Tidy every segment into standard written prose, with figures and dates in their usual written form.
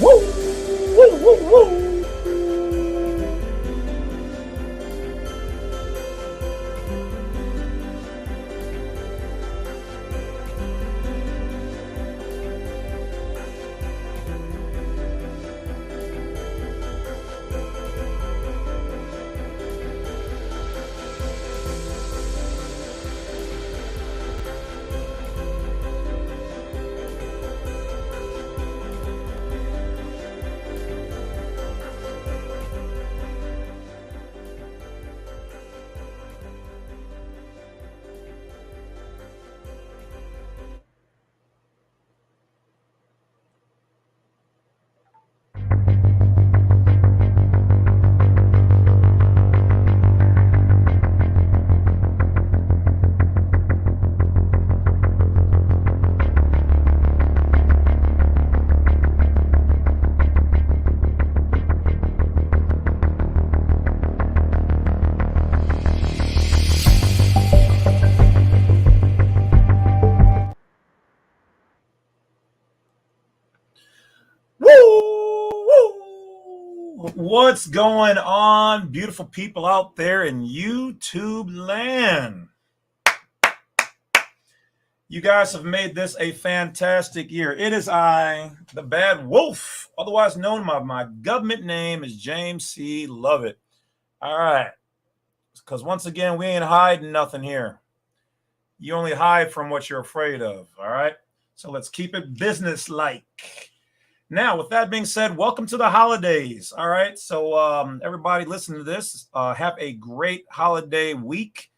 Woo! Woo! Woo! Woo! What's going on, beautiful people out there in YouTube land? You guys have made this a fantastic year. It is I, the Badwolf, otherwise known by my government name is James C. Lovett. All right, because once again, we ain't hiding nothing here. You only hide from what you're afraid of, all right? So let's keep it business-like. Now, with that being said, welcome to the holidays. All right. So everybody listen to this. Have a great holiday week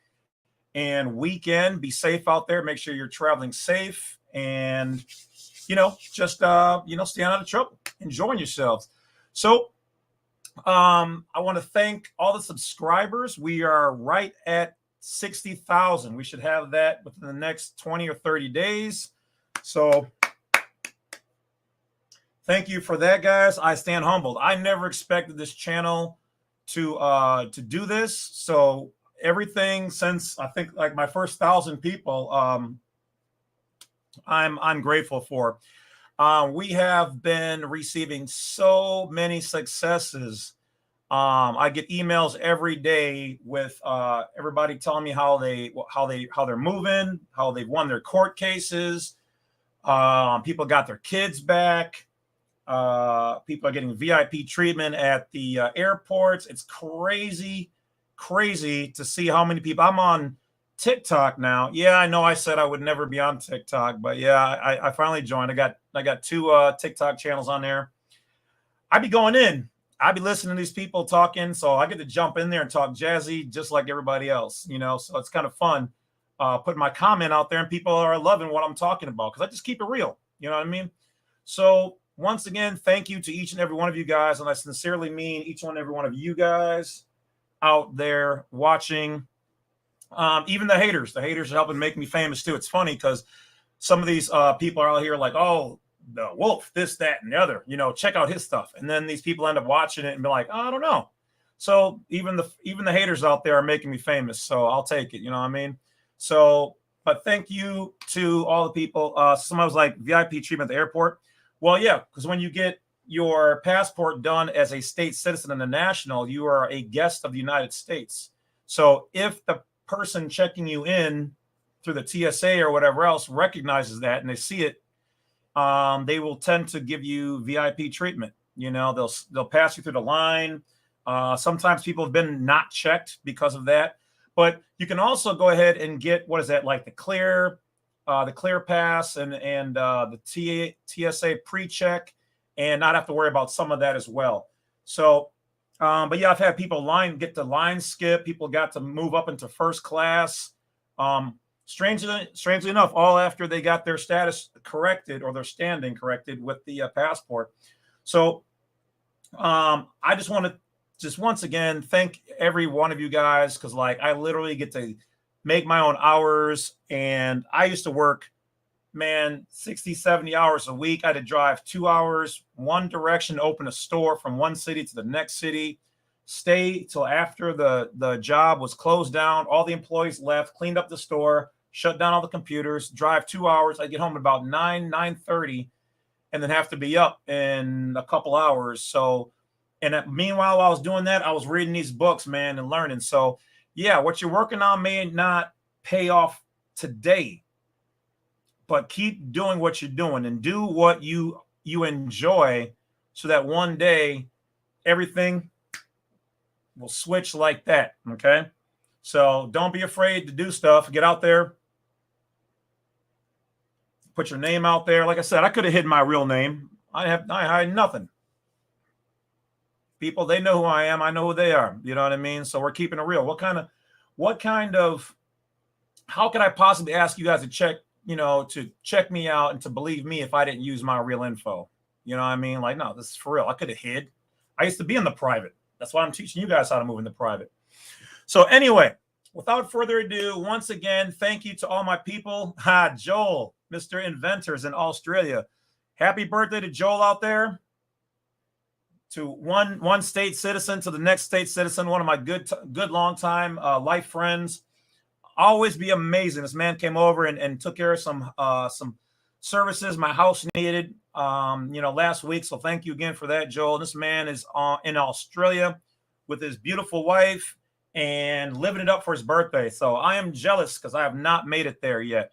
and weekend. Be safe out there. Make sure you're traveling safe and, just, stay out of trouble. Enjoying yourselves. So I want to thank all the subscribers. We are right at 60,000. We should have that within the next 20 or 30 days. So thank you for that, guys. I stand humbled. I never expected this channel to do this. So everything since I think like my first 1,000 people, I'm grateful for. We have been receiving so many successes. I get emails every day with everybody telling me how they're moving, how they've won their court cases. People got their kids back. People are getting VIP treatment at the airports. It's crazy to see how many people. I'm on TikTok now. Yeah, I know I said I would never be on TikTok, but yeah, I finally joined. I got two TikTok channels on there. I be going in. I be listening to these people talking, so I get to jump in there and talk jazzy just like everybody else, so it's kind of fun putting my comment out there, and people are loving what I'm talking about because I just keep it real. You know what I mean? So once again, thank you to each and every one of you guys, and I sincerely mean each and every one of you guys out there watching. Even the haters are helping make me famous too. It's funny because some of these people are out here like, oh, the Wolf, this, that, and the other, check out his stuff. And then these people end up watching it and be like, oh, I don't know. So even the haters out there are making me famous. So I'll take it. You know what I mean? So, but thank you to all the people. Someone was like VIP treatment at the airport. Well, yeah, because when you get your passport done as a state citizen and a national, you are a guest of the United States. So if the person checking you in through the TSA or whatever else recognizes that and they see it, they will tend to give you VIP treatment. They'll pass you through the line. Sometimes people have been not checked because of that. But you can also go ahead and get, what is that, like the clear pass and the TSA pre-check and not have to worry about some of that as well. So, but yeah, I've had people get the line skip. People got to move up into first class. Strangely enough, all after they got their status corrected or their standing corrected with the passport. So I just want to once again thank every one of you guys because I literally get to make my own hours. And I used to work, 60, 70 hours a week. I had to drive 2 hours, one direction, open a store from one city to the next city, stay till after the job was closed down. All the employees left, cleaned up the store, shut down all the computers, drive 2 hours. I get home at about 9:30. and then have to be up in a couple hours. So, and meanwhile, while I was doing that, I was reading these books, man, and learning. So, yeah, what you're working on may not pay off today, but keep doing what you're doing and do what you enjoy, so that one day everything will switch like that. Okay. So don't be afraid to do stuff. Get out there. Put your name out there. Like I said, I could have hidden my real name. I hide nothing. People, they know who I am. I know who they are. You know what I mean? So we're keeping it real. What kind of, how could I possibly ask you guys to check me out and to believe me if I didn't use my real info? You know what I mean? Like, no, this is for real. I could have hid. I used to be in the private. That's why I'm teaching you guys how to move in the private. So anyway, without further ado, once again, thank you to all my people. Joel, Mr. Inventors in Australia. Happy birthday to Joel out there. To one state citizen to the next state citizen, one of my good long time life friends. Always be amazing. This man came over and took care of some services my house needed last week. So thank you again for that, Joel. This man is in Australia with his beautiful wife and living it up for his birthday. So I am jealous because I have not made it there yet.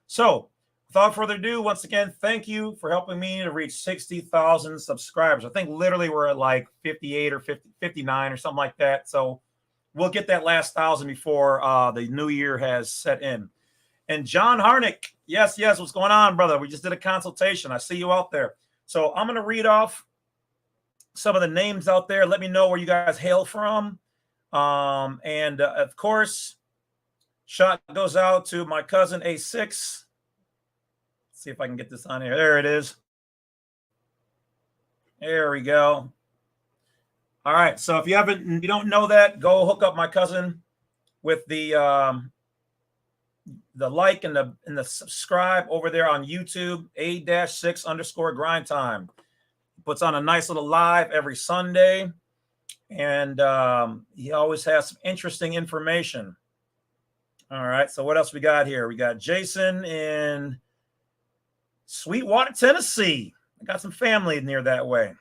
So without further ado, once again, thank you for helping me to reach 60,000 subscribers. I think literally we're at like 58 or 59 or something like that. So we'll get that last 1,000 before the new year has set in. And John Harnick, yes, what's going on, brother? We just did a consultation. I see you out there. So I'm going to read off some of the names out there. Let me know where you guys hail from. Of course, shot goes out to my cousin A6. Let's see if I can get this on here. There it is. There we go. All right. So if you don't know that, go hook up my cousin with the like and the subscribe over there on YouTube, A-6_ grind time. Puts on a nice little live every Sunday. And he always has some interesting information. All right. So what else we got here? We got Jason in Sweetwater, Tennessee. I got some family near that way.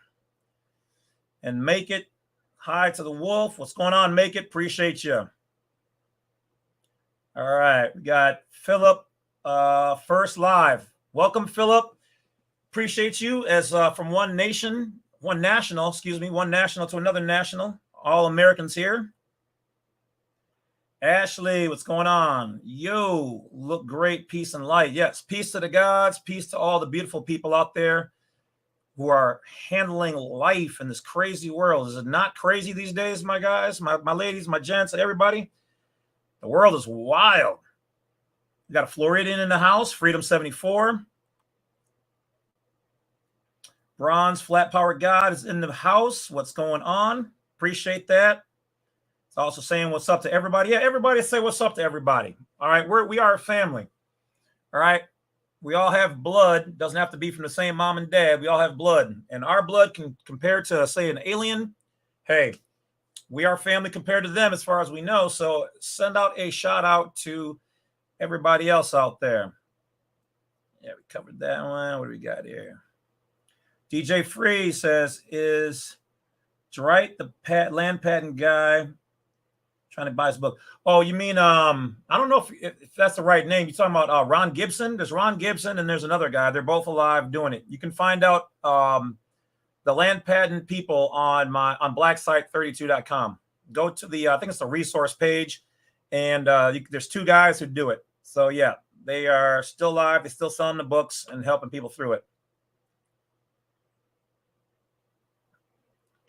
And Make It. Hi to the Wolf. What's going on, Make It? Appreciate you. All right. We got Philip first live. Welcome, Philip. Appreciate you as from one national to another national. All Americans here. Ashley, what's going on? Yo, look great. Peace and light. Yes, peace to the gods. Peace to all the beautiful people out there who are handling life in this crazy world. Is it not crazy these days, my guys, my ladies, my gents, everybody? The world is wild. We got a Floridian in the house, Freedom 74. Bronze Flat Power God is in the house. What's going on? Appreciate that. It's also saying what's up to everybody. Yeah, everybody say what's up to everybody. All right, we are a family. All right. We all have blood. Doesn't have to be from the same mom and dad. We all have blood. And our blood can compare to, say, an alien. Hey, we are family compared to them as far as we know. So send out a shout out to everybody else out there. Yeah, we covered that one. What do we got here? DJ Free says, is Dwight the land patent guy trying to buy his book? Oh, you mean, I don't know if that's the right name. You're talking about Ron Gibson. There's Ron Gibson and there's another guy. They're both alive doing it. You can find out the land patent people on blacksite32.com. Go to the, I think it's the resource page. And there's two guys who do it. So yeah, they are still live. They're still selling the books and helping people through it.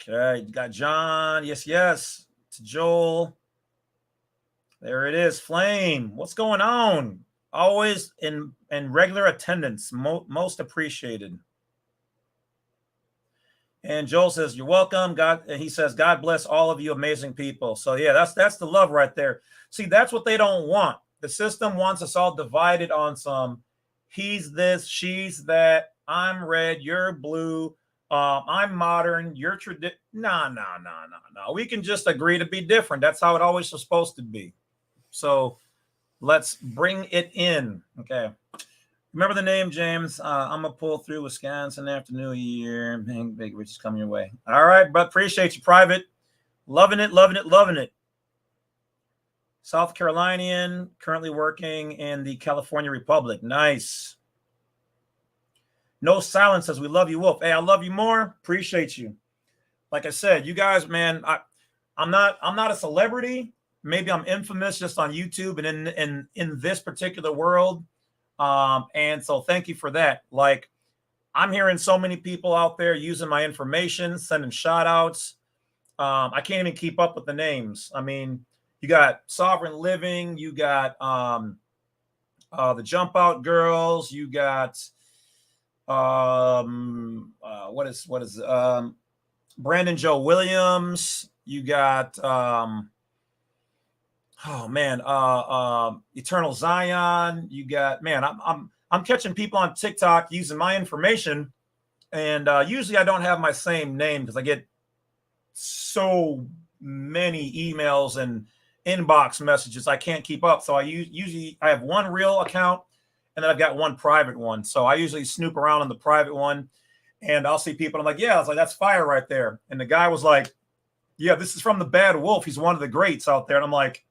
Okay, you got John. Yes. To Joel. There it is. Flame. What's going on? Always in regular attendance. Most appreciated. And Joel says, you're welcome. He says, God bless all of you amazing people. So yeah, that's the love right there. See, that's what they don't want. The system wants us all divided on some, he's this, she's that, I'm red, you're blue. I'm modern, you're traditional. No. We can just agree to be different. That's how it always was supposed to be. So let's bring it in. Okay. Remember the name, James. I'm going to pull through Wisconsin after New Year. Big Rich is coming your way. All right, but appreciate you, Private. Loving it, loving it, loving it. South Carolinian, currently working in the California Republic. Nice. No Silence says, we love you, Wolf. Hey, I love you more. Appreciate you. Like I said, you guys, man, I'm not a celebrity. Maybe I'm infamous just on YouTube and in this particular world. And so thank you for that. Like, I'm hearing so many people out there using my information, sending shout outs. I can't even keep up with the names. I mean, you got Sovereign Living, you got the Jump Out Girls, you got what is Brandon Joe Williams, you got Eternal Zion, you got, man, I'm catching people on TikTok using my information, and usually I don't have my same name because I get so many emails and inbox messages I can't keep up. So I usually have one real account and then I've got one private one. So I usually snoop around on the private one and I'll see people. I'm like, yeah, I was like, that's fire right there. And the guy was like, yeah, this is from the Badwolf. He's one of the greats out there. And I'm like,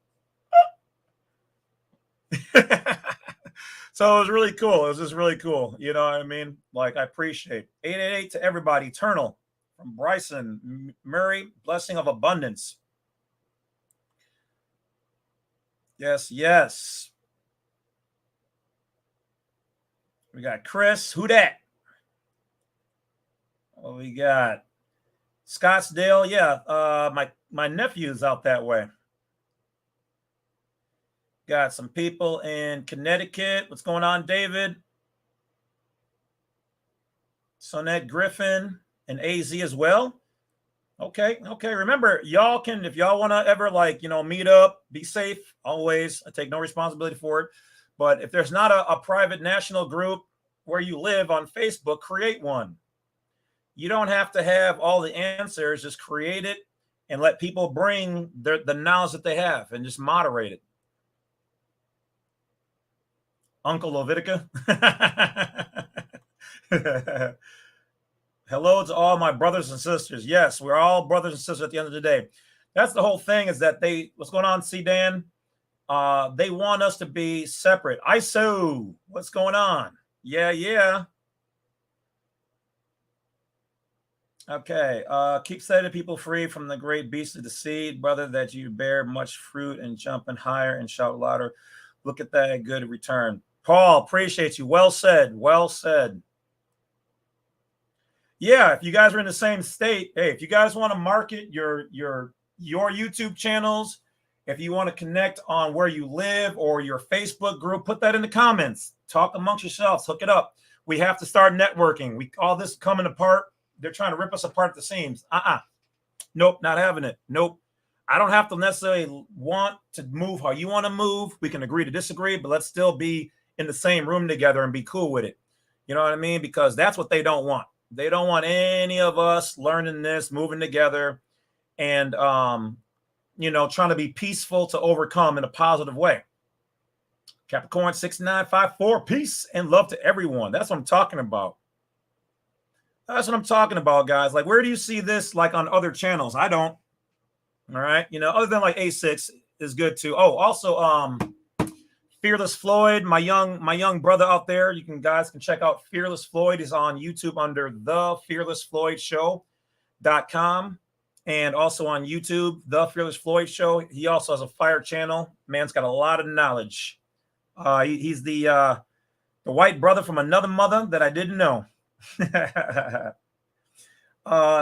so it was really cool. It was just really cool. You know what I mean? Like, I appreciate 888 to everybody. Eternal from Bryson Murray, blessing of abundance. Yes, yes. We got Chris. Who dat? Oh, we got Scottsdale. Yeah, my nephew's out that way. Got some people in Connecticut. What's going on, David? Sonette Griffin and AZ as well. Okay. Remember, y'all can, if y'all want to ever meet up, be safe always. I take no responsibility for it. But if there's not a private national group where you live on Facebook, create one. You don't have to have all the answers. Just create it and let people bring the knowledge that they have and just moderate it. Uncle Levitica. Hello to all my brothers and sisters. Yes, we're all brothers and sisters at the end of the day. That's the whole thing, is that what's going on, C Dan? They want us to be separate. ISO, what's going on? Yeah. Okay. Keep setting people free from the great beast of the seed, brother, that you bear much fruit and jumping higher and shout louder. Look at that good return. Paul, appreciate you. Well said. Well said. Yeah, if you guys are in the same state, hey, if you guys want to market your YouTube channels, if you want to connect on where you live or your Facebook group, put that in the comments. Talk amongst yourselves. Hook it up. We have to start networking. We all this coming apart. They're trying to rip us apart at the seams. Nope, not having it. Nope. I don't have to necessarily want to move how you want to move. We can agree to disagree, but let's still be in the same room together and be cool with it. You know what I mean? Because that's what they don't want. They don't want any of us learning this, moving together, and trying to be peaceful to overcome in a positive way. Capricorn 6954, peace and love to everyone. That's what I'm talking about. That's what I'm talking about, guys. Like, where do you see this like on other channels? I don't. All right. Other than like A6 is good too. Oh, also Fearless Floyd, my young brother out there. Guys can check out Fearless Floyd. Is on YouTube under the Fearless Floyd Show.com, and also on YouTube, the Fearless Floyd Show. He also has a fire channel. Man's got a lot of knowledge. He's the white brother from another mother that I didn't know.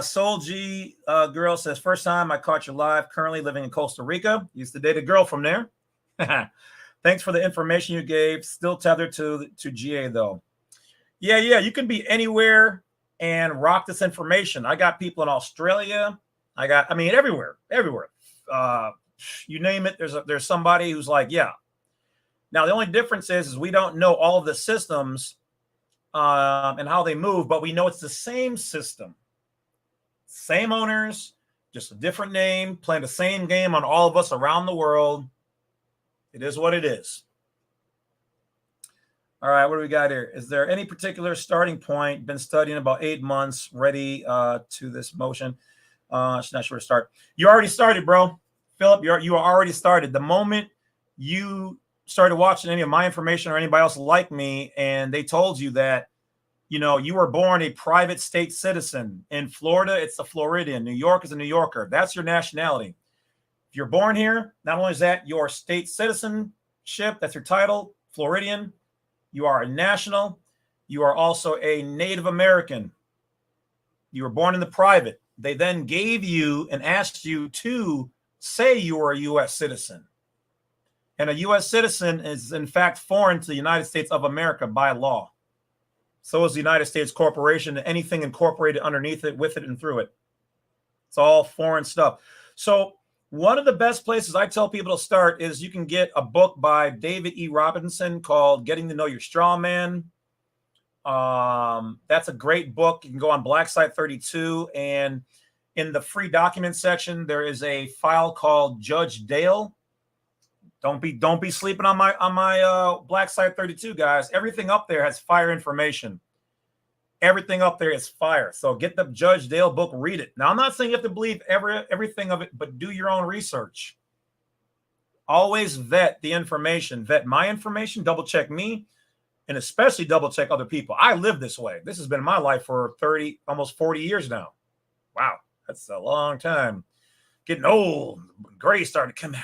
Soul G girl says, first time I caught you live, currently living in Costa Rica. Used to date a girl from there. Thanks for the information you gave. Still tethered to GA though. Yeah. You can be anywhere and rock this information. I got people in Australia. Everywhere. You name it. There's somebody who's like, yeah. Now the only difference is we don't know all of the systems and how they move, but we know it's the same system, same owners, just a different name, playing the same game on all of us around the world. It is what it is. All right, what do we got here? Is there any particular starting point? Been studying about 8 months, ready to this motion. Not sure where to start. You already started, bro. Philip, you are already started. The moment you started watching any of my information or anybody else like me, and they told you that, you know, you were born a private state citizen. In Florida, it's a Floridian. New York is a New Yorker. That's your nationality. If you're born here, not only is that your state citizenship, that's your title, Floridian, you are a national. You are also a Native American. You were born in the private. They then gave you and asked you to say you were a U.S. citizen. And a U.S. citizen is, in fact, foreign to the United States of America by law. So is the United States Corporation, anything incorporated underneath it, with it, and through it. It's all foreign stuff. So one of the best places I tell people to start is you can get a book by David E. Robinson called Getting to Know Your Straw Man. That's a great book. You can go on Black Site 32, and in the free document section, there is a file called Judge Dale. Don't be sleeping on my Black Site 32, guys. Everything up there has fire information. Everything up there is fire. So get the Judge Dale book, read it. Now, I'm not saying you have to believe everything of it, but do your own research. Always vet the information. Vet my information, double check me, and especially double check other people. I live this way. This has been my life for 30, almost 40 years now. Wow, that's a long time. Getting old. Gray starting to come out.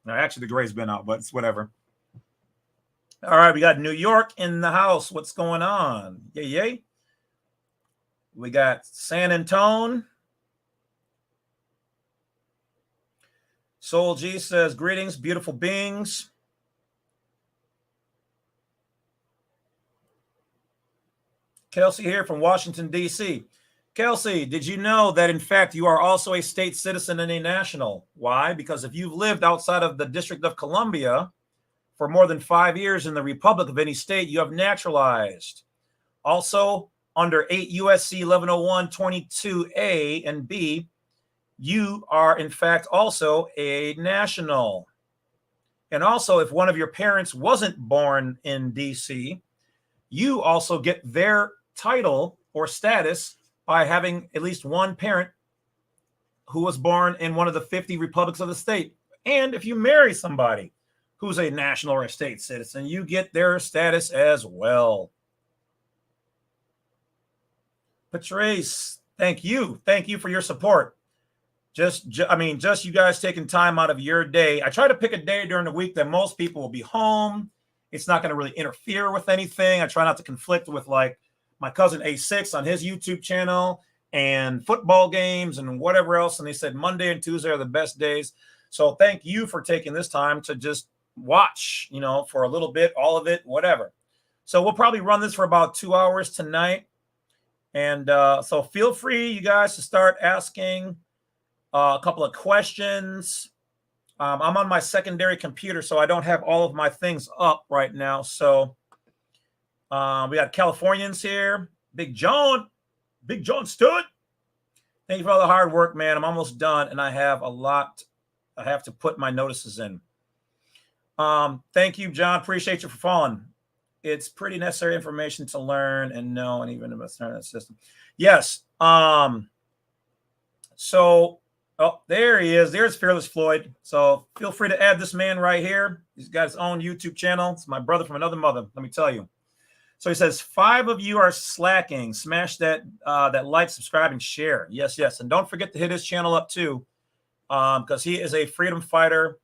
Now, actually, the gray's been out, but it's whatever. All right, we got New York in the house. What's going on? Yay, yay. We got San Antone. Soul G says, greetings, beautiful beings. Kelsey here from Washington, D.C. Kelsey, did you know that, in fact, you are also a state citizen and a national? Why? Because if you've lived outside of the District of Columbia for more than 5 years in the Republic of any state, you have naturalized. Also, under 8 U.S.C. 1101-22A and B, you are, in fact, also a national. And also, if one of your parents wasn't born in D.C., you also get their title or status by having at least one parent who was born in one of the 50 republics of the state. And if you marry somebody who's a national or a state citizen, you get their status as well. Patrice, thank you. Thank you for your support. Just you guys taking time out of your day. I try to pick a day during the week that most people will be home. It's not going to really interfere with anything. I try not to conflict with, like, my cousin A6 on his YouTube channel and football games and whatever else. And they said Monday and Tuesday are the best days. So thank you for taking this time to just watch, you know, for a little bit, all of it, whatever. So we'll probably run this for about 2 hours tonight. And so feel free, you guys, to start asking a couple of questions. I'm on my secondary computer, so I don't have all of my things up right now. So we got Californians here. Big John Stud. Thank you for all the hard work, man. I'm almost done, and I have a lot I have to put my notices in. Thank you, John. Appreciate you for following. It's pretty necessary information to learn and know, and even about that system. Yes. So, oh, there he is. There's Fearless Floyd. So feel free to add this man right here. He's got his own YouTube channel. It's my brother from another mother. Let me tell you. So he says, 5 of you are slacking. Smash that like, subscribe, and share. Yes, yes. And don't forget to hit his channel up too, because he is a freedom fighter,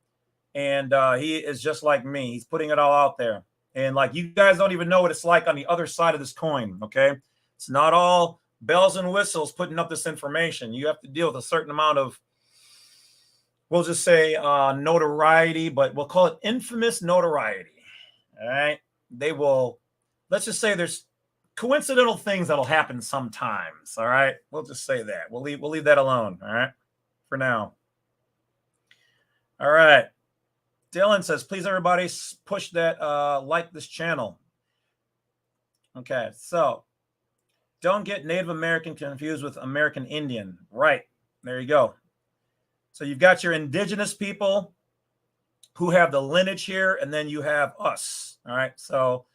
and he is just like me. He's putting it all out there. And, like, you guys don't even know what it's like on the other side of this coin, okay? It's not all bells and whistles putting up this information. You have to deal with a certain amount of, we'll just say notoriety, but we'll call it infamous notoriety, all right? They will... Let's just say there's coincidental things that'll happen sometimes. All right. We'll just say that. We'll leave that alone. All right. For now. All right. Dylan says, please, everybody, push that like this channel. Okay. So don't get Native American confused with American Indian. Right. There you go. So you've got your indigenous people who have the lineage here, and then you have us. All right. So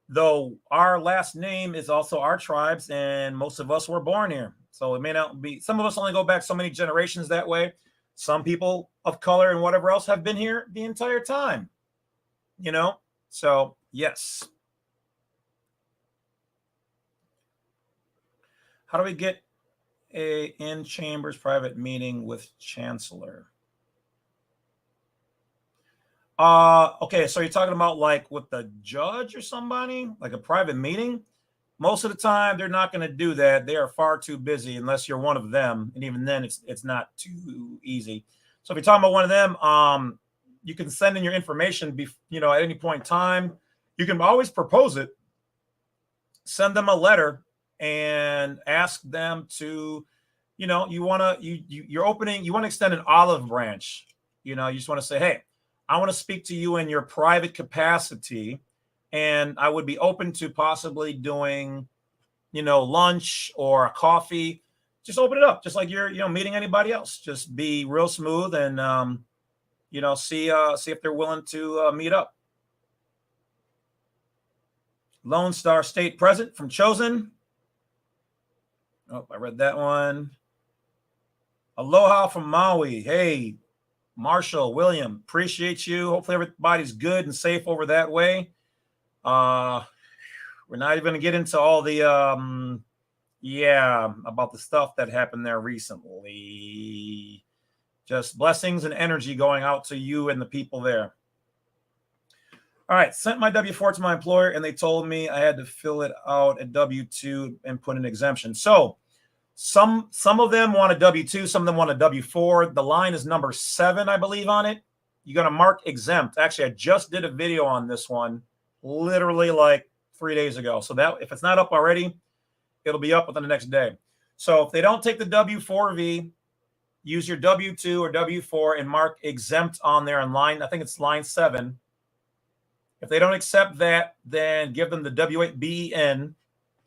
though our last name is also our tribes, and most of us were born here. So it may not be, some of us only go back so many generations that way. Some people of color and whatever else have been here the entire time, you know? So, yes. How do we get a in chambers private meeting with chancellor? Okay, so you're talking about like with the judge or somebody, like a private meeting? Most of the time, they're not going to do that. They are far too busy unless you're one of them, and even then, it's not too easy. So if you're talking about one of them, you can send in your information, at any point in time. You can always propose it, send them a letter, and ask them to, you want to you're opening, you want to extend an olive branch. You just want to say, hey, I want to speak to you in your private capacity, and I would be open to possibly doing, lunch or a coffee. Just open it up, just like you're, meeting anybody else. Just be real smooth and, see if they're willing to meet up. Lone Star State Present from Chosen. Oh, I read that one. Aloha from Maui. Hey, Marshall, William, appreciate you. Hopefully everybody's good and safe over that way. We're not even going to get into all the, about the stuff that happened there recently. Just blessings and energy going out to you and the people there. All right, sent my W-4 to my employer, and they told me I had to fill it out at W-2 and put an exemption. So some of them want a W-2, some of them want a W-4. The line is number 7, I believe, on it. You're going to mark exempt. Actually, I just did a video on this one literally like 3 days ago. So that if it's not up already, it'll be up within the next day. So if they don't take the W-4V, use your W-2 or W-4 and mark exempt on there in line. I think it's line 7. If they don't accept that, then give them the W-8BEN.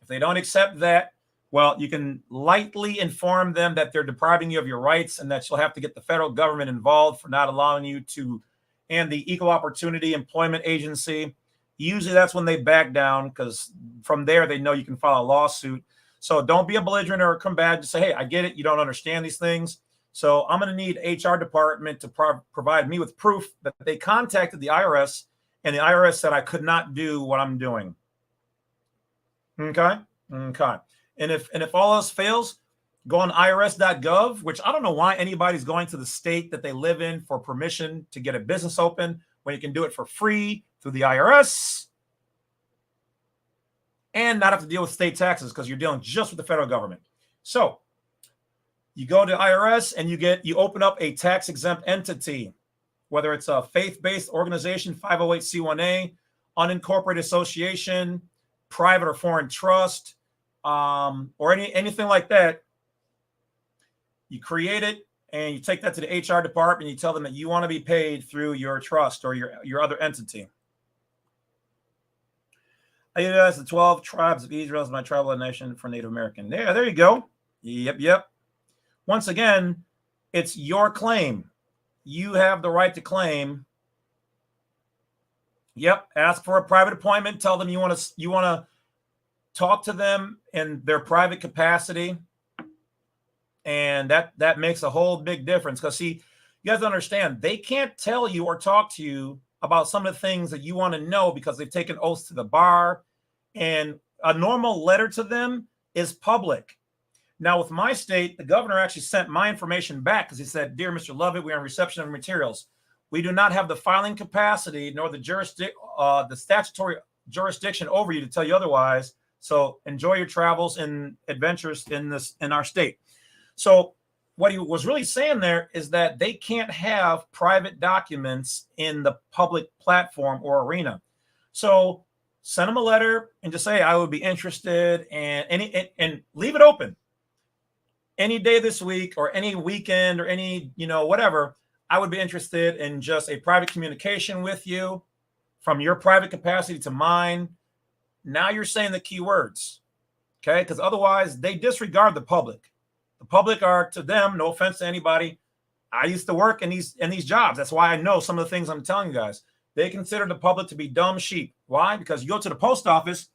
If they don't accept that, well, you can lightly inform them that they're depriving you of your rights and that you'll have to get the federal government involved for not allowing you to, and the Equal Opportunity Employment Agency. Usually that's when they back down, because from there they know you can file a lawsuit. So don't be a belligerent or a combatant. Just say, hey, I get it. You don't understand these things. So I'm going to need HR department to provide me with proof that they contacted the IRS and the IRS said I could not do what I'm doing. Okay. And if all else fails, go on irs.gov, which I don't know why anybody's going to the state that they live in for permission to get a business open when you can do it for free through the IRS and not have to deal with state taxes because you're dealing just with the federal government. So you go to IRS and you open up a tax exempt entity, whether it's a faith-based organization, 508c1a, unincorporated association, private or foreign trust, or anything like that. You create it and you take that to the HR department and you tell them that you want to be paid through your trust or your other entity. I utilize the 12 tribes of Israel as my tribal nation for Native American. There you go. Yep. Once again, it's your claim. You have the right to claim. Yep. Ask for a private appointment. Tell them you want to talk to them in their private capacity. And that makes a whole big difference. Because see, you guys understand, they can't tell you or talk to you about some of the things that you want to know because they've taken oaths to the bar. And a normal letter to them is public. Now, with my state, the governor actually sent my information back because he said, "Dear Mr. Lovett, we are in reception of materials. We do not have the filing capacity nor the statutory jurisdiction over you to tell you otherwise. So enjoy your travels and adventures in our state." So what he was really saying there is that they can't have private documents in the public platform or arena. So send them a letter and just say, I would be interested, and leave it open. Any day this week or any weekend or any, whatever, I would be interested in just a private communication with you from your private capacity to mine. Now you're saying the key words, okay? Because otherwise they disregard the public. The public are, to them, no offense to anybody, I used to work in these jobs. That's why I know some of the things I'm telling you guys. They consider the public to be dumb sheep. Why? Because you go to the post office,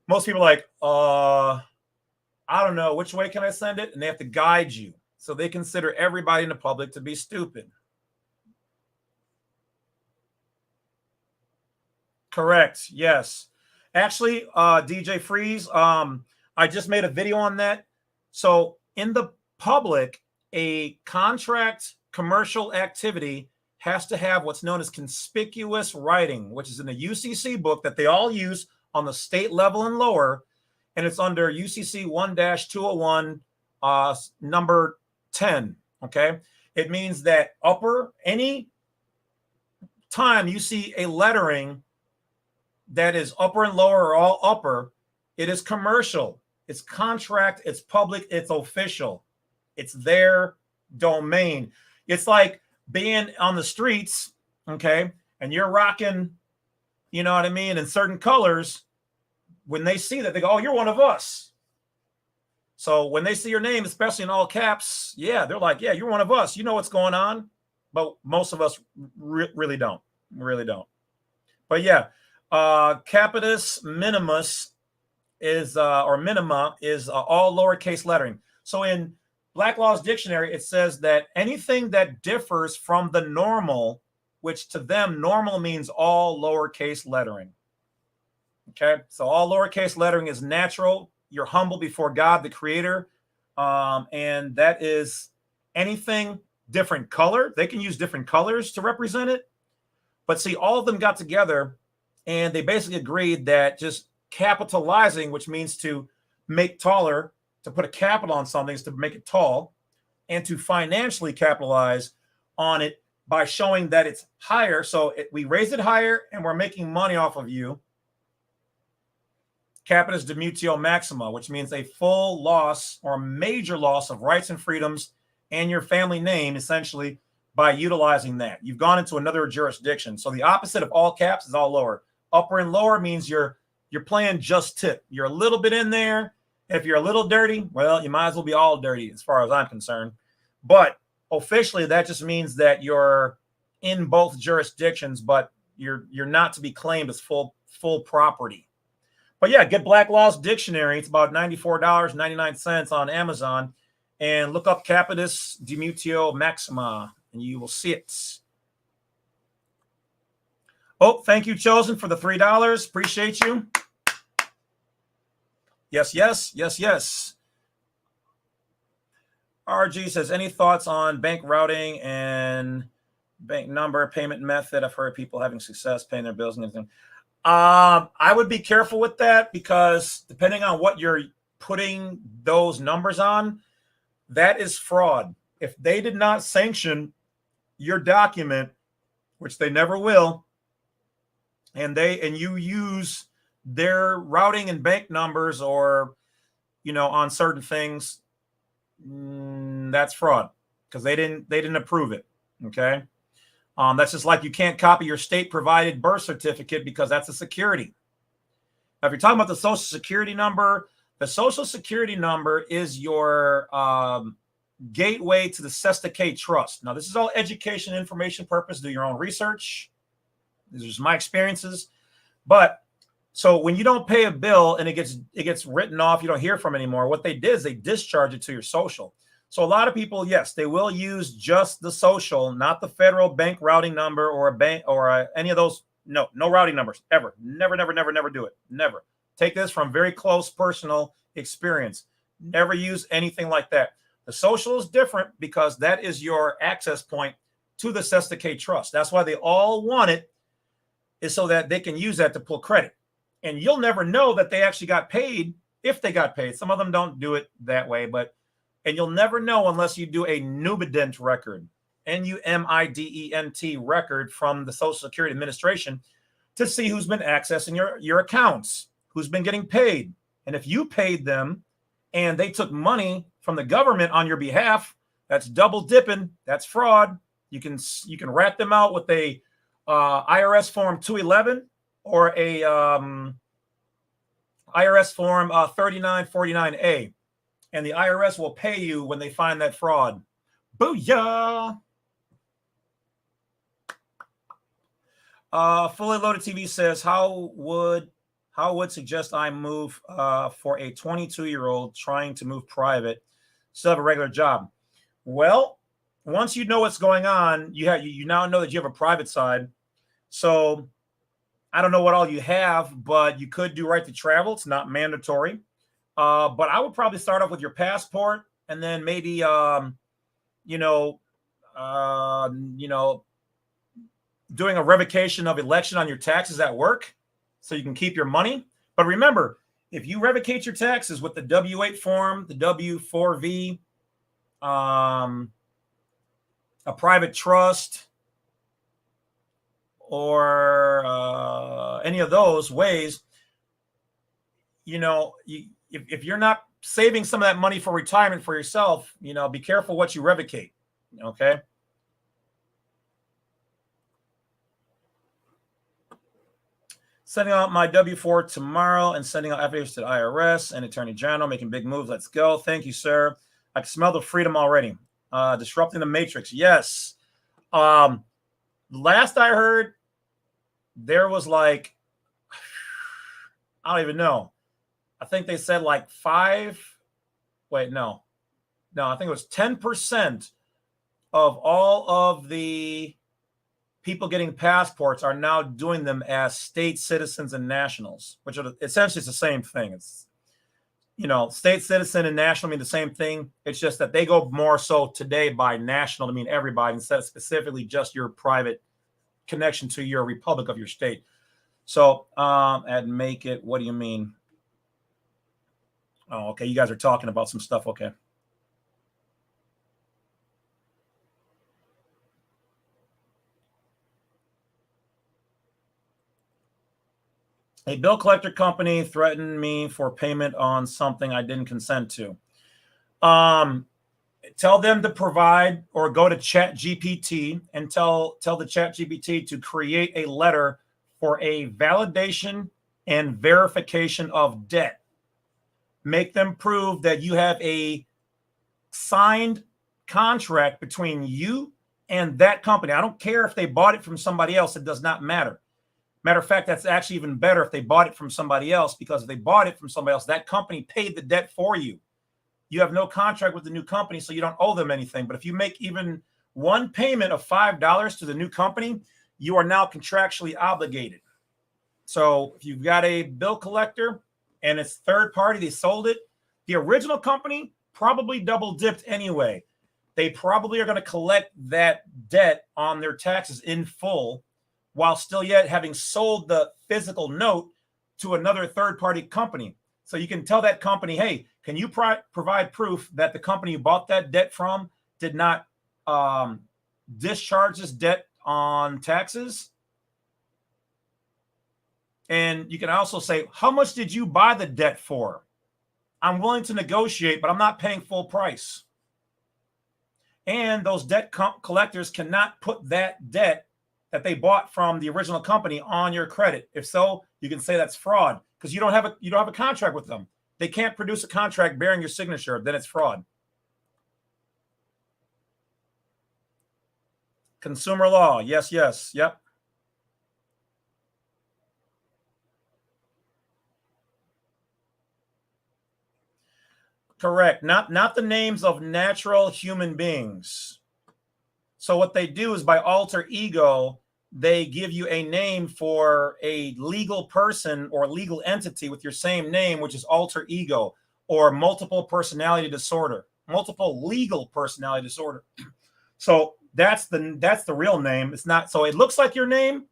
most people are like, I don't know, which way can I send it? And they have to guide you. So they consider everybody in the public to be stupid. Correct. Yes. Actually, DJ Freeze, I just made a video on that. So in the public, a contract commercial activity has to have what's known as conspicuous writing, which is in the UCC book that they all use on the state level and lower. And it's under UCC 1-201, number 10. Okay. It means that any time you see a lettering that is upper and lower or all upper, it is commercial, it's contract, it's public, it's official, it's their domain. It's like being on the streets, okay, and you're rocking, you know what I mean, in certain colors. When they see that, they go, oh, you're one of us. So when they see your name, especially in all caps, yeah, they're like, yeah, you're one of us. You know what's going on. But most of us really don't. But yeah, capitis minimus is, or minima is all lowercase lettering. So in Black Law's dictionary, it says that anything that differs from the normal, which to them, normal means all lowercase lettering. Okay, so all lowercase lettering is natural. You're humble before God, the creator. And that is anything different color. They can use different colors to represent it. But see, all of them got together and they basically agreed that just capitalizing, which means to make taller, to put a capital on something is to make it tall, and to financially capitalize on it by showing that it's higher. So we raise it higher and we're making money off of you. Capitis demutio maxima, which means a full loss or major loss of rights and freedoms and your family name, essentially, by utilizing that. You've gone into another jurisdiction. So the opposite of all caps is all lower. Upper and lower means you're playing just tip. You're a little bit in there. If you're a little dirty, well, you might as well be all dirty as far as I'm concerned. But officially, that just means that you're in both jurisdictions, but you're not to be claimed as full property. But yeah, get Black Law's dictionary. It's about $94.99 on Amazon. And look up Capitis Demutio Maxima, and you will see it. Oh, thank you, Chosen, for the $3. Appreciate you. Yes. RG says, any thoughts on bank routing and bank number, payment method? I've heard people having success paying their bills and everything. I would be careful with that because depending on what you're putting those numbers on, that is fraud. If they did not sanction your document, which they never will, and you use their routing and bank numbers or, on certain things, that's fraud because they didn't approve it. Okay. That's just like you can't copy your state provided birth certificate because that's a security. Now, if you're talking about the social security number, the social security number is your gateway to the Sestake trust. Now, this is all education information purpose. Do your own research. These are just my experiences. But so when you don't pay a bill and it gets written off, you don't hear from anymore. What they did is they discharge it to your social. So a lot of people, yes, they will use just the social, not the federal bank routing number or a bank or any of those. No routing numbers ever. Never do it. Never. Take this from very close personal experience. Never use anything like that. The social is different because that is your access point to the Sestake trust. That's why they all want it, is so that they can use that to pull credit. And you'll never know that they actually got paid if they got paid. Some of them don't do it that way, and you'll never know unless you do a Numident record, NUMIDENT record from the Social Security Administration to see who's been accessing your accounts, who's been getting paid. And if you paid them and they took money from the government on your behalf, that's double dipping. That's fraud. You can rat them out with a IRS form 211 or a IRS form 3949A. And the IRS will pay you when they find that fraud. Booyah! Fully Loaded TV says, how would suggest I move for a 22-year-old trying to move private, still have a regular job? Well, once you know what's going on, you now know that you have a private side. So I don't know what all you have, but you could do right to travel. It's not mandatory. But I would probably start off with your passport, and then maybe you know, doing a revocation of election on your taxes at work so you can keep your money. But remember, if you revocate your taxes with the W-8 form, the W-4V, a private trust, or any of those ways, if you're not saving some of that money for retirement for yourself, be careful what you revocate. Okay. Sending out my W-4 tomorrow and sending out affidavits to the IRS and Attorney General, making big moves. Let's go. Thank you, sir. I can smell the freedom already. Disrupting the matrix. Yes. Last I heard, there was like, I don't even know. I think they said like I think it was 10% of all of the people getting passports are now doing them as state citizens and nationals, which are essentially it's the same thing. It's, state citizen and national mean the same thing. It's just that they go more so today by national to mean everybody instead of specifically just your private connection to your republic of your state. So, and make it, what do you mean? Oh, okay. You guys are talking about some stuff. Okay. A bill collector company threatened me for payment on something I didn't consent to. Tell them to provide or go to ChatGPT and tell the ChatGPT to create a letter for a validation and verification of debt. Make them prove that you have a signed contract between you and that company. I don't care if they bought it from somebody else. It does not matter. Matter of fact, that's actually even better if they bought it from somebody else, because if they bought it from somebody else, that company paid the debt for you. You have no contract with the new company, so you don't owe them anything. But if you make even one payment of $5 to the new company, you are now contractually obligated. So if you've got a bill collector and it's third party, they sold it, the original company probably double dipped anyway. They probably are going to collect that debt on their taxes in full, while still yet having sold the physical note to another third-party company. So you can tell that company, hey, can you provide proof that the company you bought that debt from did not discharge this debt on taxes? And you can also say, how much did you buy the debt for? I'm willing to negotiate, but I'm not paying full price. And those debt collectors cannot put that debt that they bought from the original company on your credit. If so, you can say that's fraud, because you don't have a contract with them. They can't produce a contract bearing your signature. Then it's fraud. Consumer law. Yes. Yep. Correct. Not the names of natural human beings. So what they do is by alter ego, they give you a name for a legal person or legal entity with your same name, which is alter ego, or multiple personality disorder, multiple legal personality disorder. So that's the real name. It's not, so it looks like your name,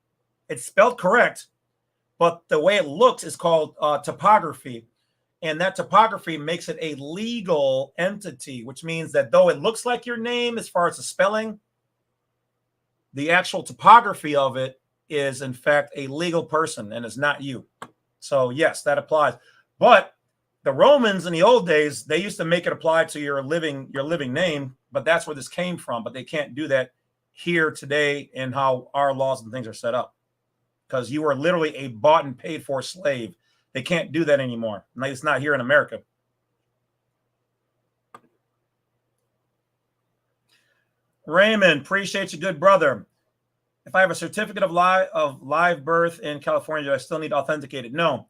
it's spelled correct, but the way it looks is called topography. And that topography makes it a legal entity, which means that though it looks like your name as far as the spelling, the actual topography of it is in fact a legal person and is not you. So yes, that applies. But the Romans in the old days, they used to make it apply to your living name, but that's where this came from. But they can't do that here today in how our laws and things are set up, because you are literally a bought and paid for slave. They can't do that anymore. It's not here in America. Raymond, appreciate you, good brother. if I have a certificate of live birth in California, do I still need to authenticate it? No.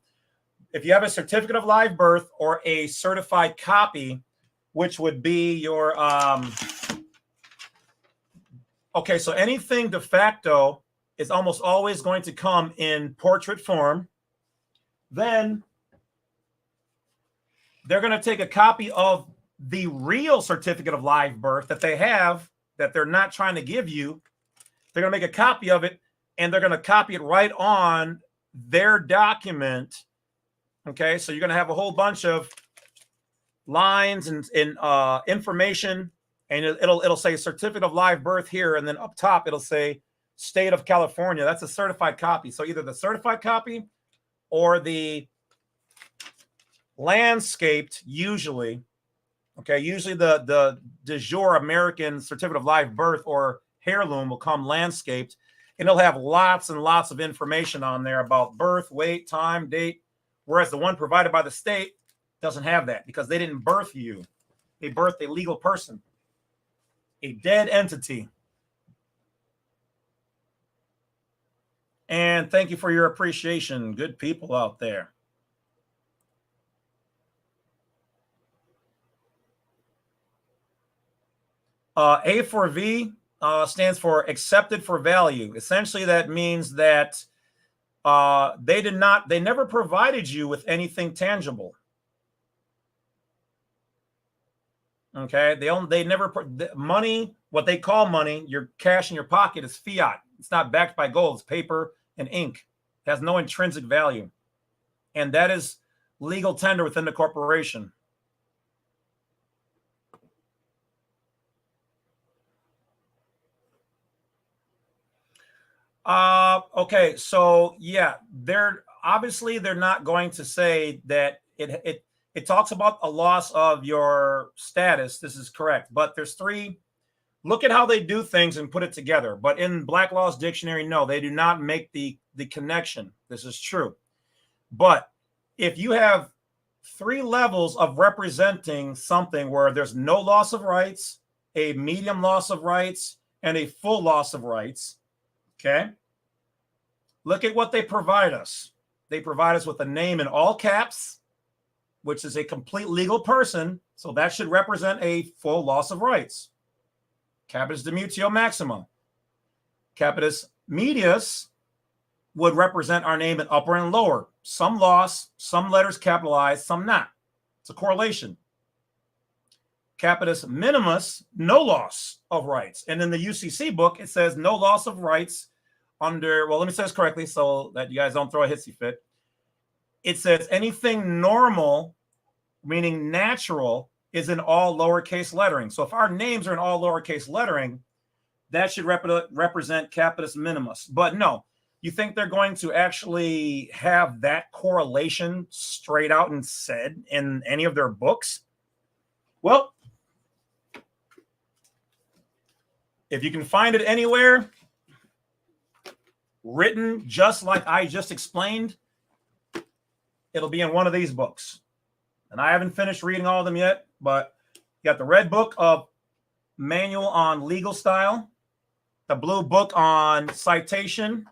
If you have a certificate of live birth or a certified copy, which would be your okay, so anything de facto is almost always going to come in portrait form. Then they're going to take a copy of the real certificate of live birth that they have, that they're not trying to give you. They're going to make a copy of it, and they're going to copy it right on their document. Okay, so you're going to have a whole bunch of lines and information, and it'll say certificate of live birth here, and then up top it'll say state of California. That's a certified copy. So either the certified copy or the landscaped, usually, okay, usually the de jure American certificate of live birth or heirloom will come landscaped, and it'll have lots and lots of information on there about birth, weight, time, date, whereas the one provided by the state doesn't have that because they didn't birth you. They birthed a legal person, a dead entity. And thank you for your appreciation, good people out there. A for V stands for accepted for value. Essentially, that means that they never provided you with anything tangible. Okay, they never money, what they call money, your cash in your pocket, is fiat. It's not backed by gold. It's paper and ink. It has no intrinsic value, and that is legal tender within the corporation. Okay, so yeah, they're not going to say that it talks about a loss of your status. This is correct, but there's three. Look at how they do things and put it together. But in Black Law's dictionary, no, they do not make the connection. This is true. But if you have three levels of representing something where there's no loss of rights, a medium loss of rights, and a full loss of rights, okay, look at what they provide us. They provide us with a name in all caps, which is a complete legal person. So that should represent a full loss of rights. Capitis demutio maxima. Capitis medius would represent our name in upper and lower. Some loss, some letters capitalized, some not. It's a correlation. Capitis minimus, no loss of rights. And in the UCC book, it says no loss of rights under, well, let me say this correctly so that you guys don't throw a hissy fit. It says anything normal, meaning natural, is in all lowercase lettering. So if our names are in all lowercase lettering, that should represent capitis minimus. But no, you think they're going to actually have that correlation straight out and said in any of their books? Well, if you can find it anywhere, written just like I just explained, it'll be in one of these books. And I haven't finished reading all of them yet, but you got the red book of manual on legal style, the blue book on citation,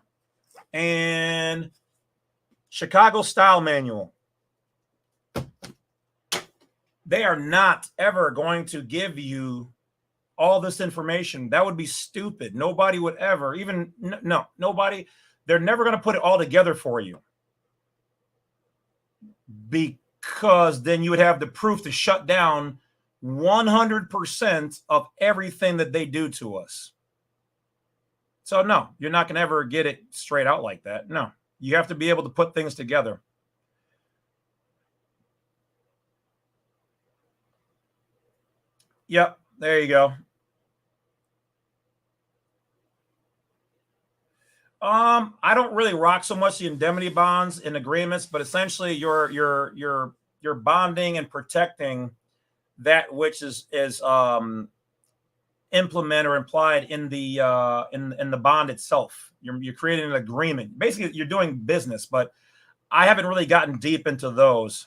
and Chicago style manual. They are not ever going to give you all this information. That would be stupid. Nobody would ever, even, no, nobody, they're never going to put it all together for you. Because then you would have the proof to shut down 100% of everything that they do to us. So no, you're not going to ever get it straight out like that. No, you have to be able to put things together. Yep, there you go. I don't really rock so much the indemnity bonds and agreements, but essentially you're bonding and protecting that which is implemented or implied in the bond itself. You're creating an agreement. Basically, you're doing business, but I haven't really gotten deep into those.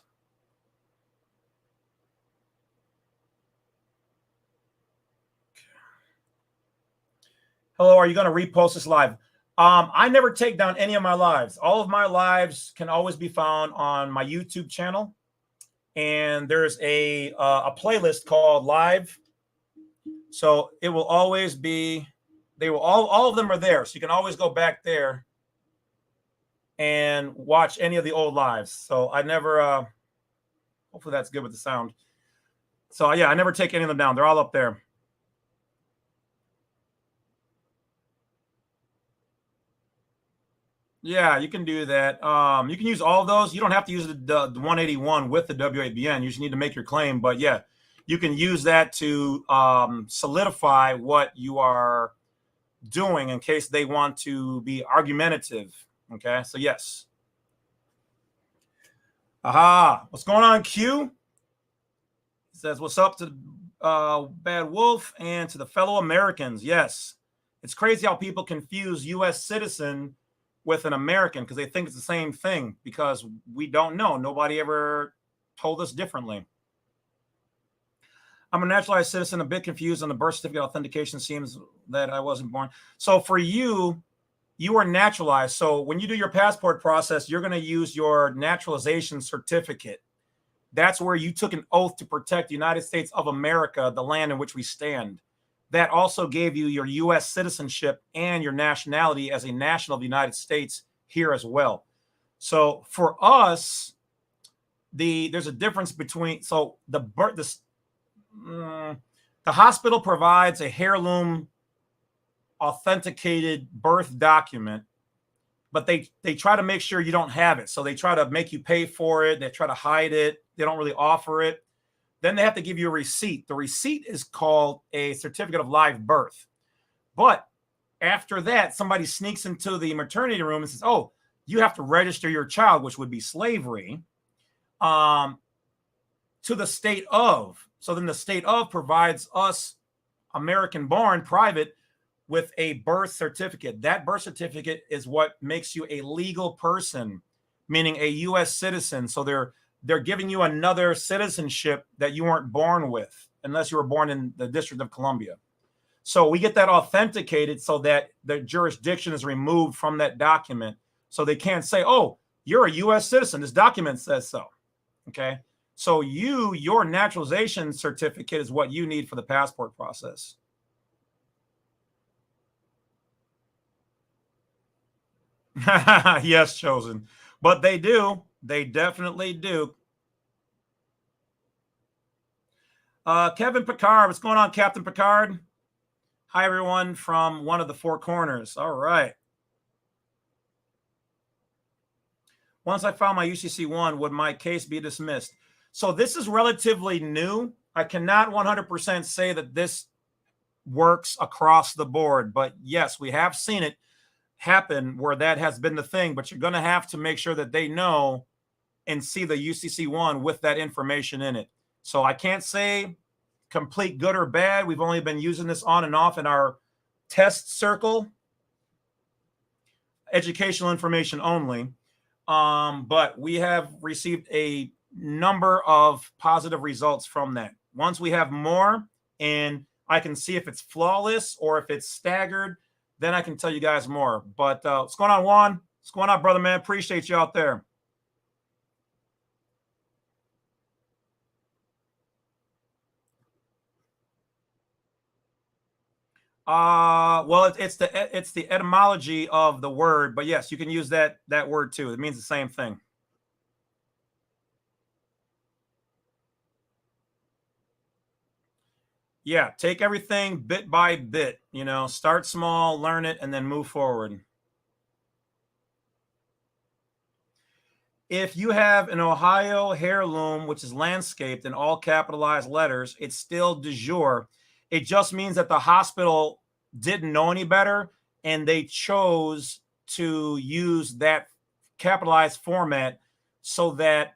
Hello, are you going to repost this live? I never take down any of my lives. All of my lives can always be found on my YouTube channel, and there's a playlist called Live. So it will always be. They will all of them are there, so you can always go back there and watch any of the old lives. So I never. Hopefully that's good with the sound. So yeah, I never take any of them down. They're all up there. Yeah, you can do that. You can use all of those. You don't have to use the 181 with the W8BN. You just need to make your claim. But yeah, you can use that to solidify what you are doing in case they want to be argumentative. Okay, so yes. Aha, what's going on, Q? He says, what's up to Badwolf and to the fellow Americans? Yes, it's crazy how people confuse U.S. citizen with an American because they think it's the same thing, because we don't know. Nobody ever told us differently. I'm a naturalized citizen, a bit confused on the birth certificate authentication. Seems that I wasn't born. So for you, you are naturalized. So when you do your passport process, you're going to use your naturalization certificate. That's where you took an oath to protect the United States of America, the land in which we stand. That also gave you your U.S. citizenship and your nationality as a national of the United States here as well. So for us, there's a difference between, so the hospital provides a heirloom authenticated birth document, but they try to make sure you don't have it. So they try to make you pay for it. They try to hide it. They don't really offer it. Then they have to give you a receipt. The receipt is called a certificate of live birth. But after that, somebody sneaks into the maternity room and says, oh, you have to register your child, which would be slavery, to the state of. So then the state of provides us, American born private, with a birth certificate. That birth certificate is what makes you a legal person, meaning a U.S. citizen. So they're giving you another citizenship that you weren't born with, unless you were born in the District of Columbia. So we get that authenticated so that the jurisdiction is removed from that document. So they can't say, oh, you're a U.S. citizen. This document says so. Okay. So your naturalization certificate is what you need for the passport process. Yes, Chosen. But they do. They definitely do. Kevin Picard. What's going on, Captain Picard? Hi, everyone from one of the four corners. All right. Once I found my UCC1, would my case be dismissed? So this is relatively new. I cannot 100% say that this works across the board, but yes, we have seen it happen where that has been the thing, but you're going to have to make sure that they know and see the UCC1 with that information in it. So I can't say complete good or bad. We've only been using this on and off in our test circle, educational information only. But we have received a number of positive results from that. Once we have more and I can see if it's flawless or if it's staggered, then I can tell you guys more. But what's going on, Juan? What's going on, brother, man? Appreciate you out there. Well, it's the etymology of the word, but yes, you can use that word too. It means the same thing. Yeah, take everything bit by bit, start small, learn it, and then move forward. If you have an Ohio heirloom, which is landscaped in all capitalized letters, it's still de jure. It just means that the hospital didn't know any better, and they chose to use that capitalized format so that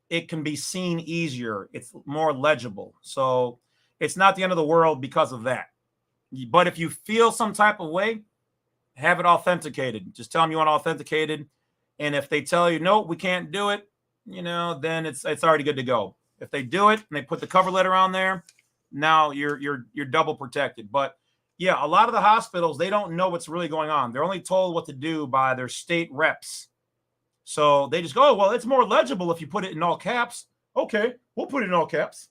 it can be seen easier. It's more legible. So it's not the end of the world because of that. But if you feel some type of way, have it authenticated. Just tell them you want it authenticated. And if they tell you, no, we can't do it, then it's already good to go. If they do it and they put the cover letter on there, now you're double protected. But Yeah, a lot of the hospitals, they don't know what's really going on. They're only told what to do by their state reps. So they just go, oh, well, it's more legible if you put it in all caps. Okay, we'll put it in all caps.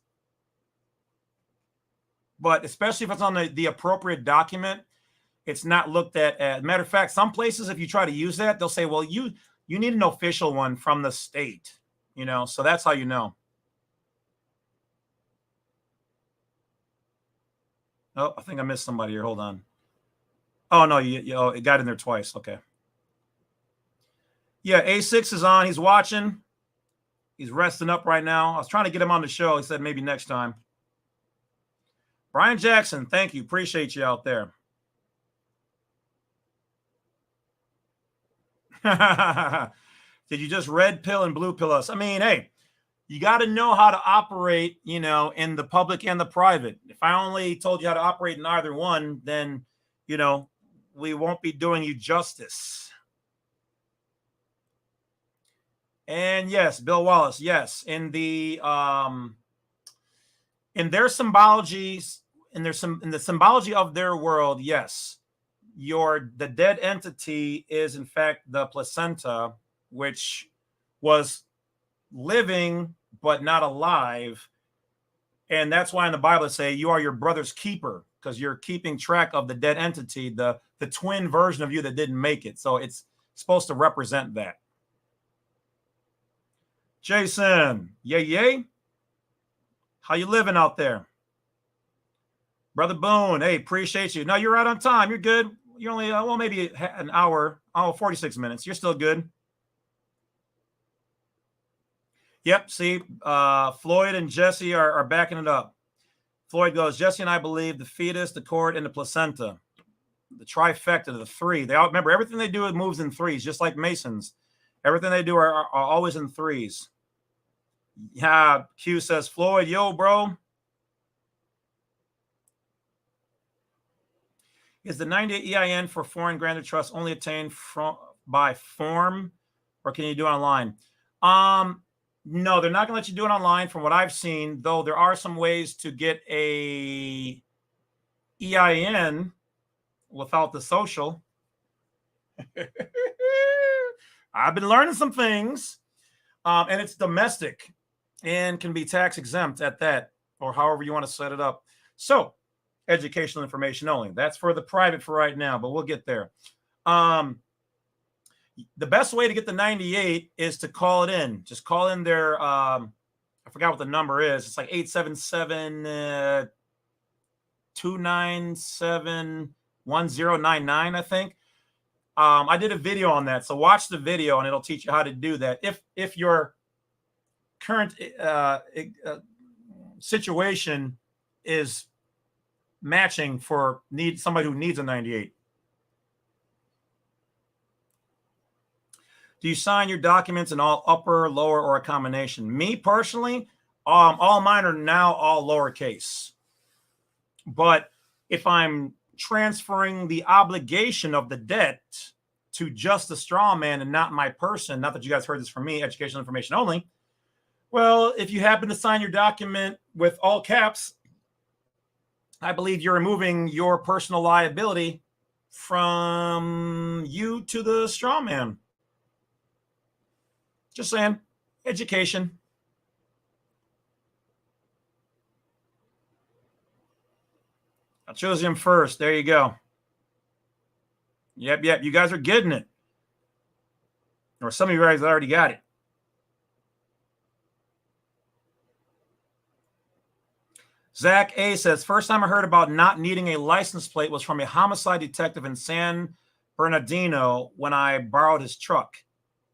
But especially if it's on the appropriate document, it's not looked at. As matter of fact, some places, if you try to use that, they'll say, well, you need an official one from the state, so that's how you know. Oh, I think I missed somebody here. Hold on. Oh, no, it got in there twice. Okay. Yeah, A6 is on. He's watching. He's resting up right now. I was trying to get him on the show. He said maybe next time. Brian Jackson, thank you. Appreciate you out there. Did you just red pill and blue pill us? I mean, hey, you got to know how to operate, in the public and the private. If I only told you how to operate in either one, then, we won't be doing you justice. And yes, Bill Wallace, yes, in the in their symbologies, in the symbology of their world, yes, the dead entity is in fact the placenta, which was living but not alive. And that's why in the Bible it say you are your brother's keeper, because you're keeping track of the dead entity, the twin version of you that didn't make it. So it's supposed to represent that. Jason, yay. How you living out there? Brother Boone, hey, appreciate you. No, you're right on time. You're good. You're only, maybe an hour, 46 minutes. You're still good. Yep, see, Floyd and Jesse are backing it up. Floyd goes, Jesse and I believe the fetus, the cord, and the placenta. The trifecta, the three. They all remember everything they do, it moves in threes, just like Masons. Everything they do are always in threes. Yeah, Q says, Floyd, yo, bro. Is the 98 EIN for foreign granted trust only obtained by form, or can you do it online? No, they're not going to let you do it online from what I've seen, though there are some ways to get a EIN without the social. I've been learning some things, and it's domestic and can be tax exempt at that, or however you want to set it up. So educational information only. That's for the private for right now, but we'll get there. The best way to get the 98 is to call it in. Just call in their, I forgot what the number is. It's like 877 297 1099, I think. I did a video on that. So watch the video and it'll teach you how to do that. If your current situation is matching for somebody who needs a 98. Do you sign your documents in all upper, lower, or a combination? Me personally, all mine are now all lowercase. But if I'm transferring the obligation of the debt to just the straw man and not my person, not that you guys heard this from me, educational information only. Well, if you happen to sign your document with all caps, I believe you're removing your personal liability from you to the straw man. Just saying, education. I chose him first. There you go. Yep. You guys are getting it. Or some of you guys already got it. Zach A says, first time I heard about not needing a license plate was from a homicide detective in San Bernardino when I borrowed his truck.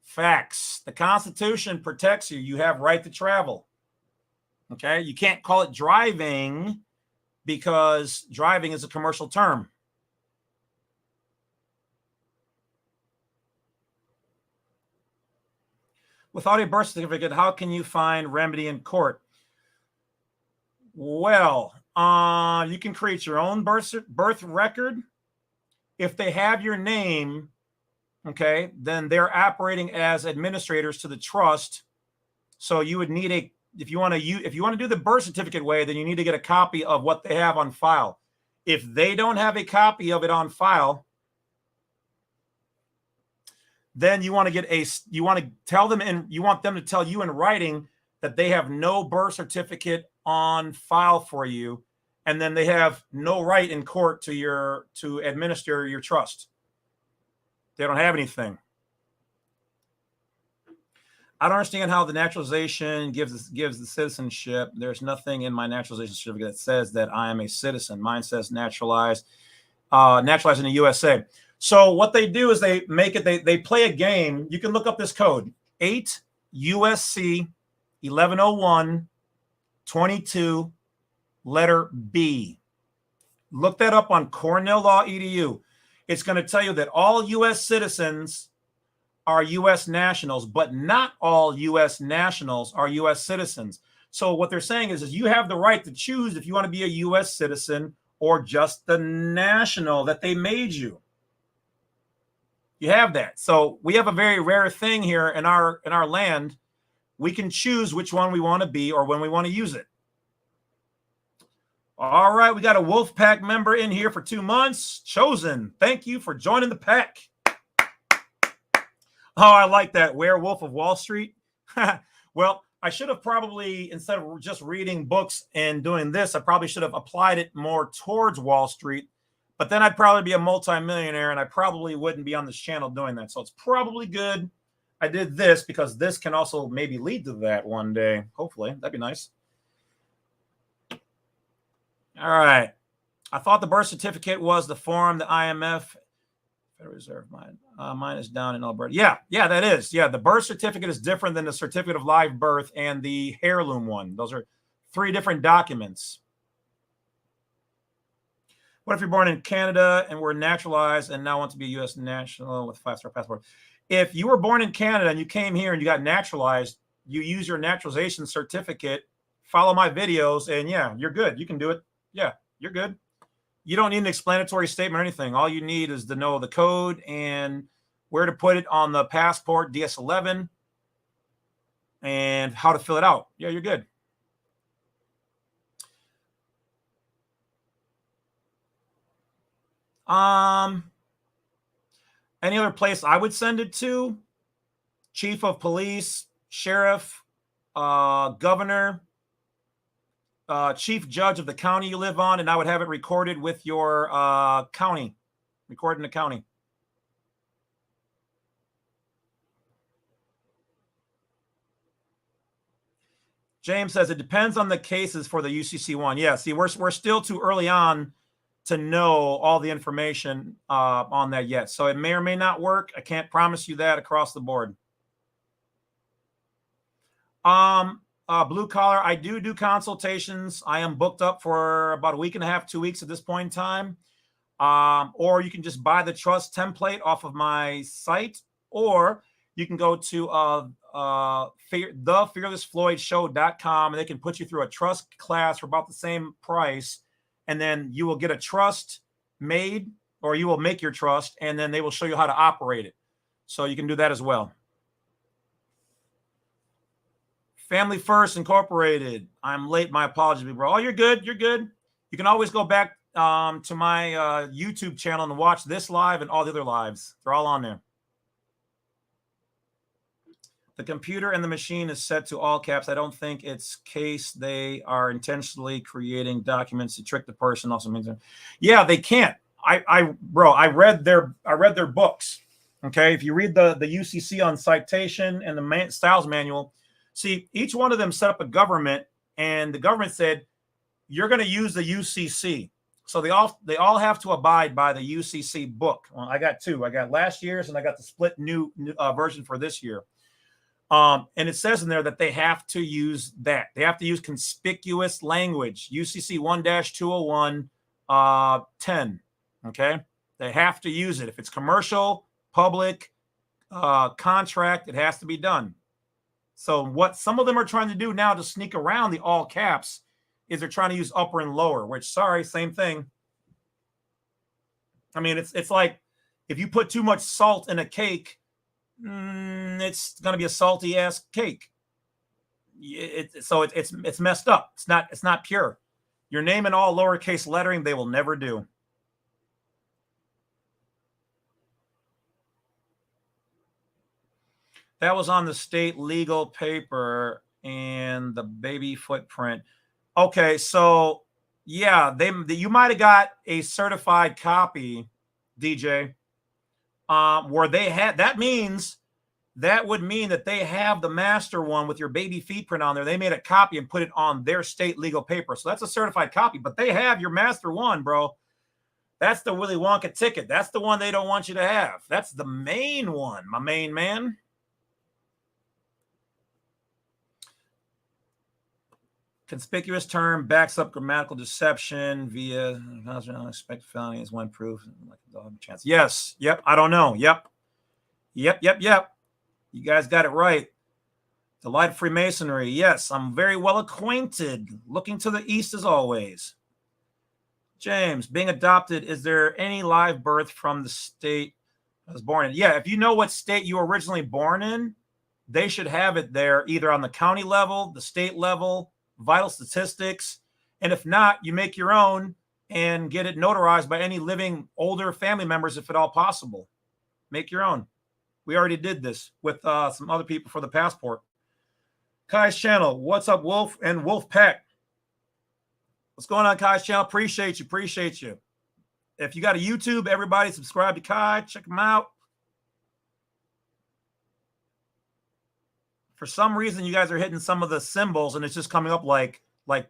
Facts. The Constitution protects you. You have right to travel. Okay. You can't call it driving because driving is a commercial term. Without a birth certificate, how can you find remedy in court? Well, you can create your own birth record. If they have your name, okay, then they're operating as administrators to the trust. So you would need if you want to do the birth certificate way, then you need to get a copy of what they have on file. If they don't have a copy of it on file, then you want to tell them, and you want them to tell you in writing that they have no birth certificate on file for you, and then they have no right in court to administer your trust. They don't have anything. I don't understand how the naturalization gives the citizenship. There's nothing in my naturalization certificate that says that I am a citizen. Mine says naturalized in the USA. So what they do is they play a game. You can look up this code, 8 U.S.C. 1101 22 letter B. Look that up on Cornell Law EDU. It's going to tell you that all U.S. citizens are U.S. nationals, but not all U.S. nationals are U.S. citizens. So what they're saying is you have the right to choose if you want to be a U.S. citizen or just the national that they made you. You have that. So we have a very rare thing here in our land. We can choose which one we want to be or when we want to use it. All right, we got a Wolf Pack member in here for 2 months. Chosen. Thank you for joining the pack. Oh, I like that. Werewolf of Wall Street. Well, I should have probably, instead of just reading books and doing this, I probably should have applied it more towards Wall Street. But then I'd probably be a multimillionaire, and I probably wouldn't be on this channel doing that. So it's probably good I did this, because this can also maybe lead to that one day. Hopefully. That'd be nice. All right. I thought the birth certificate was the form the IMF Federal Reserve. Mine is down in Alberta. Yeah, that is. Yeah, the birth certificate is different than the certificate of live birth and the heirloom one. Those are 3 different documents. What if you're born in Canada and were naturalized and now want to be a U.S. national with a 5-star passport? If you were born in Canada and you came here and you got naturalized, you use your naturalization certificate, follow my videos, and yeah, you're good. You can do it. Yeah, you're good. You don't need an explanatory statement or anything. All you need is to know the code and where to put it on the passport, DS11, and how to fill it out. Yeah, you're good. Any other place I would send it to? Chief of police, sheriff, governor, chief judge of the county you live on, and I would have it recorded with your county, recorded in the county. James says it depends on the cases for the UCC one. Yeah, see, we're still too early on to know all the information on that yet. So it may or may not work. I can't promise you that across the board. Blue collar, I do consultations. I am booked up for about a week and a half, 2 weeks at this point in time. Or you can just buy the trust template off of my site, or you can go to thefearlessfloydshow.com, and they can put you through a trust class for about the same price. And then you will get a trust made, or you will make your trust, and then they will show you how to operate it. So you can do that as well. Family First Incorporated. I'm late. My apologies, bro. Oh, you're good. You're good. You can always go back to my YouTube channel and watch this live and all the other lives. They're all on there. The computer and the machine is set to all caps. I don't think it's case they are intentionally creating documents to trick the person. Also means, yeah, they can't. I read their books. Okay, if you read the UCC on citation and the styles manual, see, each one of them set up a government, and the government said you're going to use the UCC. So they all have to abide by the UCC book. Well, I got 2. I got last year's and I got the split new version for this year. And it says in there that they have to use that. They have to use conspicuous language, UCC 1-201 10. Okay. They have to use it. If it's commercial, public, contract, it has to be done. So what some of them are trying to do now to sneak around the all caps is they're trying to use upper and lower, which, sorry, same thing. I mean, it's like if you put too much salt in a cake, it's going to be a salty ass cake. So it's messed up. It's not pure. Your name in all lowercase lettering, they will never do. That was on the state legal paper and the baby footprint. Okay, so yeah, you might have got a certified copy, DJ, where they had, that would mean that they have the master one with your baby feet print on there. They made a copy and put it on their state legal paper. So that's a certified copy, but they have your master one, bro. That's the Willy Wonka ticket. That's the one they don't want you to have. That's the main one, my main man. Conspicuous term backs up grammatical deception via unexpected felony is one proof. Chance. Yes. Yep. I don't know. Yep. You guys got it right. The light of Freemasonry. Yes, I'm very well acquainted. Looking to the east as always. James, being adopted, is there any live birth from the state I was born in? Yeah, if you know what state you were originally born in, they should have it there either on the county level, the state level, vital statistics. And if not, you make your own and get it notarized by any living older family members if at all possible. Make your own. We already did this with some other people for the passport. Kai's channel. What's up, Wolf and Wolf Pack? What's going on, Kai's channel? Appreciate you. If you got a YouTube, everybody subscribe to Kai. Check him out. For some reason, you guys are hitting some of the symbols, and it's just coming up like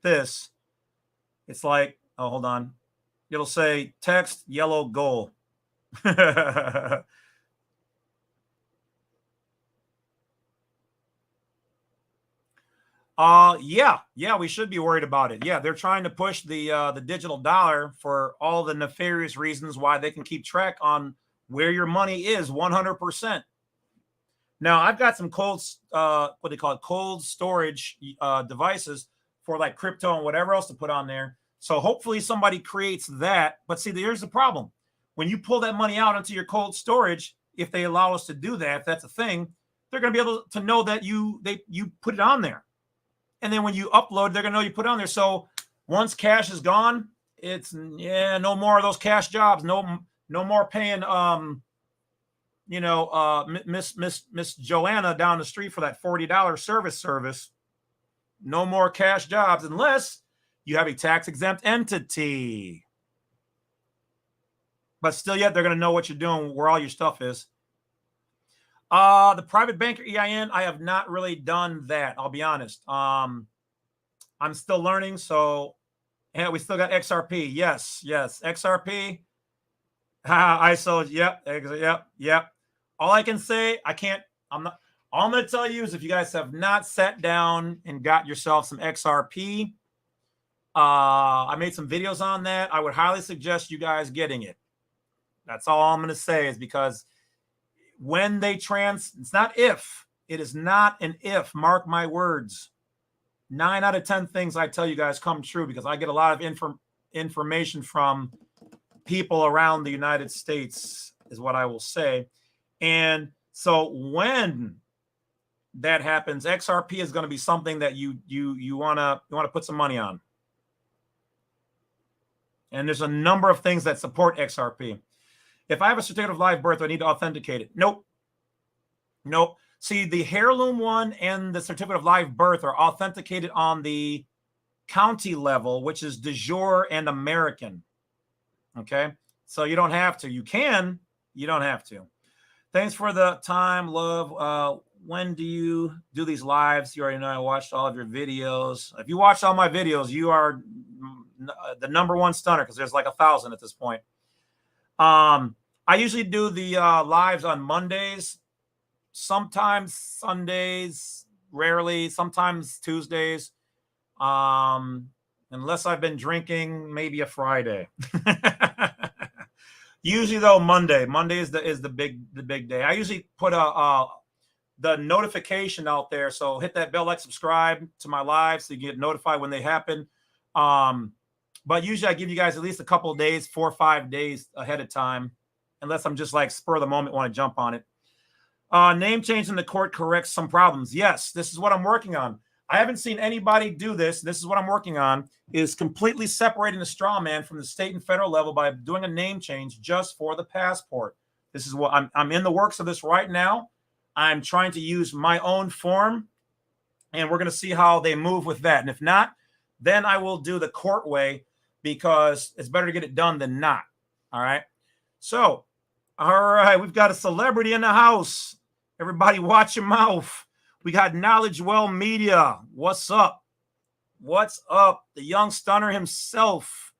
this. It's like, oh, hold on. It'll say text, yellow, goal. Yeah, we should be worried about it. Yeah, they're trying to push the digital dollar for all the nefarious reasons why they can keep track on where your money is 100%. Now, I've got some cold, what they call it, cold storage devices for like crypto and whatever else to put on there. So hopefully somebody creates that. But see, here's the problem. When you pull that money out into your cold storage, if they allow us to do that, if that's a thing, they're going to be able to know that you put it on there. And then when you upload, they're going to know you put it on there. So once cash is gone, it's, yeah, no more of those cash jobs. No more paying, Miss Joanna down the street for that $40 service. No more cash jobs unless you have a tax exempt entity. But still yet, they're going to know what you're doing, where all your stuff is. The private banker EIN, I have not really done that. I'll be honest. I'm still learning. So yeah, we still got XRP. Yes. XRP. ISO. Yep. All I can say, all I'm going to tell you is if you guys have not sat down and got yourself some XRP, I made some videos on that. I would highly suggest you guys getting it. That's all I'm going to say, is because when they it's not if, it is not an if, mark my words. 9 out of 10 things I tell you guys come true, because I get a lot of information from people around the United States, is what I will say. And so when that happens, XRP is going to be something that you want to put some money on. And there's a number of things that support XRP. If I have a certificate of live birth, I need to authenticate it. Nope. See, the heirloom one and the certificate of live birth are authenticated on the county level, which is de jure and American. Okay. So you don't have to. You can. You don't have to. Thanks for the time, love. When do you do these lives? You already know I watched all of your videos. If you watch all my videos, you are the #1 stunner, because there's like 1,000 at this point. I usually do the lives on Mondays, sometimes Sundays, rarely, sometimes Tuesdays. Unless I've been drinking, maybe a Friday. Usually though, Monday is the big day. I usually put the notification out there. So hit that bell, like, subscribe to my lives so you get notified when they happen. But usually I give you guys at least a couple of days, 4 or 5 days ahead of time, unless I'm just like spur of the moment, want to jump on it. Name change in the court corrects some problems. Yes, this is what I'm working on. I haven't seen anybody do this. This is what I'm working on, is completely separating the straw man from the state and federal level by doing a name change just for the passport. This is what I'm in the works of this right now. I'm trying to use my own form, and we're going to see how they move with that. And if not, then I will do the court way, because it's better to get it done than not. All right. So, all right, we've got a celebrity in the house. Everybody watch your mouth. We got Knowledge Well Media. What's up? What's up? The young stunner himself.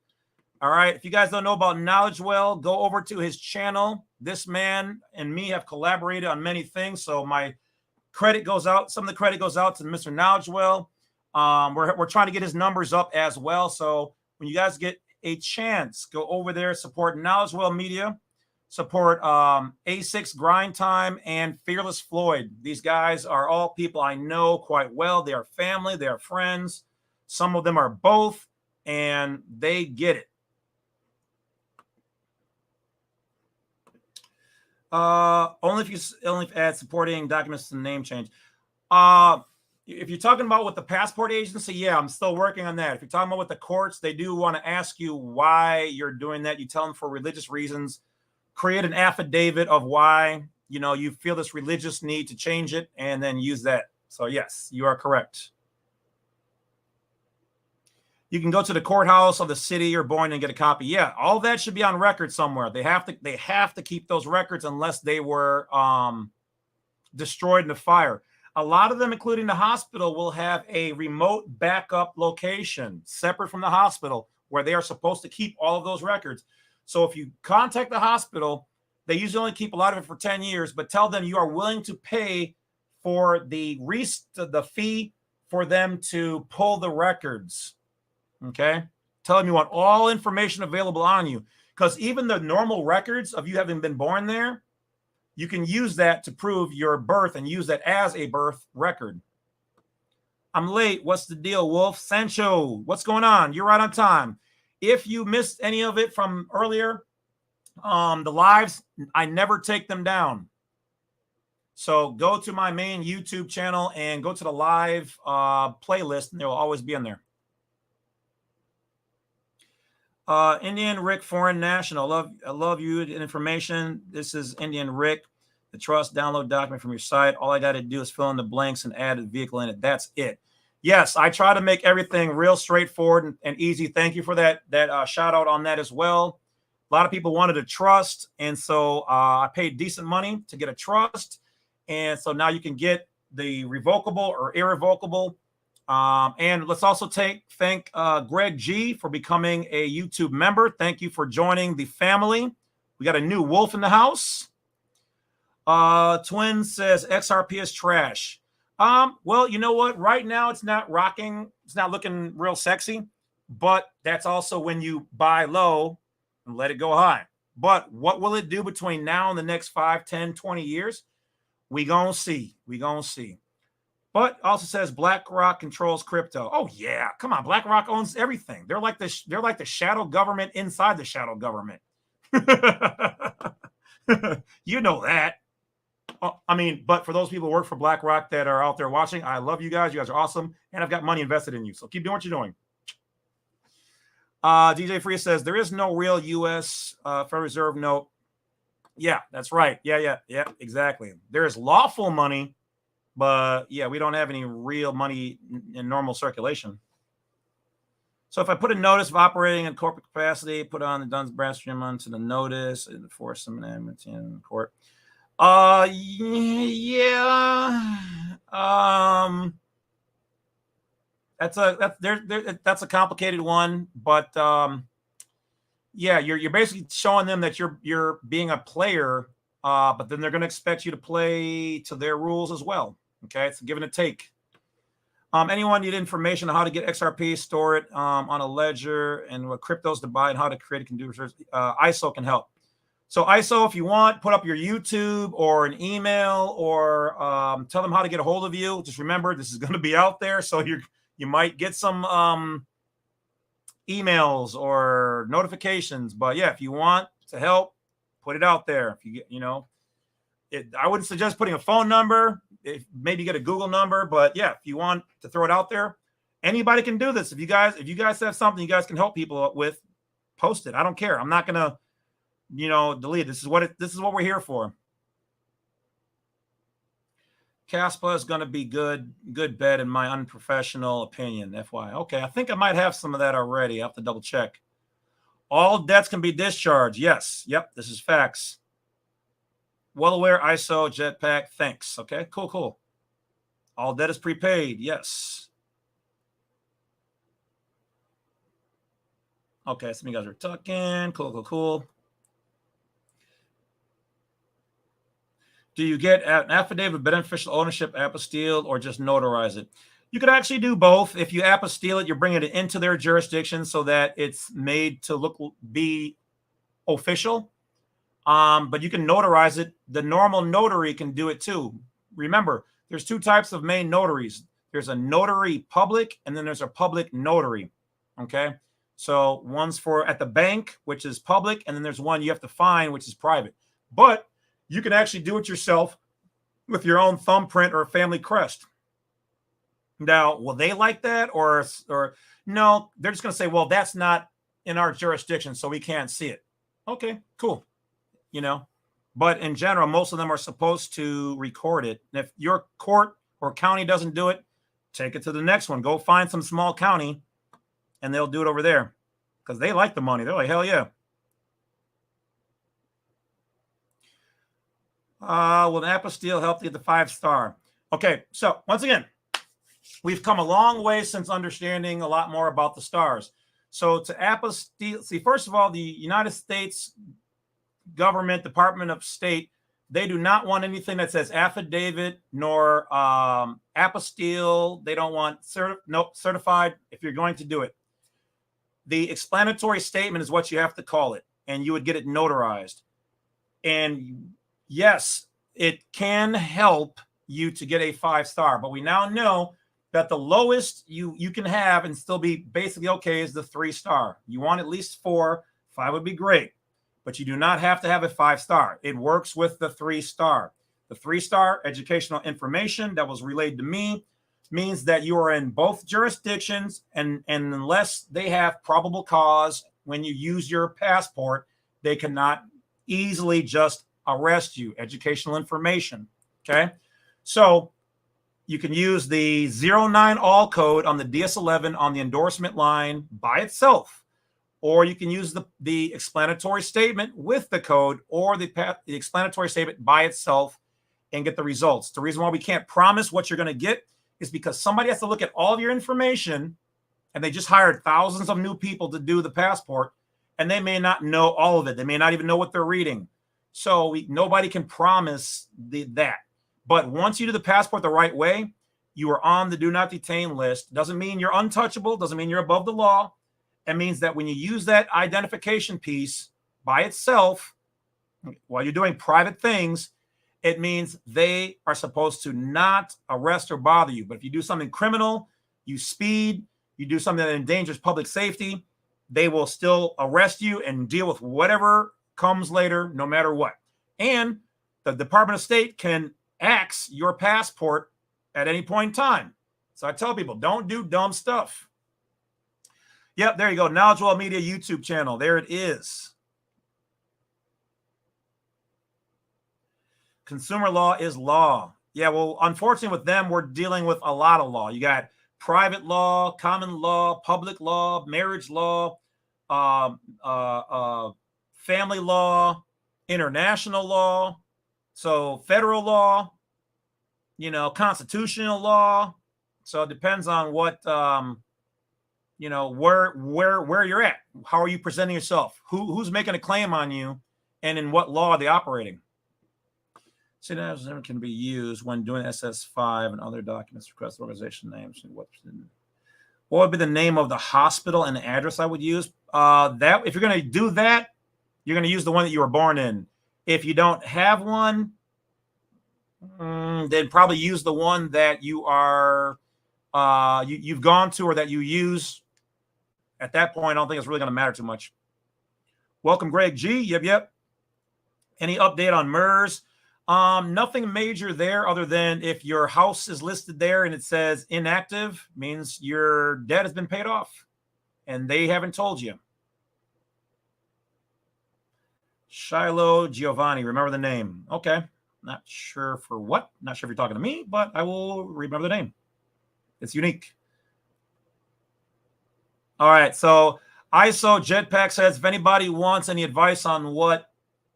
All right. If you guys don't know about Knowledge Well, go over to his channel. This man and me have collaborated on many things. So my credit goes out. Some of the credit goes out to Mr. Knowledge Well. We're trying to get his numbers up as well. So when you guys get a chance, go over there, support Knowledge Well Media. Support A6 Grind Time and Fearless Floyd. These guys are all people I know quite well. They are family. They are friends. Some of them are both, and they get it. Only if you add supporting documents to the name change. If you're talking about with the passport agency, yeah, I'm still working on that. If you're talking about with the courts, they do want to ask you why you're doing that. You tell them for religious reasons. Create an affidavit of why, you feel this religious need to change it, and then use that. So yes, you are correct. You can go to the courthouse of the city you're born and get a copy. Yeah, all that should be on record somewhere. They have to keep those records unless they were destroyed in the fire. A lot of them, including the hospital, will have a remote backup location separate from the hospital where they are supposed to keep all of those records. So if you contact the hospital, they usually only keep a lot of it for 10 years, but tell them you are willing to pay for the fee for them to pull the records. Okay? Tell them you want all information available on you, because even the normal records of you having been born there, you can use that to prove your birth and use that as a birth record. I'm late. What's the deal, Wolf? Sancho, what's going on? You're right on time. If you missed any of it from earlier, the lives, I never take them down. So go to my main YouTube channel and go to the live playlist, and they'll always be in there. Indian Rick, Foreign National. I love you. Information. This is Indian Rick. The trust download document from your site. All I got to do is fill in the blanks and add a vehicle in it. That's it. Yes, I try to make everything real straightforward and easy. Thank you for that shout out on that as well. A lot of people wanted a trust, and so I paid decent money to get a trust, and so now you can get the revocable or irrevocable. And let's also thank Greg G for becoming a YouTube member. Thank you for joining the family. We got a new wolf in the house. Twin says XRP is trash. Well, you know what? Right now, it's not rocking. It's not looking real sexy, but that's also when you buy low and let it go high. But what will it do between now and the next 5, 10, 20 years? We gonna see. We gonna see. But also says BlackRock controls crypto. Oh yeah, come on. BlackRock owns everything. They're like the shadow government inside the shadow government. You know that. I mean, but for those people who work for BlackRock that are out there watching, I love you guys. You guys are awesome. And I've got money invested in you. So keep doing what you're doing. DJ Free says, there is no real U.S. Federal Reserve note. Yeah, that's right. Yeah, exactly. There is lawful money, but yeah, we don't have any real money in normal circulation. So if I put a notice of operating in corporate capacity, put on the Duns Bradstream onto the notice and enforce some amendments in court. Yeah. That's a complicated one, but yeah, you're basically showing them that you're being a player, but then they're going to expect you to play to their rules as well. Okay, it's a give and a take. Anyone need information on how to get XRP, store it on a ledger, and what cryptos to buy, and how to create a conducive ISO can help. So ISO, if you want, put up your YouTube or an email, or tell them how to get a hold of you. Just remember, this is going to be out there, so you might get some emails or notifications. But yeah, if you want to help, put it out there. If you get, I wouldn't suggest putting a phone number. Maybe get a Google number, but yeah, if you want to throw it out there, anybody can do this. If you guys have something you guys can help people with, post it. I don't care. I'm not gonna, delete it. This is what we're here for. Caspa is going to be good bet in my unprofessional opinion. FYI. Okay, I think I might have some of that already. I have to double check. All debts can be discharged. Yes. Yep. This is facts. Well aware. ISO jetpack. Thanks. Okay. Cool. All debt is prepaid. Yes. Okay. Some of you guys are talking. Cool. Do you get an affidavit of beneficial ownership, apostille, or just notarize it? You could actually do both. If you apostille it, you're bringing it into their jurisdiction so that it's made to be official. But you can notarize it. The normal notary can do it too. Remember, there's two types of main notaries. There's a notary public, and then there's a public notary. Okay, so one's for at the bank, which is public, and then there's one you have to find, which is private. But you can actually do it yourself with your own thumbprint or family crest. Now, will they like that, or no? They're just going to say, well, that's not in our jurisdiction, so we can't see it. Okay, cool. But in general, most of them are supposed to record it. And if your court or county doesn't do it, take it to the next one. Go find some small county, and they'll do it over there because they like the money. They're like, hell yeah. Will an apostille help to get the 5-star? Okay, so once again, we've come a long way since understanding a lot more about the stars. So to apostille, see, first of all, the United States government, Department of State, they do not want anything that says affidavit nor apostille. They don't want certified if you're going to do it. The explanatory statement is what you have to call it, and you would get it notarized. And yes, it can help you to get a 5-star, but we now know that the lowest you can have and still be basically okay is the 3-star. You want at least 4. 5 would be great, but you do not have to have a 5-star. It works with the 3-star. The 3-star educational information that was relayed to me means that you are in both jurisdictions, and unless they have probable cause when you use your passport, they cannot easily just arrest you. Educational information. Okay. So you can use the 09 all code on the DS11 on the endorsement line by itself, or you can use the explanatory statement with the code or the explanatory statement by itself and get the results. The reason why we can't promise what you're going to get is because somebody has to look at all of your information, and they just hired thousands of new people to do the passport, and they may not know all of it. They may not even know what they're reading. So nobody can promise that. But once you do the passport the right way, you are on the do not detain list. Doesn't mean you're untouchable. Doesn't mean you're above the law. It means that when you use that identification piece by itself, while you're doing private things, it means they are supposed to not arrest or bother you. But if you do something criminal, you speed, you do something that endangers public safety, they will still arrest you and deal with whatever comes later, no matter what. And the Department of State can axe your passport at any point in time. So I tell people, don't do dumb stuff. Yep, there you go. Knowledge World Media YouTube channel. There it is. Consumer law is law. Yeah, well, unfortunately with them, we're dealing with a lot of law. You got private law, common law, public law, marriage law, family law, international law, so federal law, constitutional law. So it depends on what, where you're at. How are you presenting yourself? Who's making a claim on you, and in what law are they operating? Citizen can be used when doing SS5 and other documents, request organization names. What would be the name of the hospital and the address I would use? That if you're going to do that, you're going to use the one that you were born in. If you don't have one, then probably use the one that you are you've gone to or that you use. At that point, I don't think it's really going to matter too much. Welcome, Greg G. Yep. Any update on MERS? Nothing major there other than if your house is listed there and it says inactive, means your debt has been paid off and they haven't told you. Shiloh Giovanni, remember the name. Okay. Not sure for what. Not sure if you're talking to me, but I will remember the name. It's unique. All right. So ISO Jetpack says, if anybody wants any advice on what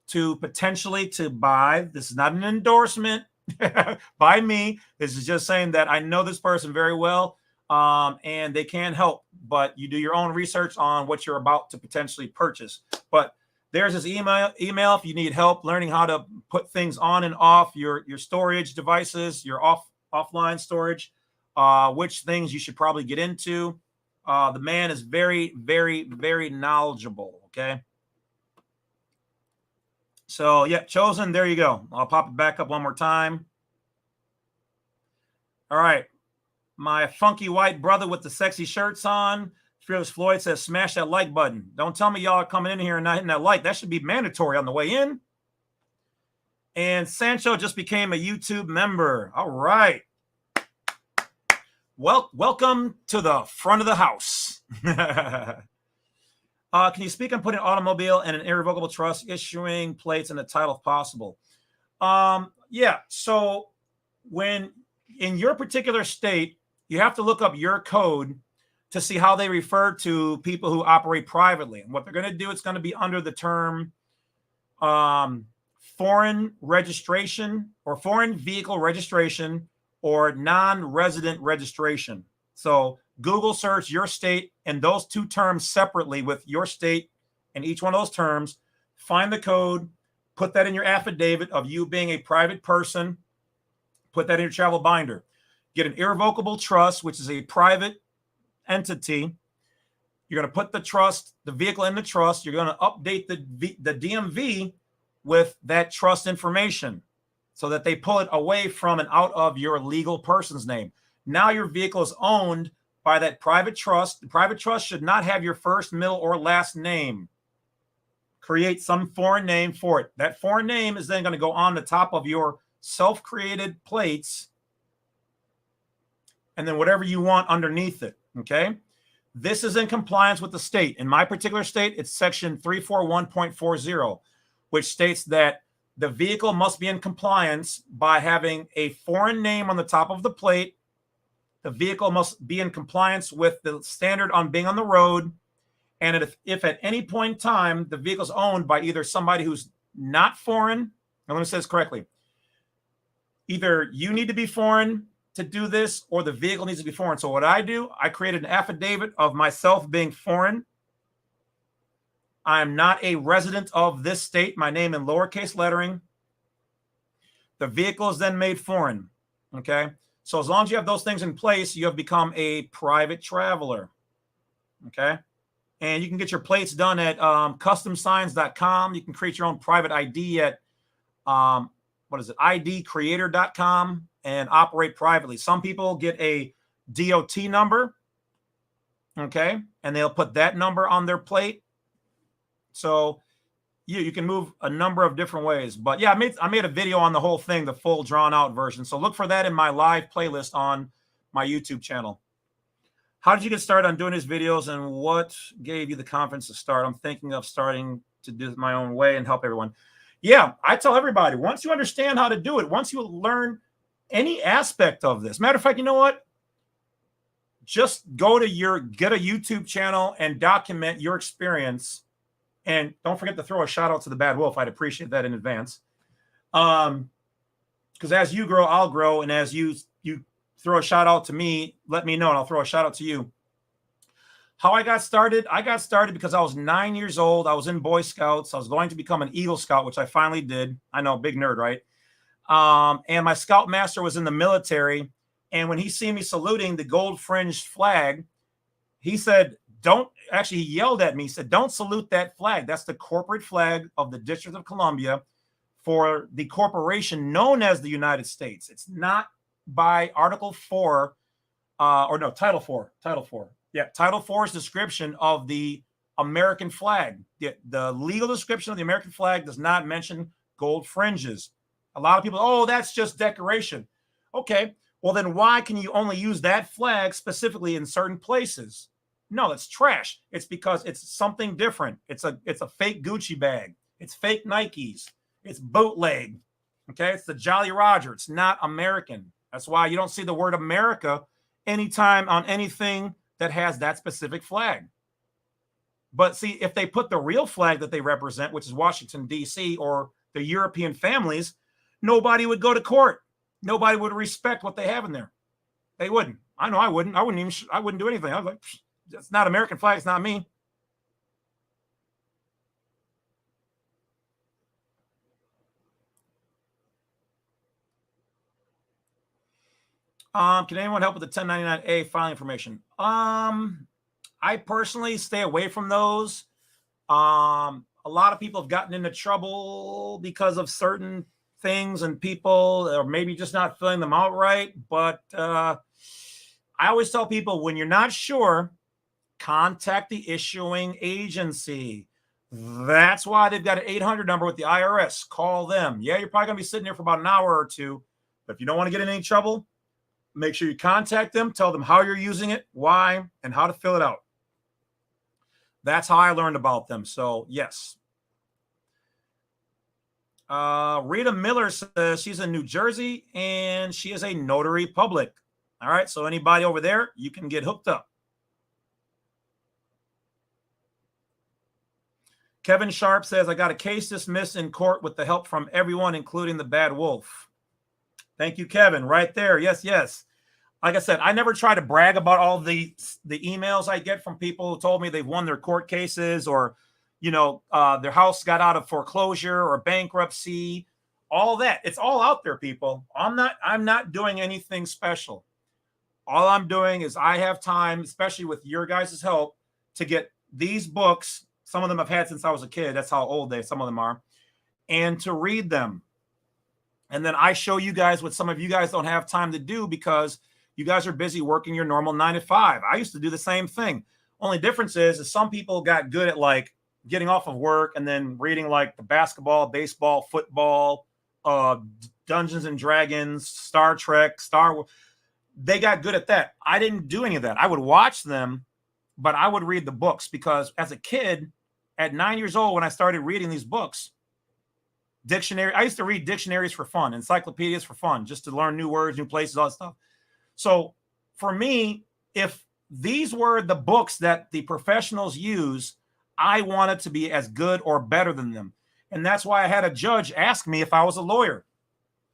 to potentially to buy, this is not an endorsement by me. This is just saying that I know this person very well, and they can help, but you do your own research on what you're about to potentially purchase. But there's his email if you need help learning how to put things on and off your storage devices, your offline storage, which things you should probably get into. The man is very, very, very knowledgeable. Okay. So, yeah, Chosen, there you go. I'll pop it back up one more time. All right. My funky white brother with the sexy shirts on, Fearless Floyd, says, smash that like button. Don't tell me y'all are coming in here and not hitting that like. That should be mandatory on the way in. And Sancho just became a YouTube member. All right. Well, welcome to the front of the house. Can you speak on putting an automobile and an irrevocable trust, issuing plates and the title if possible? Yeah. So when in your particular state, you have to look up your code to see how they refer to people who operate privately. And what they're going to do, it's going to be under the term foreign registration or foreign vehicle registration or non-resident registration. So Google search your state and those two terms separately with your state and each one of those terms, find the code, put that in your affidavit of you being a private person, put that in your travel binder. Get an irrevocable trust, which is a private entity. You're going to put the trust, the vehicle in the trust. You're going to update the DMV with that trust information so that they pull it away from and out of your legal person's name. Now your vehicle is owned by that private trust. The private trust should not have your first, middle, or last name. Create some foreign name for it. That foreign name is then going to go on the top of your self-created plates and then whatever you want underneath it, okay? This is in compliance with the state. In my particular state, it's section 341.40, which states that the vehicle must be in compliance by having a foreign name on the top of the plate. The vehicle must be in compliance with the standard on being on the road. And if at any point in time, the vehicle is owned by either somebody who's not foreign, and let me say this correctly, either you need to be foreign to do this or the vehicle needs to be foreign. So what I do, I create an affidavit of myself being foreign. I am not a resident of this state, my name in lowercase lettering. The vehicle is then made foreign, okay? So as long as you have those things in place, you have become a private traveler, okay? And you can get your plates done at customsigns.com. You can create your own private ID at, idcreator.com and operate privately. Some people get a DOT number, okay? And they'll put that number on their plate. So you can move a number of different ways. But yeah, I made a video on the whole thing, the full drawn out version. So look for that in my live playlist on my YouTube channel. How did you get started on doing these videos and what gave you the confidence to start? I'm thinking of starting to do it my own way and help everyone. Yeah, I tell everybody, once you understand how to do it, once you learn any aspect of this, matter of fact, you know what? Just go to get a YouTube channel and document your experience. And don't forget to throw a shout out to the Badwolf. I'd appreciate that in advance. Because as you grow, I'll grow. And as you throw a shout out to me, let me know and I'll throw a shout out to you. How I got started because I was 9 years old. I was in Boy Scouts. I was going to become an Eagle Scout, which I finally did. I know, big nerd, right? And my Scout master was in the military. And when he seen me saluting the gold fringed flag, he said, he yelled at me. He said, don't salute that flag. That's the corporate flag of the District of Columbia for the corporation known as the United States. It's not by Article 4, Title 4. Yeah, Title 4's description of the American flag. The legal description of the American flag does not mention gold fringes. A lot of people, oh, that's just decoration. Okay, well then why can you only use that flag specifically in certain places? No, it's trash. It's because it's something different. It's a fake Gucci bag. It's fake Nikes. It's bootleg. Okay, it's the Jolly Roger. It's not American. That's why you don't see the word America anytime on anything that has that specific flag. But see, if they put the real flag that they represent, which is Washington, D.C., or the European families, nobody would go to court. Nobody would respect what they have in there. They wouldn't. I know I wouldn't. I wouldn't do anything. I was like, it's not American flag. It's not me. Can anyone help with the 1099-A filing information? I personally stay away from those. A lot of people have gotten into trouble because of certain things and people, or maybe just not filling them out right. But I always tell people, when you're not sure, contact the issuing agency. That's why they've got an 800 number with the IRS. Call them. Yeah, you're probably going to be sitting there for about an hour or two. But if you don't want to get in any trouble, make sure you contact them. Tell them how you're using it, why, and how to fill it out. That's how I learned about them. So, yes. Rita Miller says she's in New Jersey and she is a notary public. All right. So anybody over there, you can get hooked up. Kevin Sharp says, I got a case dismissed in court with the help from everyone, including the Badwolf. Thank you, Kevin. Right there. Yes, yes. Like I said, I never try to brag about all the emails I get from people who told me they've won their court cases, or, you know, their house got out of foreclosure or bankruptcy, all that. It's all out there, people. I'm not doing anything special. All I'm doing is I have time, especially with your guys' help, to get these books. Some of them I've had since I was a kid. That's how old some of them are. And to read them. And then I show you guys what some of you guys don't have time to do because you guys are busy working your normal 9 to 5. I used to do the same thing. Only difference is some people got good at like getting off of work and then reading like the basketball, baseball, football, Dungeons and Dragons, Star Trek, Star Wars. They got good at that. I didn't do any of that. I would watch them, but I would read the books because as a kid, at 9 years old, when I started reading these books, I used to read dictionaries for fun, encyclopedias for fun, just to learn new words, new places, all that stuff. So for me, if these were the books that the professionals use, I wanted to be as good or better than them. And that's why I had a judge ask me if I was a lawyer.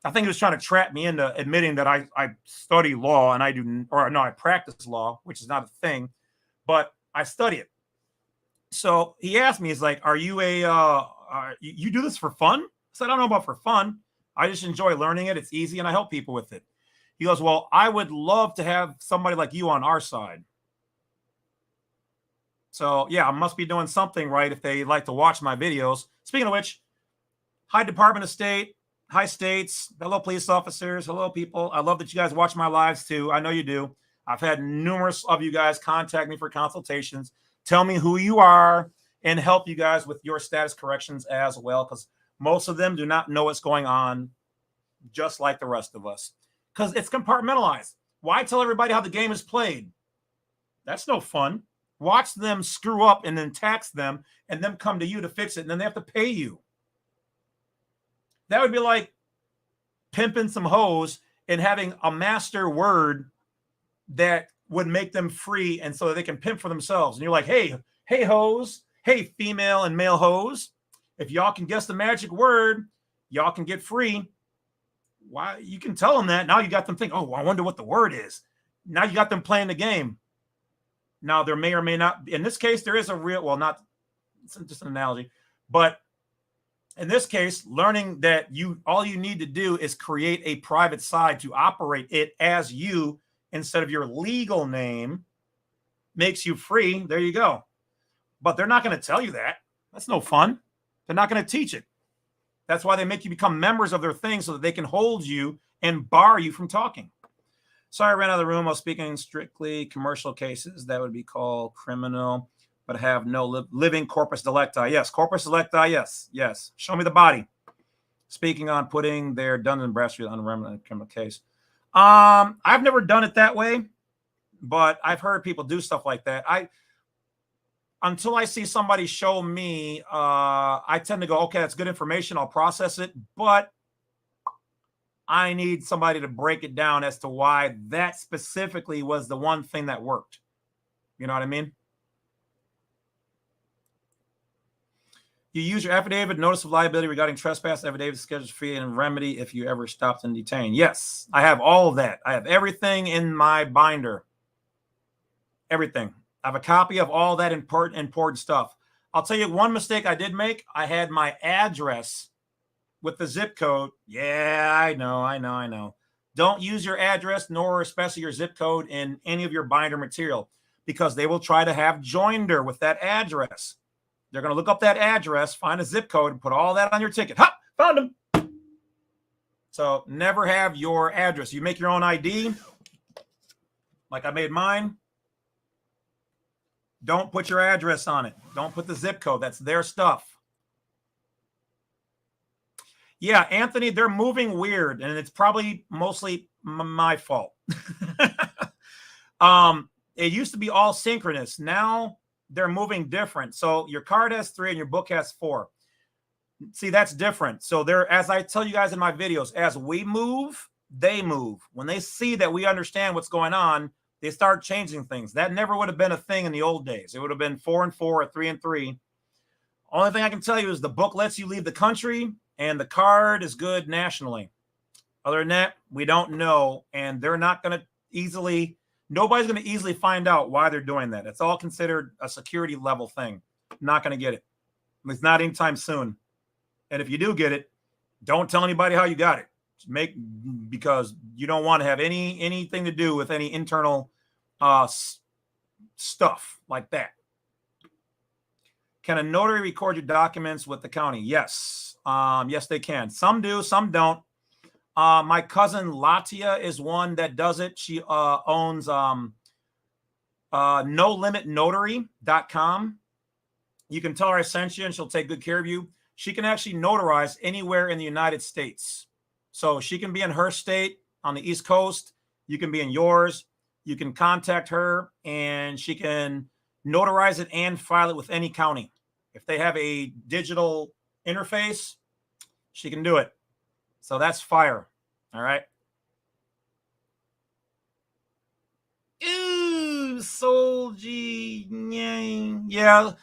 I think he was trying to trap me into admitting that I study law and I practice law, which is not a thing, but I study it. So he asked me, he's like, are you you do this for fun? I said, I don't know about for fun. I just enjoy learning it. It's easy and I help people with it. He goes, well, I would love to have somebody like you on our side. So yeah, I must be doing something right if they like to watch my videos. Speaking of which, hi Department of State, hi states, hello police officers, hello people. I love that you guys watch my lives too. I know you do. I've had numerous of you guys contact me for consultations. Tell me who you are and help you guys with your status corrections as well, because most of them do not know what's going on, just like the rest of us, because it's compartmentalized. Why tell everybody how the game is played? That's no fun. Watch them screw up and then tax them and then come to you to fix it, and then they have to pay you. That would be like pimping some hoes and having a master word that would make them free, and so they can pimp for themselves. And you're like, hey hoes, hey female and male hoes, if y'all can guess the magic word, y'all can get free. Why? You can tell them that. Now you got them thinking, oh, I wonder what the word is. Now you got them playing the game. Now there may or may not, in this case, there is a real, well, not, it's just an analogy, but in this case, learning that all you need to do is create a private side to operate it as you instead of your legal name makes you free. There you go. But they're not going to tell you that. That's no fun. They're not going to teach it. That's why they make you become members of their thing so that they can hold you and bar you from talking. Sorry, I ran out of the room. I was speaking strictly commercial cases. That would be called criminal, but have no living corpus delicti. Yes, corpus delicti. Yes, yes. Show me the body. speaking on putting their Dun and Bradstreet on a remnant criminal case. I've never done it that way, but I've heard people do stuff like that. Until I see somebody show me, I tend to go, okay, that's good information. I'll process it, but I need somebody to break it down as to why that specifically was the one thing that worked. You know what I mean? You use your affidavit, notice of liability regarding trespass, affidavit, schedule fee, and remedy if you ever stopped and detained. Yes, I have all of that. I have everything in my binder. Everything. I have a copy of all that important stuff. I'll tell you one mistake I did make. I had my address with the zip code. Yeah, I know. Don't use your address nor especially your zip code in any of your binder material because they will try to have joinder with that address. They're going to look up that address, find a zip code, and put all that on your ticket. Ha! Found them. So never have your address. You make your own ID, like I made mine. Don't put your address on it. Don't put the zip code. That's their stuff. Yeah, Anthony, they're moving weird, and it's probably mostly my fault. It used to be all synchronous. Now they're moving different. So your card has 3 and your book has 4. See, that's different. So they're, as I tell you guys in my videos, as we move, they move. When they see that we understand what's going on, they start changing things. That never would have been a thing in the old days. It would have been 4 and 4 or 3 and 3. Only thing I can tell you is the book lets you leave the country and the card is good nationally. Other than that, we don't know. And they're not going to easily, nobody's going to easily find out why they're doing that. It's all considered a security level thing. Not going to get it. It's not anytime soon. And if you do get it, don't tell anybody how you got it. Because you don't want to have anything to do with any internal stuff like that. Can a notary record your documents with the county? Yes. Yes, they can. Some do, some don't. My cousin Latia is one that does it. She owns nolimitnotary.com. You can tell her I sent you and she'll take good care of you. She can actually notarize anywhere in the United States. So she can be in her state on the East Coast. You can be in yours. You can contact her and she can notarize it and file it with any county. If they have a digital interface, she can do it. So that's fire. All right. Ooh, Soul G. Yeah.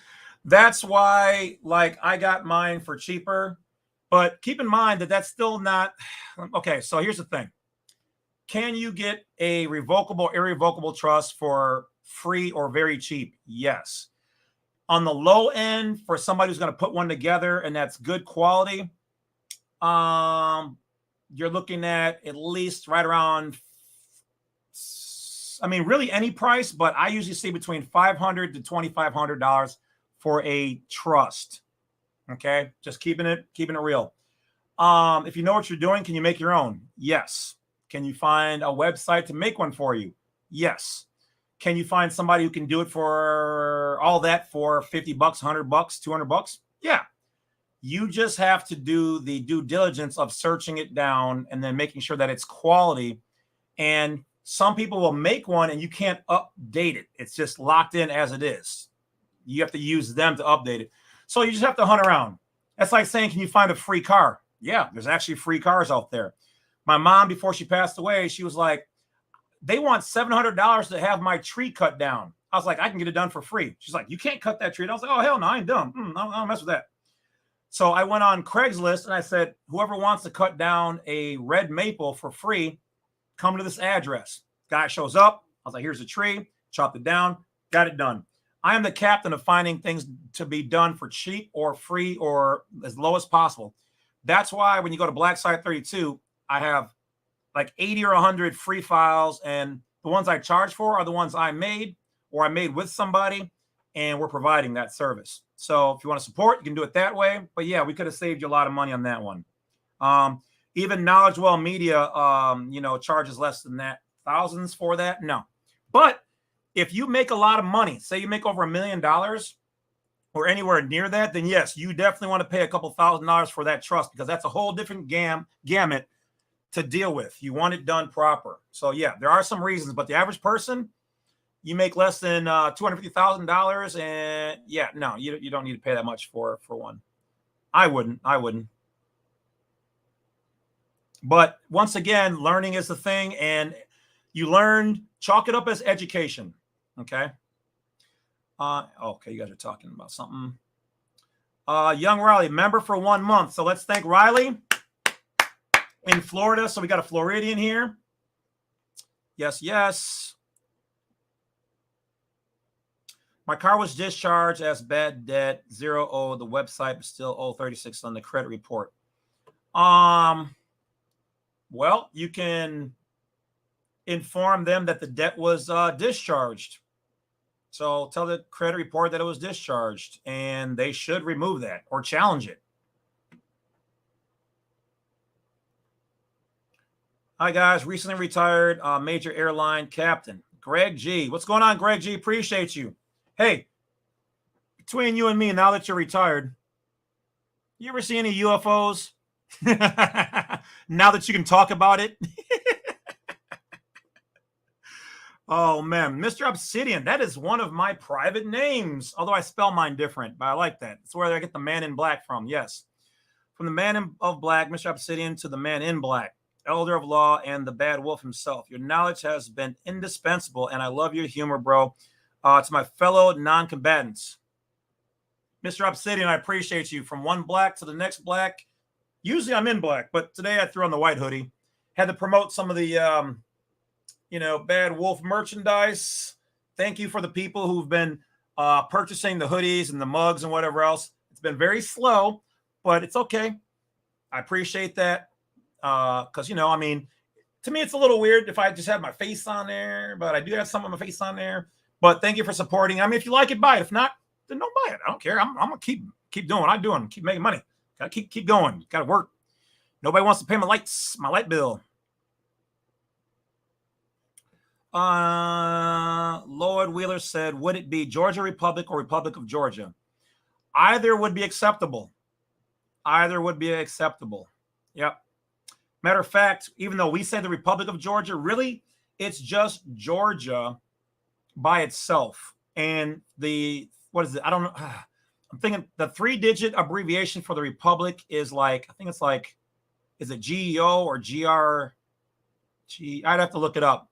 That's why, like, I got mine for cheaper. But keep in mind that that's still not okay. So here's the thing. Can you get a revocable, irrevocable trust for free or very cheap? Yes. On the low end, for somebody who's going to put one together and that's good quality, you're looking at least right around, I mean, really any price, but I usually see between $500 to $2,500 for a trust. Okay, just keeping it real. If you know what you're doing, can you make your own? Yes. Can you find a website to make one for you? Yes. Can you find somebody who can do it for all that for $50, $100, $200? Yeah. You just have to do the due diligence of searching it down and then making sure that it's quality. And some people will make one and you can't update it. It's just locked in as it is. You have to use them to update it. So you just have to hunt around. That's like saying, can you find a free car? Yeah, there's actually free cars out there. My mom, before she passed away, she was like, they want $700 to have my tree cut down. I was like, I can get it done for free. She's like, you can't cut that tree. And I was like, oh, hell no, I ain't dumb. I don't mess with that. So I went on Craigslist and I said, whoever wants to cut down a red maple for free, come to this address. Guy shows up. I was like, here's a tree. Chopped it down. Got it done. I am the captain of finding things to be done for cheap or free or as low as possible. That's why when you go to Black Site 32, I have like 80 or 100 free files. And the ones I charge for are the ones I made or I made with somebody. And we're providing that service. So if you want to support, you can do it that way. But yeah, we could have saved you a lot of money on that one. Even Knowledge Well Media, charges less than that. Thousands for that. No. But if you make a lot of money, say you make over $1 million, or anywhere near that, then yes, you definitely want to pay a couple $1,000s for that trust, because that's a whole different gamut to deal with. You want it done proper. So yeah, there are some reasons, but the average person, you make less than $250,000, and yeah, no, you don't need to pay that much for one. I wouldn't. But once again, learning is the thing, and you learn, chalk it up as education. Okay. Okay, you guys are talking about something. Young Riley, member for 1 month. So let's thank Riley in Florida. So we got a Floridian here. Yes, yes. My car was discharged as bad debt, 0 the website, but still owe 36 on the credit report. Well, you can inform them that the debt was discharged. So tell the credit report that it was discharged, and they should remove that or challenge it. Hi, guys. Recently retired major airline captain, Greg G. What's going on, Greg G? Appreciate you. Hey, between you and me, now that you're retired, you ever see any UFOs? Now that you can talk about it. Oh, man. Mr. Obsidian, that is one of my private names, although I spell mine different, but I like that. It's where I get the man in black from. Yes. From the man of black, Mr. Obsidian, to the man in black, elder of law, and the Badwolf himself. Your knowledge has been indispensable, and I love your humor, bro. To my fellow non-combatants, Mr. Obsidian, I appreciate you. From one black to the next black. Usually I'm in black, but today I threw on the white hoodie. Had to promote some of the, Badwolf merchandise. Thank you for the people who've been purchasing the hoodies and the mugs and whatever else. It's been very slow, but it's okay. I appreciate that. Because, to me, it's a little weird if I just have my face on there, but I do have some of my face on there. But thank you for supporting. If you like it, buy it. If not, then don't buy it. I don't care. I'm gonna keep doing what I'm doing. Keep making money. Gotta keep going. Gotta work. Nobody wants to pay my light bill. Lord Wheeler said, would it be Georgia Republic or Republic of Georgia? Either would be acceptable. Yep. Matter of fact, even though we say the Republic of Georgia, really, it's just Georgia by itself. And what is it? I don't know. I'm thinking the 3-digit abbreviation for the Republic is is it GEO or GR? I'd have to look it up.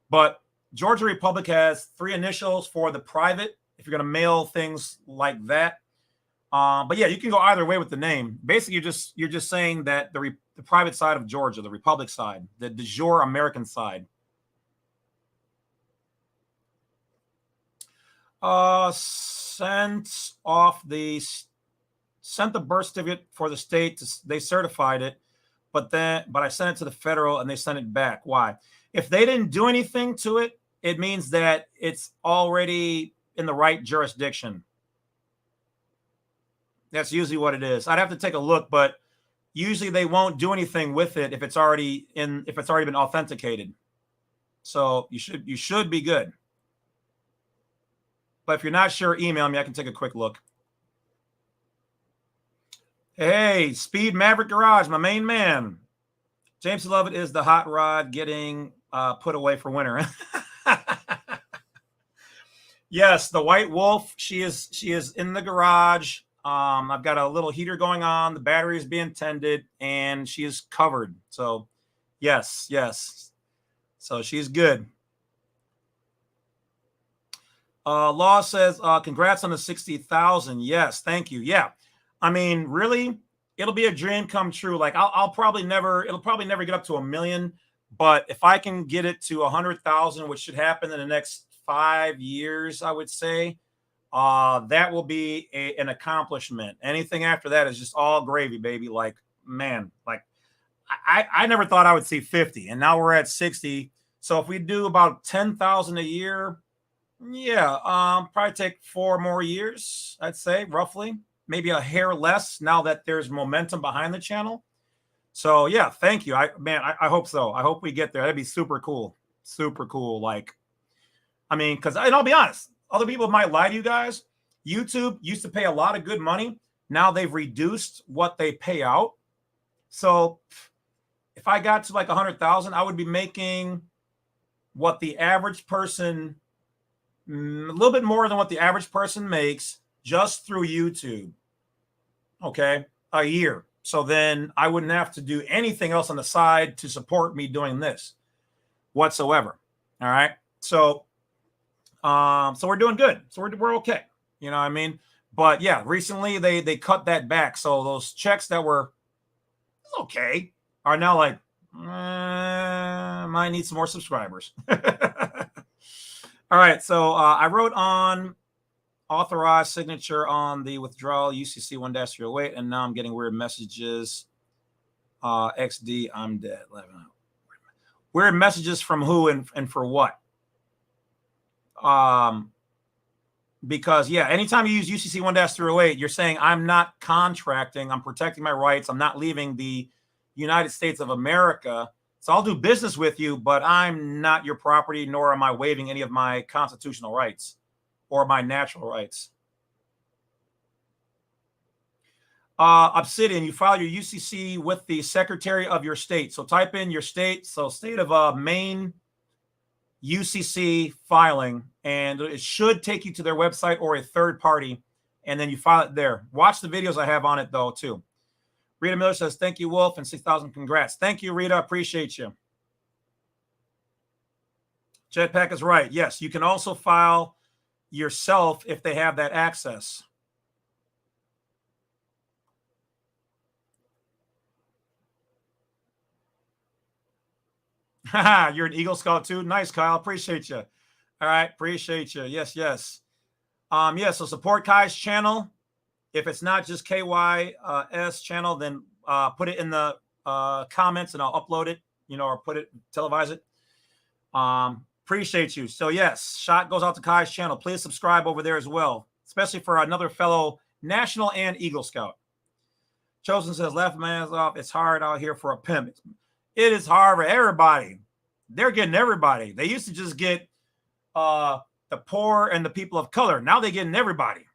But Georgia Republic has 3 initials for the private, if you're going to mail things like that. But yeah, you can go either way with the name. Basically, you're just saying that the private side of Georgia, the Republic side, the de jure American side. Sent the birth certificate for the state. They certified it, but I sent it to the federal and they sent it back. Why? If they didn't do anything to it, it means that it's already in the right jurisdiction. That's usually what it is. I'd have to take a look, but usually they won't do anything with it if it's already been authenticated. So you should be good. But if you're not sure, email me. I can take a quick look. Hey, Speed Maverick Garage, my main man. James C Lovett is the hot rod getting put away for winter. Yes, the White Wolf. She is in the garage. I've got a little heater going on. The battery is being tended, and she is covered. So, yes. So she's good. Law says, congrats on the 60,000. Yes, thank you. Yeah. Really, it'll be a dream come true. Like it'll probably never get up to 1 million, but if I can get it to 100,000, which should happen in the next 5 years, I would say, that will be an accomplishment. Anything after that is just all gravy, baby. Like, man, like I never thought I would see 50, and now we're at 60. So if we do about 10,000 a year, yeah, probably take 4 more years, I'd say, roughly. Maybe a hair less now that there's momentum behind the channel. So yeah, thank you. I hope so. I hope we get there. That'd be super cool. Super cool. Like, because I'll be honest, other people might lie to you guys. YouTube used to pay a lot of good money. Now they've reduced what they pay out. So if I got to like 100,000, I would be making what the average person, a little bit more than what the average person makes just through YouTube. Okay, a year. So then I wouldn't have to do anything else on the side to support me doing this whatsoever. All right. So, so we're doing good. So we're okay. You know what I mean? But yeah, recently they cut that back. So those checks that were okay are now like, might need some more subscribers. All right. So I wrote on authorized signature on the withdrawal UCC 1-308, and now I'm getting weird messages. XD, I'm dead. Weird messages from who and for what? Because yeah, anytime you use UCC 1-308, you're saying I'm not contracting, I'm protecting my rights, I'm not leaving the United States of America. So I'll do business with you, but I'm not your property, nor am I waiving any of my constitutional rights or my natural rights. Obsidian, you file your UCC with the Secretary of your state. So type in your state. So state of Maine UCC filing, and it should take you to their website or a third party, and then you file it there. Watch the videos I have on it though too. Rita Miller says, thank you, Wolf, and 6,000 congrats. Thank you, Rita. Appreciate you. Jetpack is right. Yes, you can also file yourself if they have that access. You're an Eagle Scout too. Nice, Kyle. Appreciate you. All right. Appreciate you. Yes, yes. Yeah, so support Kai's channel. If it's not just KYS channel, then put it in the comments and I'll upload it, or put it, televise it. Appreciate you. So yes, shot goes out to Kai's channel. Please subscribe over there as well, especially for another fellow National and Eagle Scout. Chosen says, left man's off. It's hard out here for a pimp. It is hard for everybody. They're getting everybody. They used to just get the poor and the people of color. Now they're getting everybody.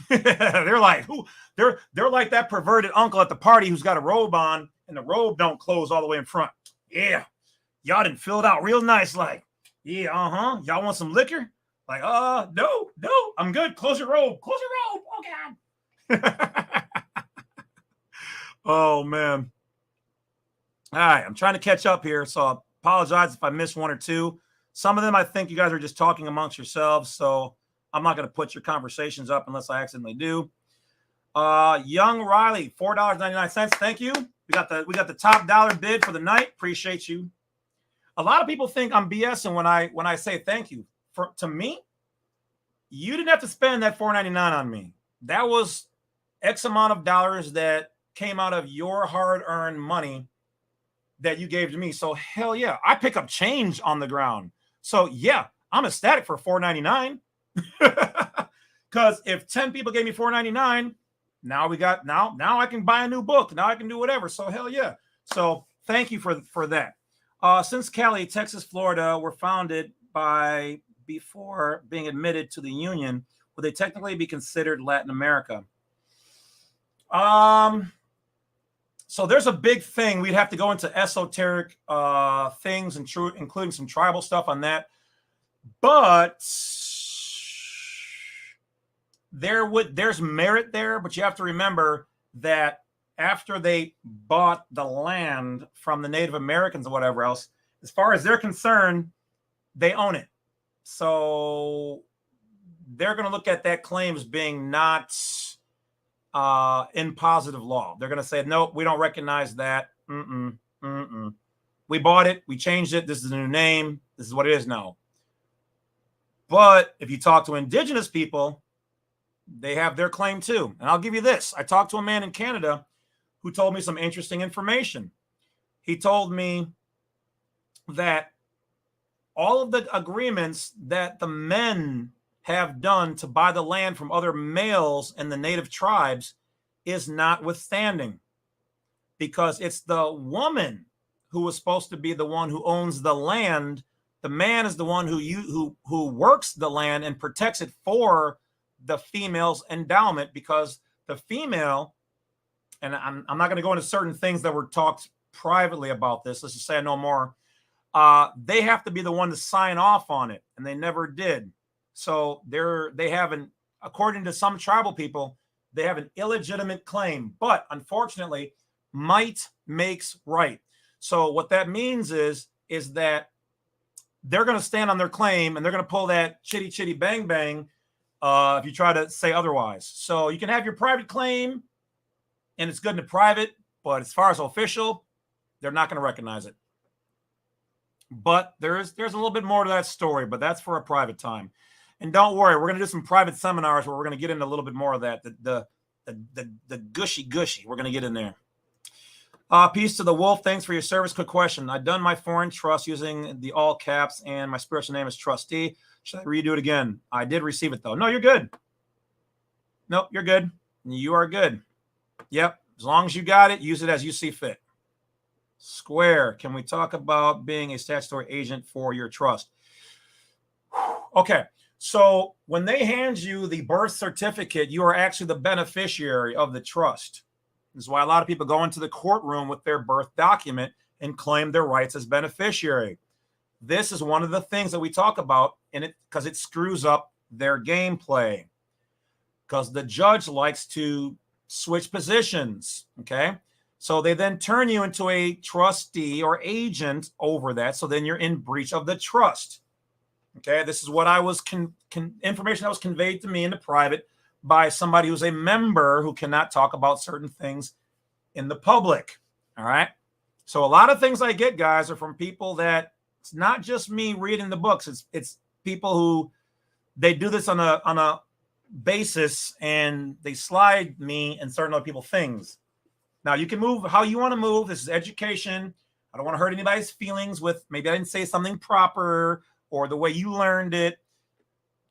They're like, who? They're like that perverted uncle at the party who's got a robe on and the robe don't close all the way in front. Yeah, y'all didn't fill it out real nice. Like, yeah, y'all want some liquor? Like, no, I'm good. Close your robe. Close your robe. Oh God. Oh man. All right, I'm trying to catch up here, so I apologize if I missed one or two. Some of them I think you guys are just talking amongst yourselves, so I'm not going to put your conversations up unless I accidentally do. Young Riley, $4.99. Thank you. We got the top dollar bid for the night. Appreciate you. A lot of people think I'm BSing when I say thank you. To me, you didn't have to spend that $4.99 on me. That was X amount of dollars that came out of your hard-earned money that you gave to me. So hell yeah, I pick up change on the ground. So yeah, I'm ecstatic for $4.99. Because if 10 people gave me $4.99, now I can buy a new book. Now I can do whatever. So hell yeah. So thank you for that. Since Cali, Texas, Florida were founded before being admitted to the Union, would they technically be considered Latin America? So there's a big thing. We'd have to go into esoteric things and including some tribal stuff on that. But there's merit there, but you have to remember that after they bought the land from the Native Americans or whatever else, as far as they're concerned, they own it. So they're going to look at that claim as being not in positive law. They're going to say, nope, we don't recognize that. We bought it. We changed it. This is a new name. This is what it is now. But if you talk to indigenous people, they have their claim too. And I'll give you this. I talked to a man in Canada who told me some interesting information. He told me that all of the agreements that the men have done to buy the land from other males in the native tribes is notwithstanding, because it's the woman who was supposed to be the one who owns the land. The man is the one who works the land and protects it for the female's endowment, because the female, and I'm not going to go into certain things that were talked privately about this. Let's just say I know more. They have to be the one to sign off on it, and they never did. So they have an, according to some tribal people, they have an illegitimate claim. But unfortunately, might makes right. So what that means is that they're going to stand on their claim, and they're going to pull that chitty chitty bang bang if you try to say otherwise. So you can have your private claim, and it's good in the private, but as far as official, they're not going to recognize it. But there's a little bit more to that story, but that's for a private time. And don't worry, we're going to do some private seminars where we're going to get into a little bit more of that. The gushy. We're going to get in there. Peace to the wolf. Thanks for your service. Quick question. I've done my foreign trust using the all caps, and my spiritual name is trustee. Should I redo it again? I did receive it, though. No, you're good. Nope, you're good. You are good. Yep. As long as you got it, use it as you see fit. Square. Can we talk about being a statutory agent for your trust? Okay. So when they hand you the birth certificate, you are actually the beneficiary of the trust. This is why a lot of people go into the courtroom with their birth document and claim their rights as beneficiary. This is one of the things that we talk about in it, because it screws up their gameplay. Because the judge likes to switch positions. Okay. So they then turn you into a trustee or agent over that. So then you're in breach of the trust. Okay. This is what I was information that was conveyed to me in the private by somebody who's a member who cannot talk about certain things in the public. All right. So a lot of things I get, guys, are from people that it's not just me reading the books. It's people who they do this on a basis, and they slide me and certain other people things. Now you can move how you want to move. This is education. I don't want to hurt anybody's feelings with maybe I didn't say something proper or the way you learned it.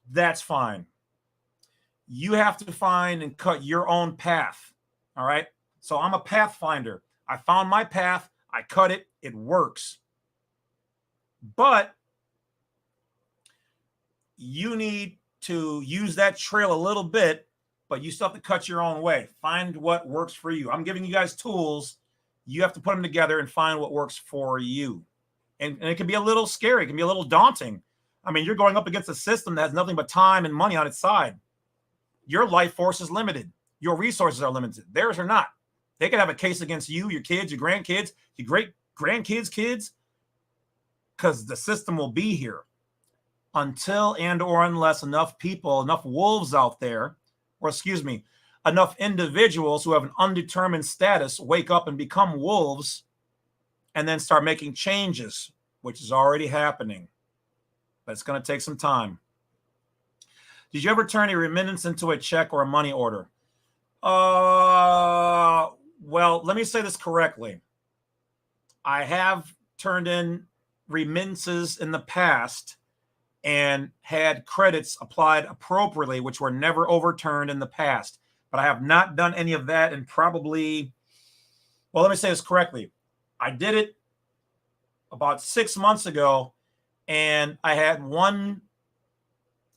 That's fine. You have to find and cut your own path. All right. So I'm a pathfinder. I found my path. I cut it. It works. But you need to use that trail a little bit, but you still have to cut your own way. Find what works for you. I'm giving you guys tools. You have to put them together and find what works for you. And it can be a little scary. It can be a little daunting. I mean, you're going up against a system that has nothing but time and money on its side. Your life force is limited. Your resources are limited. Theirs are not. They could have a case against you, your kids, your grandkids, your great-grandkids' kids, because the system will be here until and or unless enough people, enough wolves out there, or excuse me, enough individuals who have an undetermined status wake up and become wolves and then start making changes, which is already happening. But it's going to take some time. Did you ever turn a remittance into a check or a money order? Well, let me say this correctly. I have turned in remittances in the past and had credits applied appropriately, which were never overturned in the past. But I have not done any of that in probably, well, let me say this correctly. I did it about 6 months ago, and I had one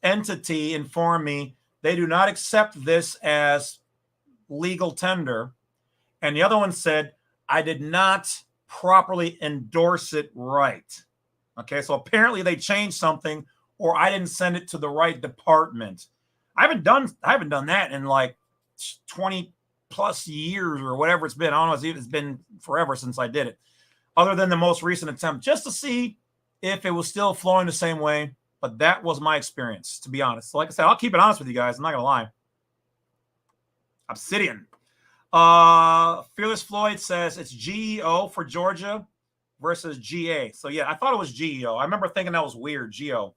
entity inform me they do not accept this as legal tender. And the other one said, I did not properly endorse it right. Okay, so apparently they changed something, or I didn't send it to the right department. I haven't done that in like 20 plus years or whatever it's been. I don't know, it's been forever since I did it, other than the most recent attempt, just to see if it was still flowing the same way. But that was my experience, to be honest. So like I said, I'll keep it honest with you guys. I'm not going to lie. Obsidian. Fearless Floyd says it's GEO for Georgia versus GA. So, yeah, I thought it was GEO. I remember thinking that was weird, GEO.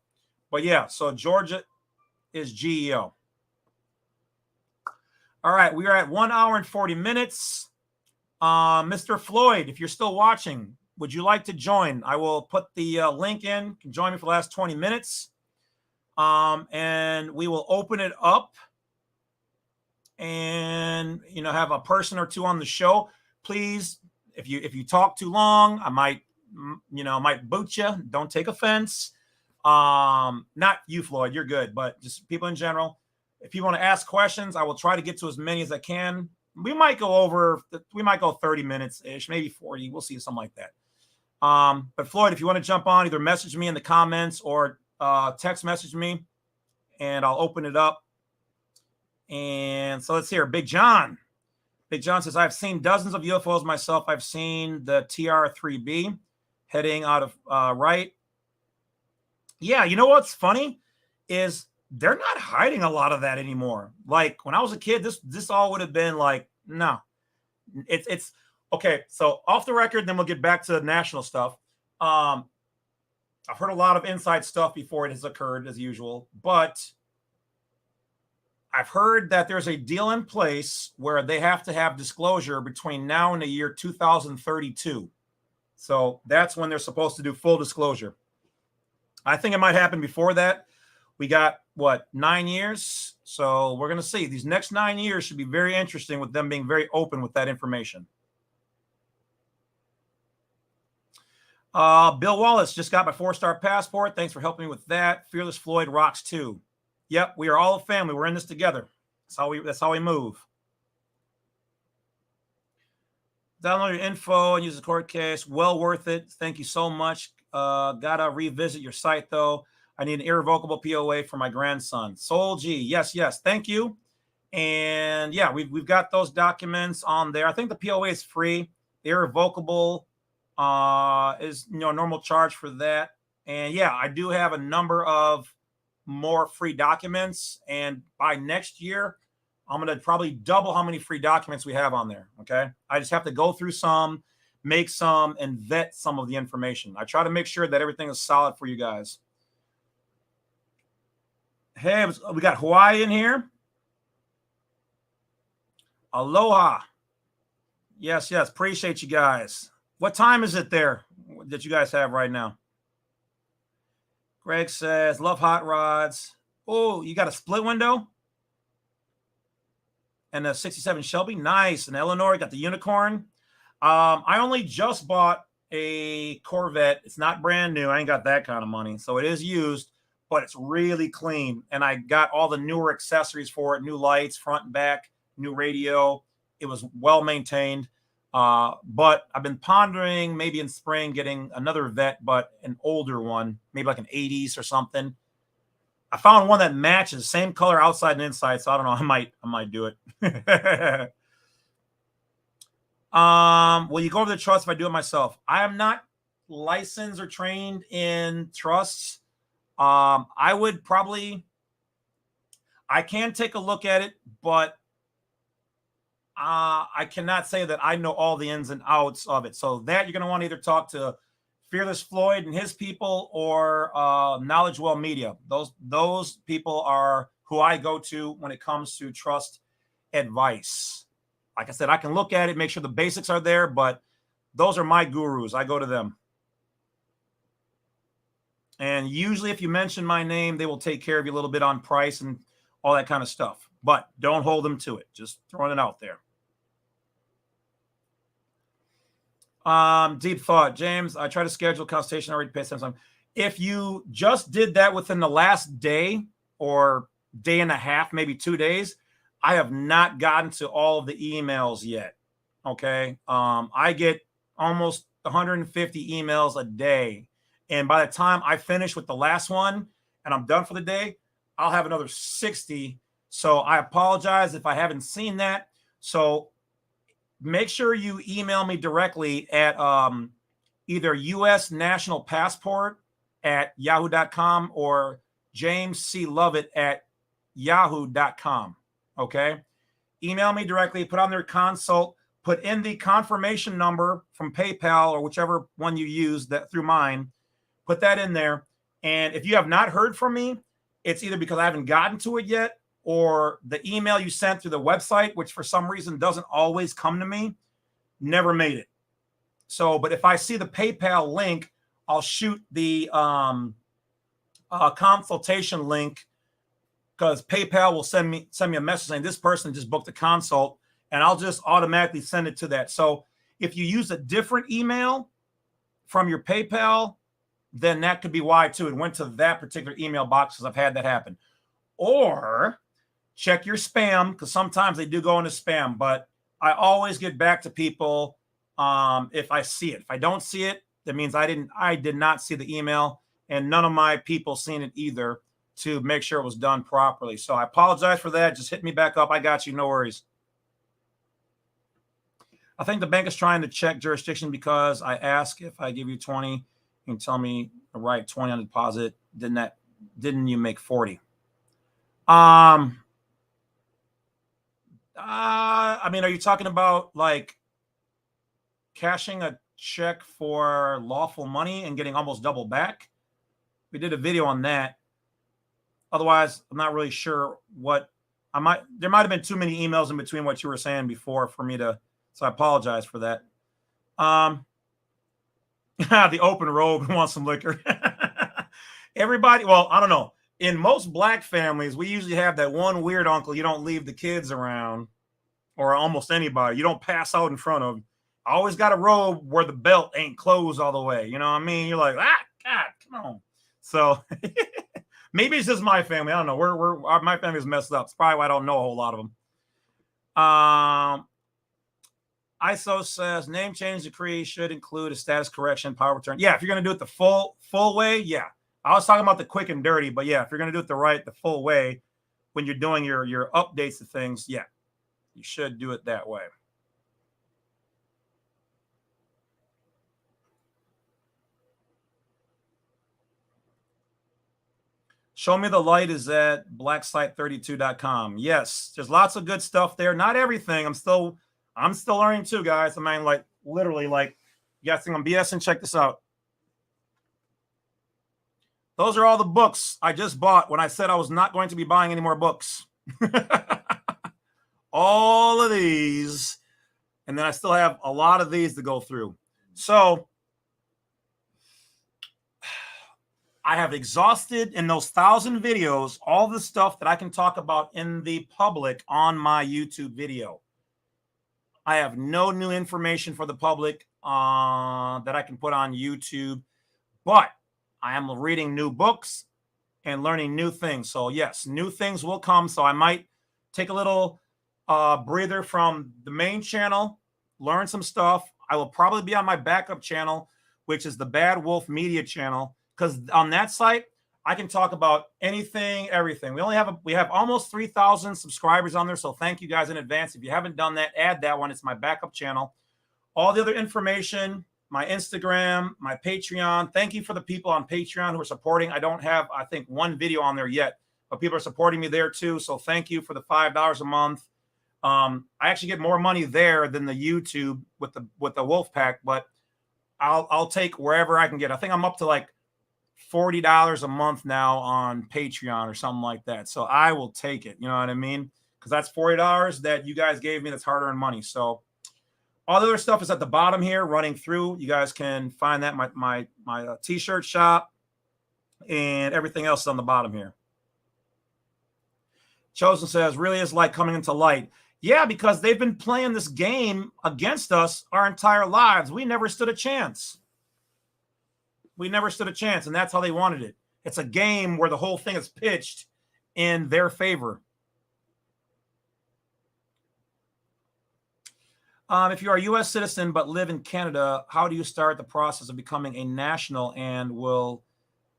But, yeah, so Georgia is GEO. All right, we are at 1 hour and 40 minutes. Mr. Floyd, if you're still watching, would you like to join? I will put the link in. You can join me for the last 20 minutes. And we will open it up and, you know, have a person or two on the show. Please, if you talk too long, I might boot you. Don't take offense. Not you, Floyd. You're good. But just people in general. If you want to ask questions, I will try to get to as many as I can. We might go 30 minutes ish, maybe 40. We'll see, something like that. But Floyd, if you want to jump on, either message me in the comments or text message me, and I'll open it up. And so let's hear Big John. Big John says, I've seen dozens of UFOs myself. I've seen the TR-3B heading out of right. Yeah, you know what's funny is they're not hiding a lot of that anymore. Like when I was a kid, this all would have been like, no. It's okay. So off the record, then we'll get back to the national stuff. I've heard a lot of inside stuff before it has occurred, as usual, but I've heard that there's a deal in place where they have to have disclosure between now and the year 2032. So that's when they're supposed to do full disclosure. I think it might happen before that. We got, 9 years? So we're going to see. These next 9 years should be very interesting with them being very open with that information. Bill Wallace, just got my 4-star passport. Thanks for helping me with that. Fearless Floyd rocks too. Yep, we are all a family. We're in this together. That's how we move. Download your info and use the court case. Well worth it. Thank you so much. Gotta revisit your site though. I need an irrevocable POA for my grandson. Soul G. Yes. Thank you. And yeah, we've got those documents on there. I think the POA is free. The irrevocable is normal charge for that. And yeah, I do have a number of more free documents. And by next year, I'm going to probably double how many free documents we have on there. Okay. I just have to go through some, make some, and vet some of the information. I try to make sure that everything is solid for you guys. Hey, we got Hawaii in here. Aloha. Yes. Appreciate you guys. What time is it there that you guys have right now? Greg says, love hot rods. Oh, you got a split window? And a 67 Shelby. Nice. And Illinois, got the unicorn. I only just bought a Corvette. It's not brand new. I ain't got that kind of money. So it is used, but it's really clean. And I got all the newer accessories for it. New lights, front and back, new radio. It was well maintained. But I've been pondering maybe in spring getting another Vet, but an older one, maybe like an 80s or something. I found one that matches, same color outside and inside. So I don't know. I might do it. Will you go over the trust if I do it myself? I am not licensed or trained in trusts. I would probably, I can take a look at it, but I cannot say that I know all the ins and outs of it. So that you're going to want to either talk to Fearless Floyd and his people or Knowledge Well Media. Those people are who I go to when it comes to trust advice. Like I said, I can look at it, make sure the basics are there, but those are my gurus. I go to them. And usually if you mention my name, they will take care of you a little bit on price and all that kind of stuff. But don't hold them to it. Just throwing it out there. Deep thought, James. I try to schedule consultation. Already paid some. If you just did that within the last day or day and a half, maybe 2 days, I have not gotten to all of the emails yet. Okay. I get almost 150 emails a day. And by the time I finish with the last one and I'm done for the day, I'll have another 60. So I apologize if I haven't seen that. So make sure you email me directly at either U.S. National Passport at yahoo.com or James C. Lovett at yahoo.com. Okay. Email me directly, put on their consult, put in the confirmation number from PayPal or whichever one you use that through mine, put that in there. And if you have not heard from me, it's either because I haven't gotten to it yet or the email you sent through the website, which for some reason doesn't always come to me, never made it. So, but if I see the PayPal link, I'll shoot the consultation link because PayPal will send me a message saying this person just booked a consult, and I'll just automatically send it to that. So if you use a different email from your PayPal, then that could be why too. It went to that particular email box because I've had that happen. Or check your spam, because sometimes they do go into spam, but I always get back to people if I see it. If I don't see it, that means I did not see the email, and none of my people seen it either, to make sure it was done properly. So I apologize for that. Just hit me back up. I got you. No worries. I think the bank is trying to check jurisdiction because I ask if I give you 20, you can tell me the right 20 on deposit. Didn't you make 40? I mean, are you talking about like cashing a check for lawful money and getting almost double back? We did a video on that. Otherwise, I'm not really sure what there might have been too many emails in between what you were saying before for me to, so I apologize for that. The open robe wants some liquor. Everybody, well, I don't know. In most black families, we usually have that one weird uncle you don't leave the kids around, or almost anybody. You don't pass out in front of. I always got a robe where the belt ain't closed all the way. You know what I mean? You're like, God, come on. So maybe it's just my family. I don't know. My family's messed up. It's probably why I don't know a whole lot of them. ISO says name change decree should include a status correction, power return. Yeah, if you're going to do it the full way, yeah. I was talking about the quick and dirty, but yeah, if you're going to do it the full way, when you're doing your updates to things, yeah, you should do it that way. Show me the light is at blacksite32.com. Yes, there's lots of good stuff there. Not everything. I'm still learning too, guys. I mean, like literally, like, you guys think I'm BSing? Check this out. Those are all the books I just bought when I said I was not going to be buying any more books. All of these. And then I still have a lot of these to go through. So I have exhausted in those 1,000 videos all the stuff that I can talk about in the public on my YouTube video. I have no new information for the public that I can put on YouTube, but I am reading new books and learning new things. So yes, new things will come. So I might take a little breather from the main channel, learn some stuff. I will probably be on my backup channel, which is the Badwolf Media channel, because on that site, I can talk about anything, everything. We have almost 3,000 subscribers on there. So thank you guys in advance. If you haven't done that, add that one. It's my backup channel. All the other information, my Instagram, my Patreon. Thank you for the people on Patreon who are supporting. I don't have, I think, one video on there yet, but people are supporting me there too. So thank you for the $5 a month. I actually get more money there than the YouTube with the Wolf Pack, but I'll take wherever I can get. I think I'm up to like $40 a month now on Patreon or something like that. So I will take it. You know what I mean? Because that's $40 that you guys gave me. That's hard-earned money. So all the other stuff is at the bottom here, running through. You guys can find that my t-shirt shop and everything else is on the bottom here. Chosen says, really is like coming into light. Yeah, because they've been playing this game against us our entire lives. We never stood a chance. We never stood a chance, and that's how they wanted it. It's a game where the whole thing is pitched in their favor. If you are a U.S. citizen but live in Canada, how do you start the process of becoming a national, and will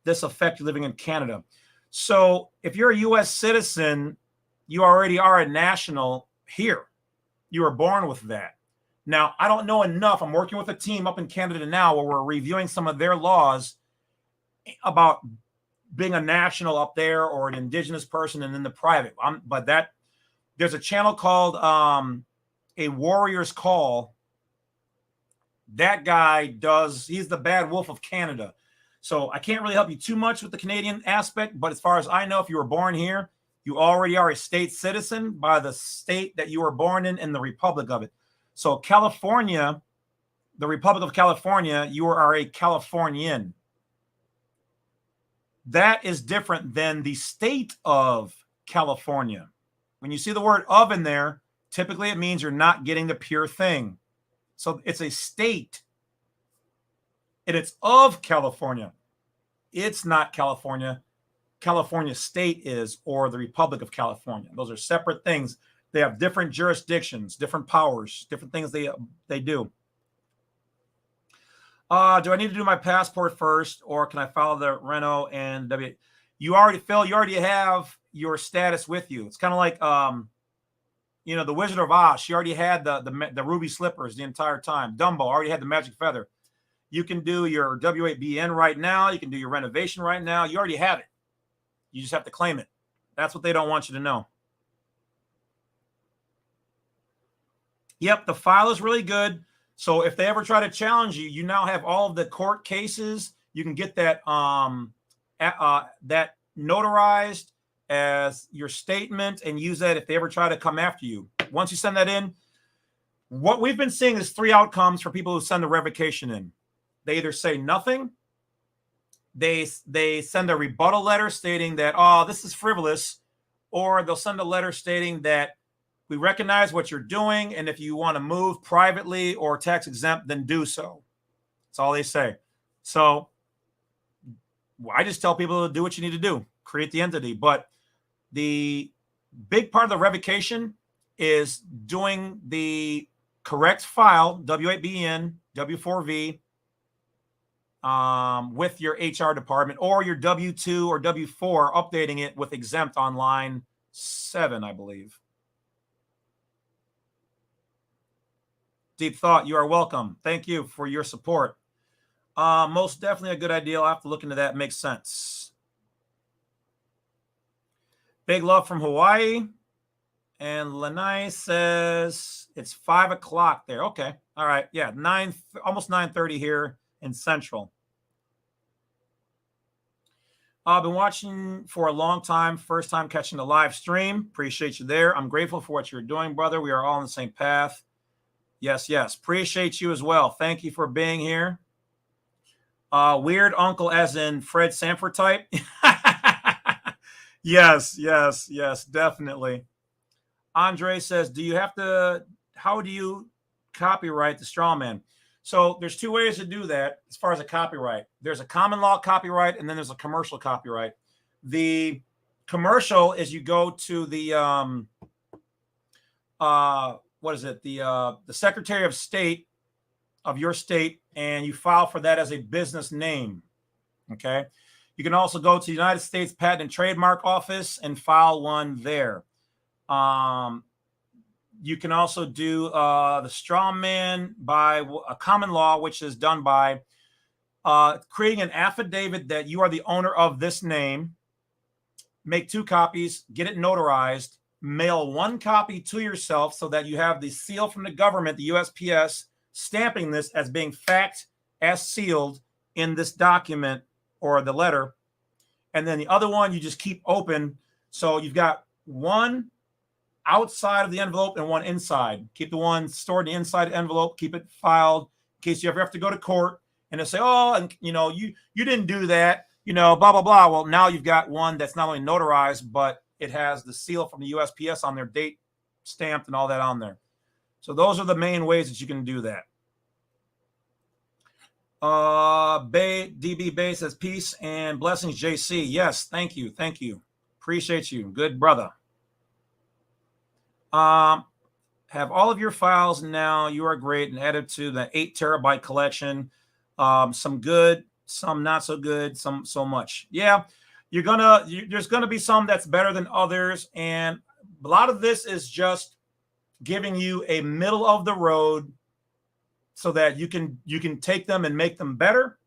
this affect you living in Canada? So if you're a U.S. citizen, you already are a national here. You were born with that. Now, I don't know enough. I'm working with a team up in Canada now where we're reviewing some of their laws about being a national up there or an indigenous person and in the private. There's a channel called A Warrior's Call. That guy he's the Bad Wolf of Canada. So I can't really help you too much with the Canadian aspect, but as far as I know, if you were born here, you already are a state citizen by the state that you were born in and the republic of it. So California, the Republic of California, you are a Californian. That is different than the state of California. When you see the word of in there, typically it means you're not getting the pure thing. So it's a state. And it's of California. It's not California. California state is or the Republic of California. Those are separate things. They have different jurisdictions, different powers, different things they do. Do I need to do my passport first, or can I follow the Reno and W? You already have your status with you. It's kind of like, the Wizard of Oz. She already had the ruby slippers the entire time. Dumbo already had the magic feather. You can do your W8BN right now. You can do your renovation right now. You already have it. You just have to claim it. That's what they don't want you to know. Yep, the file is really good. So if they ever try to challenge you, you now have all of the court cases. You can get that that notarized as your statement and use that if they ever try to come after you. Once you send that in, what we've been seeing is 3 outcomes for people who send the revocation in. They either say nothing, they send a rebuttal letter stating that, oh, this is frivolous, or they'll send a letter stating that we recognize what you're doing, and if you want to move privately or tax exempt, then do so. That's all they say. So I just tell people to do what you need to do, create the entity. But the big part of the revocation is doing the correct file, W8BN, W4V, with your HR department, or your W2 or W4, updating it with exempt on line 7, I believe. Deep Thought, you are welcome. Thank you for your support. Most definitely a good idea. I'll have to look into that. Makes sense. Big love from Hawaii. And Lanai says it's 5 o'clock there. Okay. All right. Yeah. Almost 9:30 here in Central. I've been watching for a long time. First time catching the live stream. Appreciate you there. I'm grateful for what you're doing, brother. We are all on the same path. Yes, yes. Appreciate you as well. Thank you for being here. Weird uncle as in Fred Sanford type. Yes, definitely. Andre says, how do you copyright the straw man? So there's 2 ways to do that as far as a copyright. There's a common law copyright, and then there's a commercial copyright. The commercial is you go to the the Secretary of State of your state, and you file for that as a business name. Okay. You can also go to the United States Patent and Trademark Office and file one there. You can also do the straw man by a common law, which is done by creating an affidavit that you are the owner of this name. Make 2 copies, get it notarized, mail 1 copy to yourself so that you have the seal from the government, the USPS, stamping this as being fact as sealed in this document or the letter. And then the other one you just keep open. So you've got 1 outside of the envelope and 1 inside. Keep the one stored in the inside envelope, keep it filed in case you ever have to go to court and they'll say, oh, and you didn't do that, blah, blah, blah. Well, now you've got one that's not only notarized, but it has the seal from the USPS on their date stamped and all that on there. So those are the main ways that you can do that. DB Bay says peace and blessings, JC. Yes, thank you. Appreciate you. Good brother. Have all of your files now. You are great, and added to the 8 terabyte collection. Some good, some not so good, some so much. Yeah, there's gonna be some that's better than others, and a lot of this is just giving you a middle of the road so that you can take them and make them better.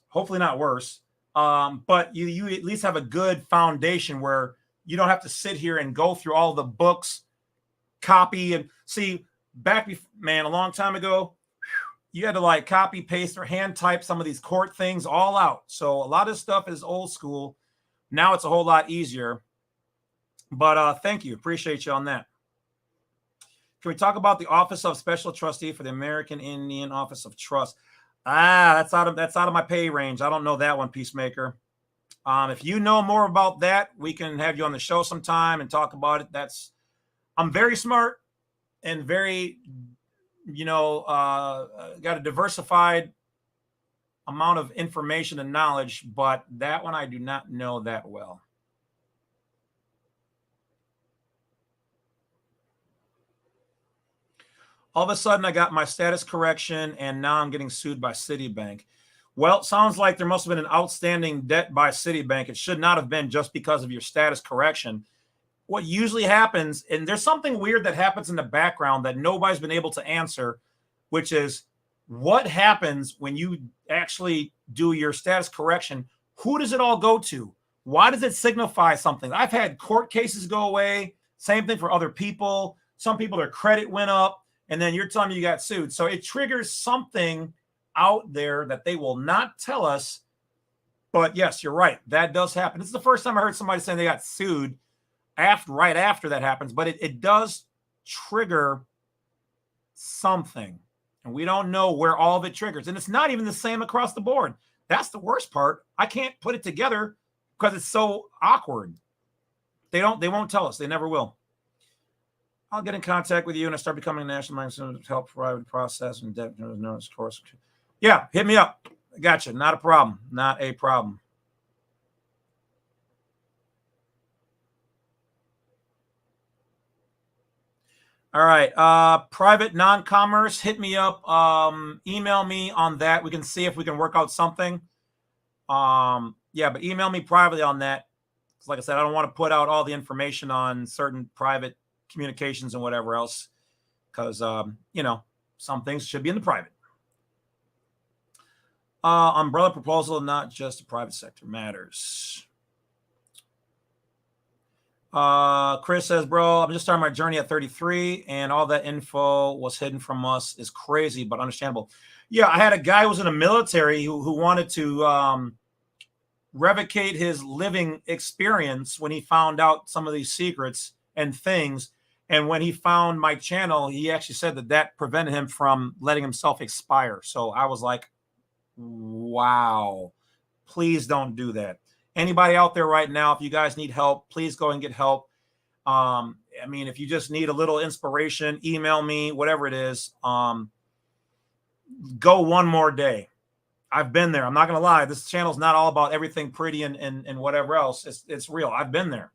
Hopefully not worse. But you at least have a good foundation where you don't have to sit here and go through all the books, copy and see. A long time ago, you had to copy, paste, or hand type some of these court things all out. So a lot of stuff is old school. Now it's a whole lot easier. But thank you. Appreciate you on that. Can we talk about the Office of Special Trustee for the American Indian Office of Trust? That's out of my pay range. I don't know that one, Peacemaker. If you know more about that, we can have you on the show sometime and talk about it. I'm very smart and very, got a diversified amount of information and knowledge, but that one I do not know that well. All of a sudden, I got my status correction, and now I'm getting sued by Citibank. Well, it sounds like there must have been an outstanding debt by Citibank. It should not have been just because of your status correction. What usually happens, and there's something weird that happens in the background that nobody's been able to answer, which is what happens when you actually do your status correction? Who does it all go to? Why does it signify something? I've had court cases go away. Same thing for other people. Some people, their credit went up, and then you're telling me you got sued. So it triggers something out there that they will not tell us. But yes, you're right. That does happen. This is the first time I heard somebody saying they got sued right after that happens. But it does trigger something. And we don't know where all of it triggers. And it's not even the same across the board. That's the worst part. I can't put it together because it's so awkward. They won't tell us. They never will. I'll get in contact with you and I start becoming a national magazine to help provide process and debt course. Yeah, hit me up. Gotcha. Not a problem. Not a problem. All right. Private non-commerce, hit me up. Email me on that. We can see if we can work out something. Yeah, but email me privately on that. Like I said, I don't want to put out all the information on certain private communications and whatever else, because some things should be in the private. Umbrella proposal, not just the private sector matters. Chris says, bro, I'm just starting my journey at 33 and all that info was hidden from us is crazy, but understandable. Yeah, I had a guy who was in the military who wanted to revocate his living experience when he found out some of these secrets and things. And when he found my channel, he actually said that prevented him from letting himself expire. So I was like, wow, please don't do that. Anybody out there right now, if you guys need help, please go and get help. I mean, if you just need a little inspiration, email me, whatever it is. Go one more day. I've been there. I'm not going to lie. This channel is not all about everything pretty and whatever else. It's real. I've been there.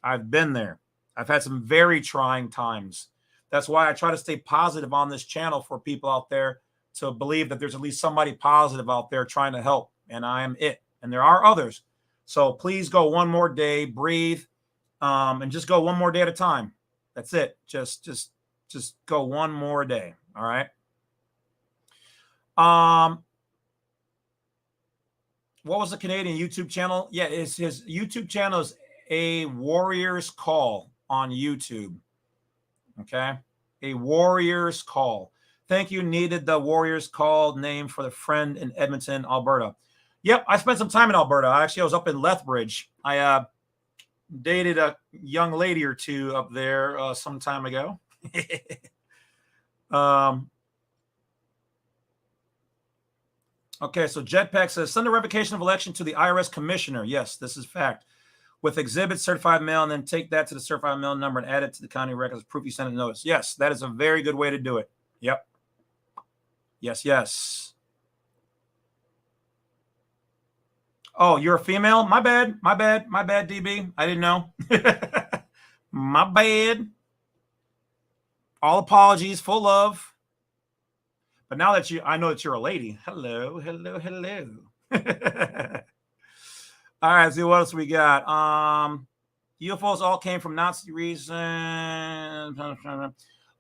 I've been there. I've had some very trying times. That's why I try to stay positive on this channel for people out there to believe that there's at least somebody positive out there trying to help. And I am it. And there are others. So please go one more day, breathe, and just go one more day at a time. That's it. Just go one more day. All right. What was the Canadian YouTube channel? Yeah, his YouTube channel is A Warrior's Call on YouTube. Okay. A Warrior's Call. Thank you. Needed the Warrior's Call name for the friend in Edmonton, Alberta. Yep, I spent some time in Alberta. Actually, I was up in Lethbridge. I dated a young lady or two up there some time ago. Okay, so Jetpack says, send a revocation of election to the IRS commissioner. Yes, this is fact. With exhibit certified mail, and then take that to the certified mail number and add it to the county records proof you sent a notice. Yes, that is a very good way to do it. Yep. Yes, yes. Oh, you're a female? My bad. My bad. My bad, DB. I didn't know. My bad. All apologies. Full love. But now that I know that you're a lady. Hello, hello, hello. All right, see what else we got. UFOs all came from Nazi reason.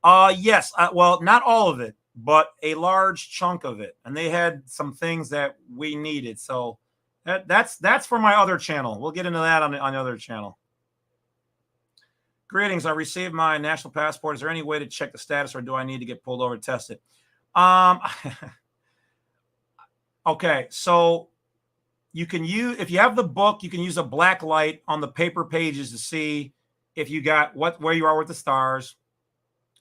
Yes. Well, not all of it, but a large chunk of it. And they had some things that we needed. So that's for my other channel. We'll get into that on the other channel. Greetings. I received my national passport. Is there any way to check the status, or do I need to get pulled over to test it? Okay, so you can use, if you have the book, you can use a black light on the paper pages to see if you got where you are with the stars.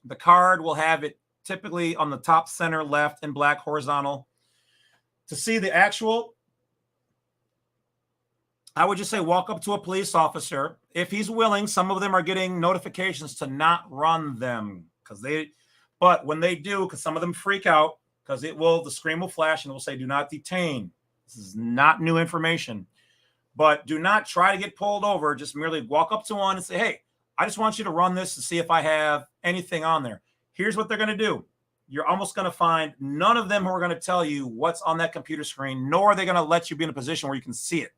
The card will have it typically on the top center left in black horizontal. To see the actual, I would just say walk up to a police officer. If he's willing, some of them are getting notifications to not run them but when they do, because some of them freak out, because the screen will flash and it will say, do not detain. This is not new information. But do not try to get pulled over. Just merely walk up to one and say, hey, I just want you to run this to see if I have anything on there. Here's what they're going to do. You're almost going to find none of them who are going to tell you what's on that computer screen, nor are they going to let you be in a position where you can see it.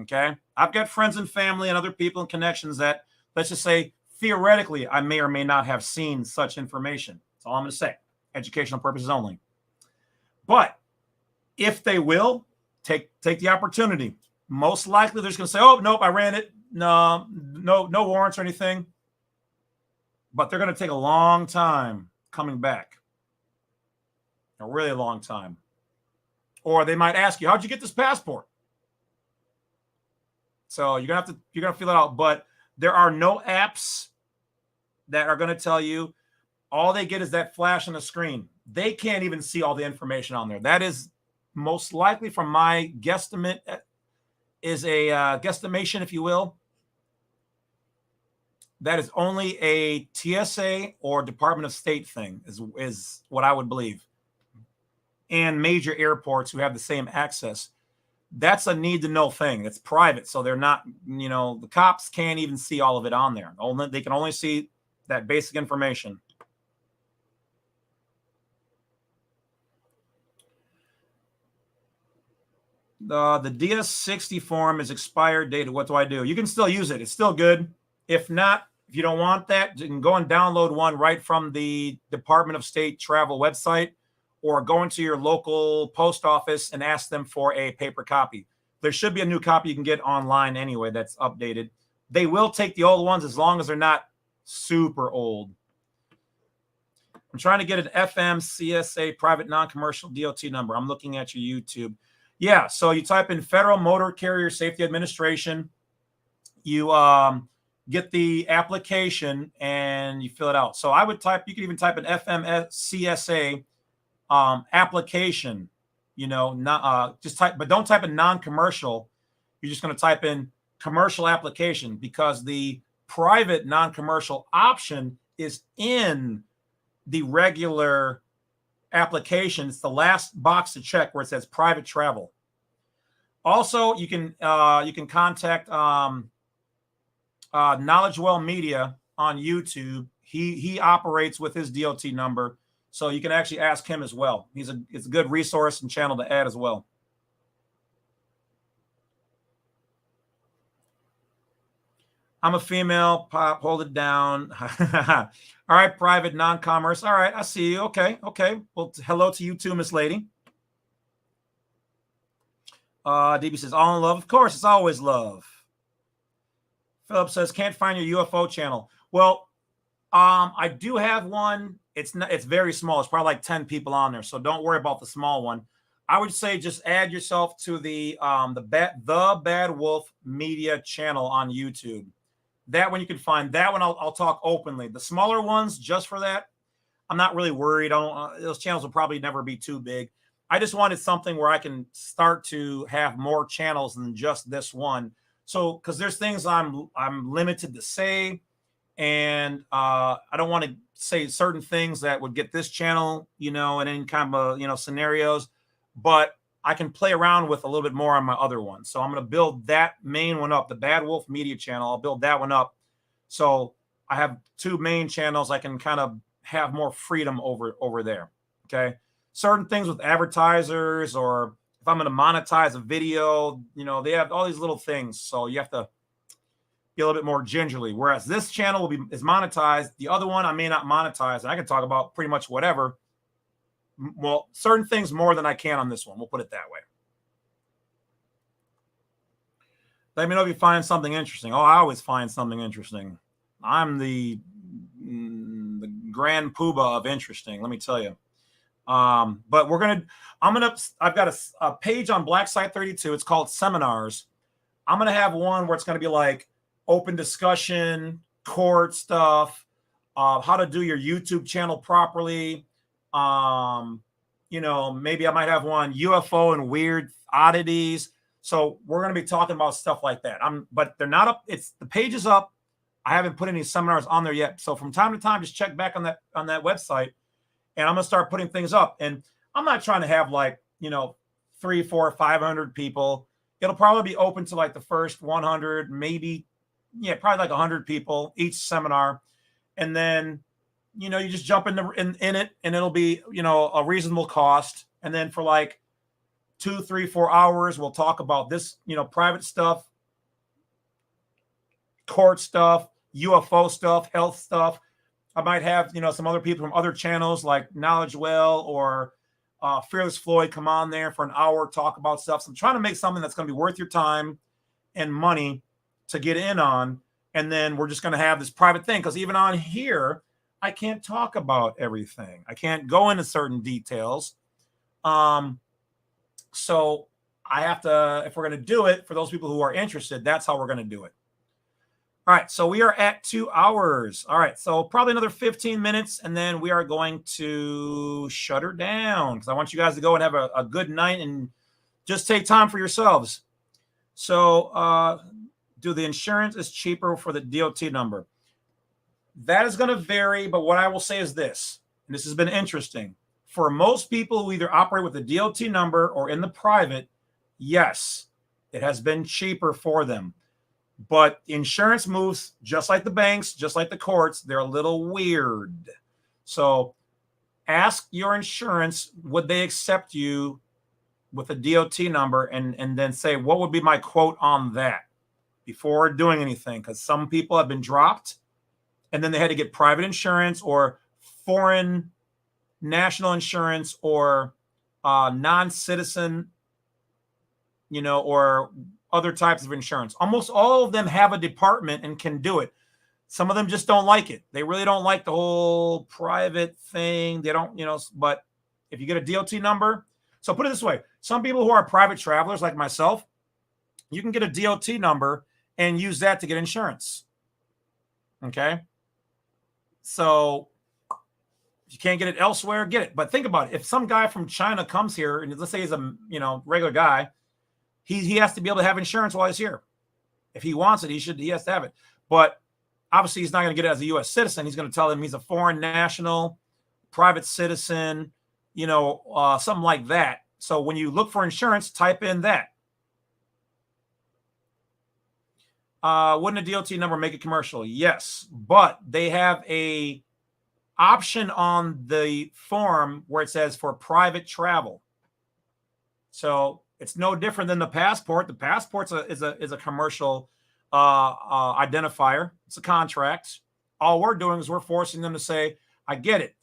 Okay? I've got friends and family and other people and connections that, let's just say, theoretically, I may or may not have seen such information. That's all I'm going to say. Educational purposes only. But if they will, take the opportunity. Most likely they're just going to say, oh, nope, I ran it. No warrants or anything. But they're going to take a long time coming back. A really long time. Or they might ask you, how'd you get this passport? So you're gonna feel it out. But there are no apps that are going to tell you. All they get is that flash on the screen. They can't even see all the information on there. That is most likely, from my guesstimate, is a guesstimation, if you will. That is only a TSA or Department of State thing, is what I would believe. And major airports who have the same access. That's a need to know thing. It's private. So they're not, the cops can't even see all of it on there. They can only see that basic information. The DS60 form is expired date. What do I do? You can still use it. It's still good. If not, if you don't want that, you can go and download one right from the Department of State travel website, or go into your local post office and ask them for a paper copy. There should be a new copy you can get online anyway that's updated. They will take the old ones as long as they're not super old. I'm trying to get an FM CSA private non-commercial DOT number. I'm looking at your YouTube. Yeah, so you type in Federal Motor Carrier Safety Administration. You get the application and you fill it out. So I would you could even type an FMCSA application, just type, but don't type in non-commercial. You're just going to type in commercial application, because the private non-commercial option is in the regular application. It's the last box to check where it says private travel. Also, you can contact Knowledge Well Media on YouTube. He operates with his DOT number, so you can actually ask him as well. It's a good resource and channel to add as well. I'm a female. Pop, hold it down. All right, private non-commerce. All right, I see you. Okay. Well, hello to you too, Miss Lady. DB says, all in love. Of course, it's always love. Philip says, can't find your UFO channel. Well, I do have one. It's very small. It's probably like 10 people on there, so don't worry about the small one. I would say just add yourself to the Badwolf Media channel on YouTube. That one you can find. That one I'll talk openly. The smaller ones, just for that, I'm not really worried. Those channels will probably never be too big. I just wanted something where I can start to have more channels than just this one. So, because there's things I'm limited to say, and I don't want to say certain things that would get this channel, in any kind of scenarios. But I can play around with a little bit more on my other one. So I'm going to build that main one up, the Badwolf Media channel. I'll build that one up. So I have two main channels. I can kind of have more freedom over there. Okay. Certain things with advertisers, or if I'm going to monetize a video, they have all these little things. So you have to be a little bit more gingerly. Whereas this channel is monetized. The other one I may not monetize. And I can talk about pretty much whatever. Well, certain things more than I can on this one. We'll put it that way. Let me know if you find something interesting. Oh, I always find something interesting. I'm the grand poobah of interesting, let me tell you. But I've got a page on Black Site 32. It's called Seminars. I'm going to have one where it's going to be like open discussion, court stuff, how to do your YouTube channel properly. Maybe I might have one UFO and weird oddities. So we're going to be talking about stuff like that. But they're not up. The page is up. I haven't put any seminars on there yet. So from time to time, just check back on that website, and I'm going to start putting things up. And I'm not trying to have like, 300, 400, 500 people. It'll probably be open to like the first 100, maybe, probably like 100 people each seminar. And then, you just jump in it, and it'll be, a reasonable cost. And then for like 2, 3, 4 hours, we'll talk about this, private stuff, court stuff, UFO stuff, health stuff. I might have, some other people from other channels like Knowledge Well or Fearless Floyd come on there for an hour, talk about stuff. So I'm trying to make something that's going to be worth your time and money to get in on. And then we're just going to have this private thing, because even on here, I can't talk about everything. I can't go into certain details. So I have to, if we're going to do it, for those people who are interested, that's how we're going to do it. All right, so we are at 2 hours. All right, so probably another 15 minutes, and then we are going to shut her down, because I want you guys to go and have a good night and just take time for yourselves. So do the insurance is cheaper for the DOT number? That is going to vary, but what I will say is this, and this has been interesting. For most people who either operate with the DOT number or in the private, yes, it has been cheaper for them. But insurance moves just like the banks, just like the courts. They're a little weird. So ask your insurance, would they accept you with a DOT number, and then say, what would be my quote on that before doing anything? Because some people have been dropped, and then they had to get private insurance or foreign national insurance or non-citizen, or other types of insurance. Almost all of them have a department and can do it. Some of them just don't like it. They really don't like the whole private thing. They don't, but if you get a DOT number, so put it this way, some people who are private travelers like myself, you can get a DOT number and use that to get insurance. Okay. So if you can't get it elsewhere, get it. But think about it. If some guy from China comes here, and let's say he's a, regular guy, he has to be able to have insurance while he's here. If he wants it, he has to have it. But obviously he's not going to get it as a U.S. citizen. He's going to tell him he's a foreign national, private citizen, something like that. So when you look for insurance, type in that. Wouldn't a DOT number make it commercial? Yes, but they have a option on the form where it says for private travel. So it's no different than the passport. The passport is a commercial identifier. It's a contract. All we're doing is we're forcing them to say, I get it.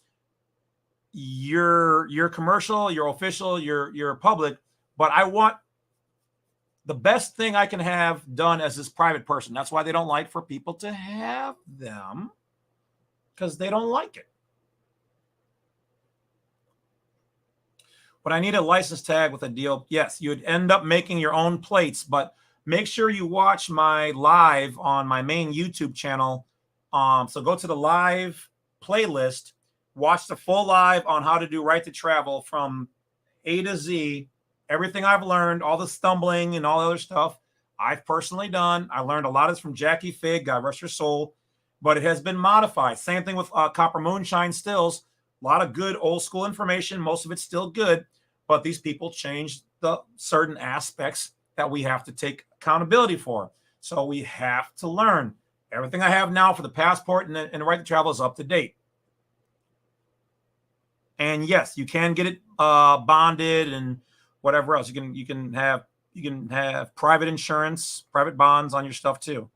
You're commercial, you're official, you're public, but I want the best thing I can have done as this private person. That's why they don't like for people to have them, because they don't like it. But I need a license tag with a deal. Yes, you'd end up making your own plates, but make sure you watch my live on my main YouTube channel. So go to the live playlist, watch the full live on how to do right to travel from A to Z. Everything I've learned, all the stumbling and all the other stuff, I've personally done. I learned a lot of this from Jackie Fig, God rest her soul, but it has been modified. Same thing with Copper Moonshine Stills. A lot of good old school information. Most of it's still good, but these people changed the certain aspects that we have to take accountability for. So we have to learn. Everything I have now for the passport and the right to travel is up to date. And yes, you can get it bonded and whatever else. You can have private insurance, private bonds on your stuff too.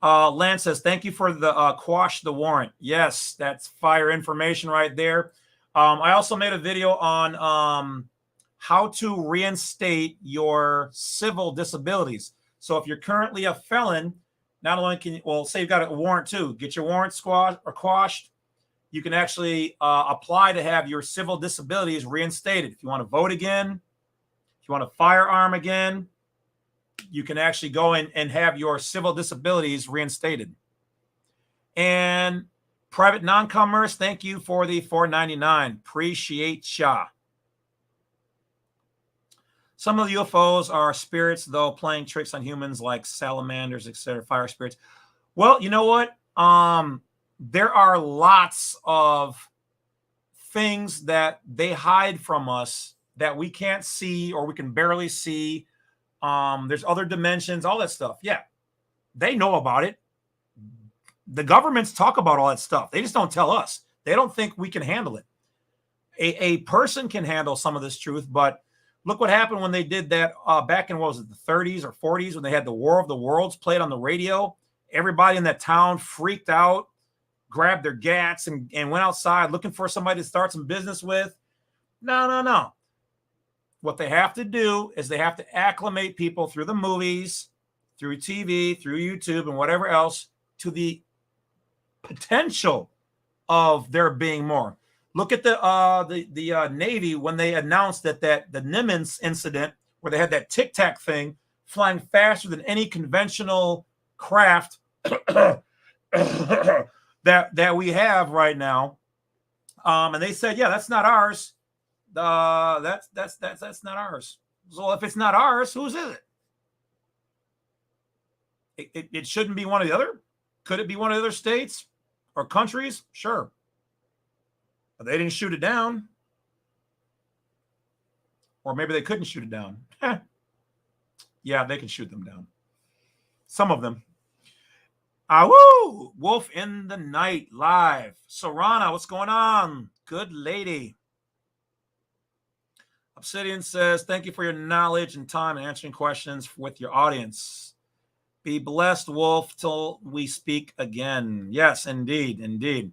Lance says, thank you for the quash the warrant. Yes, that's fire information right there. I also made a video on how to reinstate your civil disabilities. So if you're currently a felon, not only can you, well, say you've got a warrant too, get your warrant squashed or quashed, you can actually apply to have your civil disabilities reinstated. If you want to vote again, if you want a firearm again, you can actually go in and have your civil disabilities reinstated. And private non-commerce, thank you for the $4.99. Appreciate ya. Some of the UFOs are spirits, though, playing tricks on humans like salamanders, etc., fire spirits. Well, you know what? There are lots of things that they hide from us that we can't see or we can barely see. There's other dimensions, all that stuff. Yeah, they know about it. The governments talk about all that stuff. They just don't tell us. They don't think we can handle it. A person can handle some of this truth, but look what happened when they did that back in, what was it, the 30s or 40s, when they had the War of the Worlds played on the radio. Everybody in that town freaked out, grabbed their gats, and went outside looking for somebody to start some business with. No. What they have to do is they have to acclimate people through the movies, through TV, through YouTube, and whatever else to the potential of there being more. Look at the Navy when they announced that the Nimitz incident, where they had that Tic Tac thing flying faster than any conventional craft that we have right now. And they said, yeah, that's not ours. That's not ours. So if it's not ours, whose is it? It shouldn't be one of the other. Could it be one of the other states or countries? Sure. But they didn't shoot it down. Or maybe they couldn't shoot it down. Yeah, they can shoot them down. Some of them. Woo! Wolf in the Night live. Sorana, what's going on? Good lady. Obsidian says, thank you for your knowledge and time and answering questions with your audience. Be blessed, Wolf, till we speak again. Yes, indeed, indeed.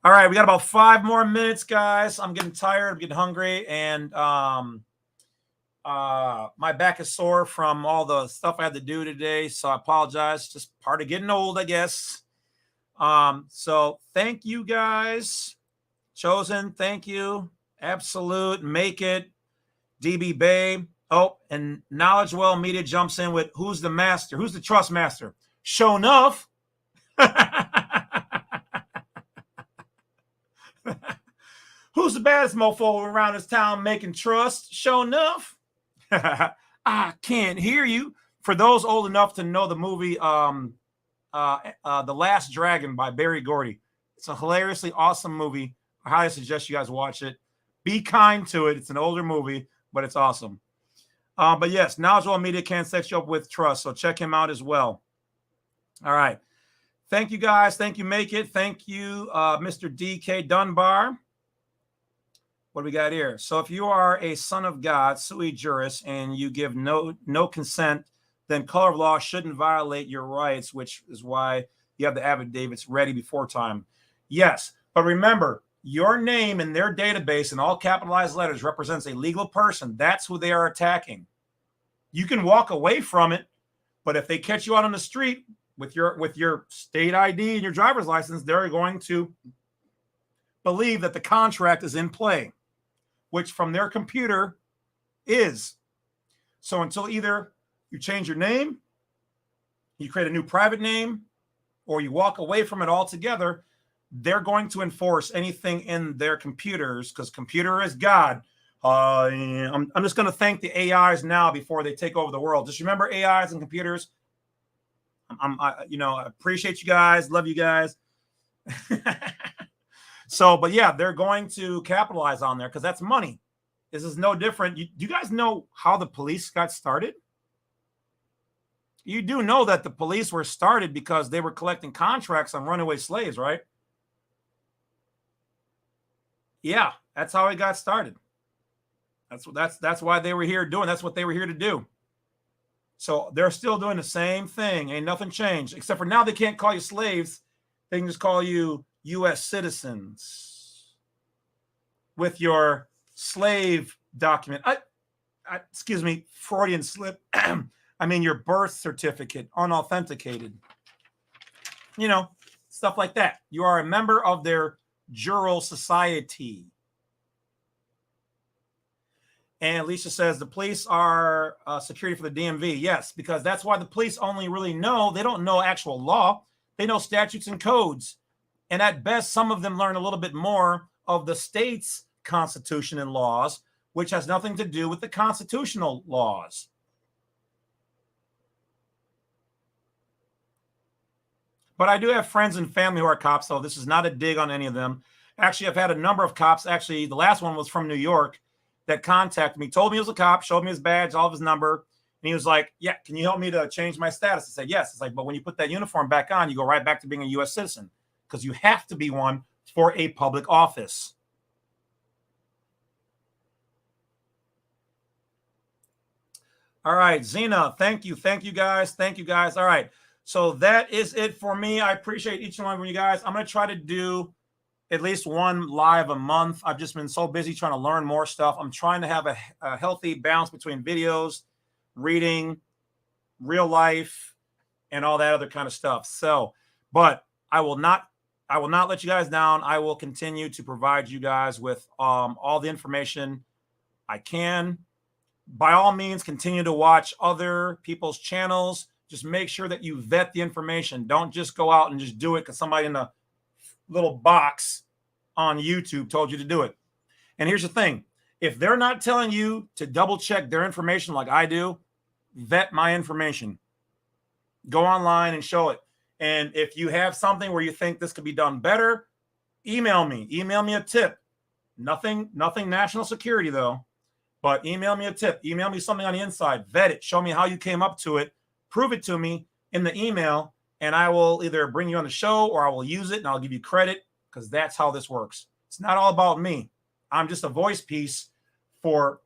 All right, we got about 5 more minutes, guys. I'm getting tired. I'm getting hungry, and my back is sore from all the stuff I had to do today, so I apologize. Just part of getting old, I guess. So thank you, guys. Chosen, thank you. Absolute, Make It, DB Babe. Oh, and Knowledge Well Media jumps in with, who's the master? Who's the trust master? Show enough. Who's the baddest mofo around this town making trust? Show enough. I can't hear you. For those old enough to know the movie The Last Dragon by Barry Gordy. It's a hilariously awesome movie. I highly suggest you guys watch it. Be kind to it. It's an older movie, but it's awesome. But yes, Knowledge Well Media can set you up with trust, so check him out as well. All right. Thank you, guys. Thank you, Make It. Thank you, Mr. DK Dunbar. What do we got here? So if you are a son of God, sui juris, and you give no consent, then color of law shouldn't violate your rights, which is why you have the affidavits ready before time. Yes, but remember, your name in their database in all capitalized letters represents a legal person. That's who they are attacking. You can walk away from it, but if they catch you out on the street with your state ID and your driver's license, they're going to believe that the contract is in play, which from their computer is. So until either you change your name, you create a new private name, or you walk away from it altogether, they're going to enforce anything in their computers, because computer is God. I'm just going to thank the AIs now before they take over the world. Just remember, AIs and computers. I appreciate you guys, love you guys. So, but yeah, they're going to capitalize on there because that's money. This is no different. Do you guys know how the police got started? You do know that the police were started because they were collecting contracts on runaway slaves, right? Yeah, that's how it got started. That's why they were here doing. That's what they were here to do. So they're still doing the same thing. Ain't nothing changed, except for now they can't call you slaves. They can just call you U.S. citizens with your slave document. Excuse me, Freudian slip. I mean, your birth certificate, unauthenticated. You know, stuff like that. You are a member of their jural society. And Alicia says the police are security for the DMV. Yes, because that's why the police only really know. They don't know actual law. They know statutes and codes. And at best, some of them learn a little bit more of the state's constitution and laws, which has nothing to do with the constitutional laws. But I do have friends and family who are cops, so this is not a dig on any of them. Actually, I've had a number of cops. Actually, the last one was from New York that contacted me, told me he was a cop, showed me his badge, all of his number. And he was like, yeah, can you help me to change my status? I said, yes. It's like, but when you put that uniform back on, you go right back to being a U.S. citizen because you have to be one for a public office. All right, Zena, thank you. Thank you, guys. Thank you, guys. All right. So that is it for me. I appreciate each and one of you guys. I'm going to try to do at least one live a month. I've just been so busy trying to learn more stuff. I'm trying to have a healthy balance between videos, reading, real life, and all that other kind of stuff. So, but I will not let you guys down. I will continue to provide you guys with all the information I can. By all means, continue to watch other people's channels. Just make sure that you vet the information. Don't just go out and just do it because somebody in the little box on YouTube told you to do it. And here's the thing. If they're not telling you to double check their information like I do, vet my information. Go online and show it. And if you have something where you think this could be done better, email me. Email me a tip. Nothing national security though, but email me a tip. Email me something on the inside. Vet it. Show me how you came up to it. Prove it to me in the email, and I will either bring you on the show or I will use it and I'll give you credit because that's how this works. It's not all about me. I'm just a voice piece for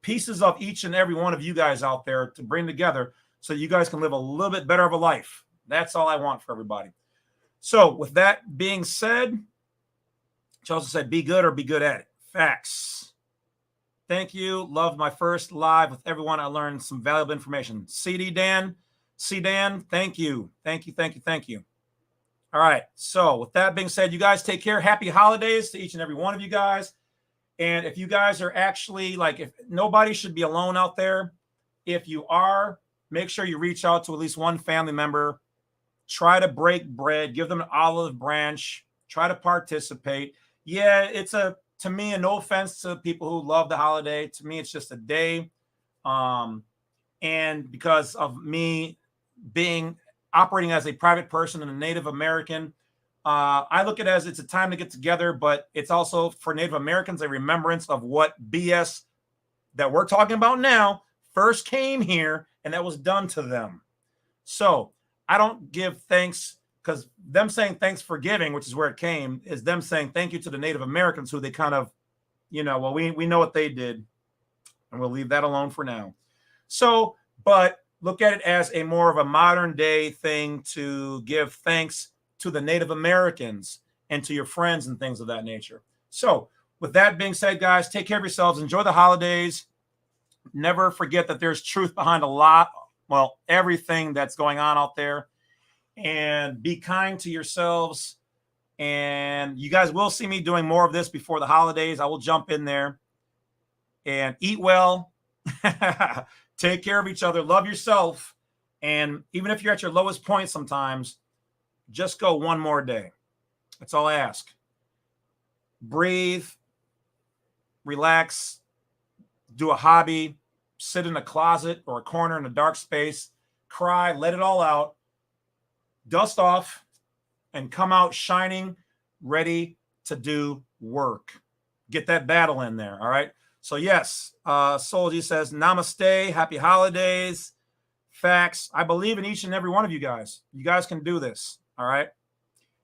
pieces of each and every one of you guys out there to bring together so you guys can live a little bit better of a life. That's all I want for everybody. So with that being said, Chelsea said, be good or be good at it. Facts. Thank you. Loved my first live with everyone. I learned some valuable information. C Dan, thank you. Thank you, thank you, thank you. All right. So with that being said, you guys take care. Happy holidays to each and every one of you guys. And if you guys are actually if nobody should be alone out there, if you are, make sure you reach out to at least one family member. Try to break bread, give them an olive branch, try to participate. Yeah, to me, and no offense to people who love the holiday, to me, it's just a day. And because of me operating as a private person and a Native American, I look at it as it's a time to get together, but it's also for Native Americans, a remembrance of what BS that we're talking about now first came here and that was done to them. So I don't give thanks because them saying thanks for giving, which is where it came, is them saying thank you to the Native Americans who they kind of, we know what they did and we'll leave that alone for now. So, but look at it as a more of a modern day thing to give thanks to the Native Americans and to your friends and things of that nature. So with that being said, guys, take care of yourselves. Enjoy the holidays. Never forget that there's truth behind everything that's going on out there. And be kind to yourselves. And you guys will see me doing more of this before the holidays. I will jump in there and eat well. Take care of each other. Love yourself. And even if you're at your lowest point sometimes, just go one more day. That's all I ask. Breathe, relax, do a hobby, sit in a closet or a corner in a dark space, cry, let it all out, dust off, and come out shining, ready to do work. Get that battle in there, all right? So yes, Solji says, namaste, happy holidays, facts. I believe in each and every one of you guys. You guys can do this, all right?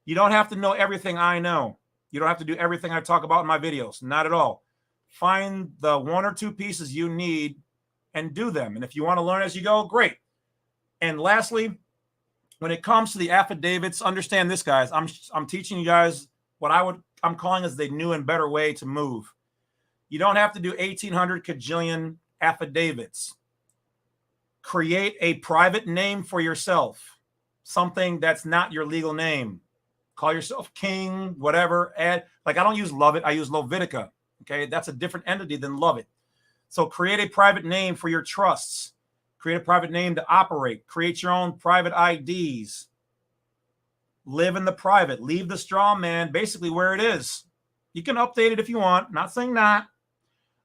You don't have to know everything I know. You don't have to do everything I talk about in my videos, not at all. Find the one or two pieces you need and do them. And if you want to learn as you go, great. And lastly, when it comes to the affidavits, understand this, guys. I'm teaching you guys what I'm calling as the new and better way to move. You don't have to do 1,800 kajillion affidavits. Create a private name for yourself, something that's not your legal name. Call yourself King, whatever. I don't use Lovett. I use Lovitica. Okay, that's a different entity than Lovett. So create a private name for your trusts. Create a private name to operate. Create your own private IDs. Live in the private. Leave the straw man basically where it is. You can update it if you want. Not saying not.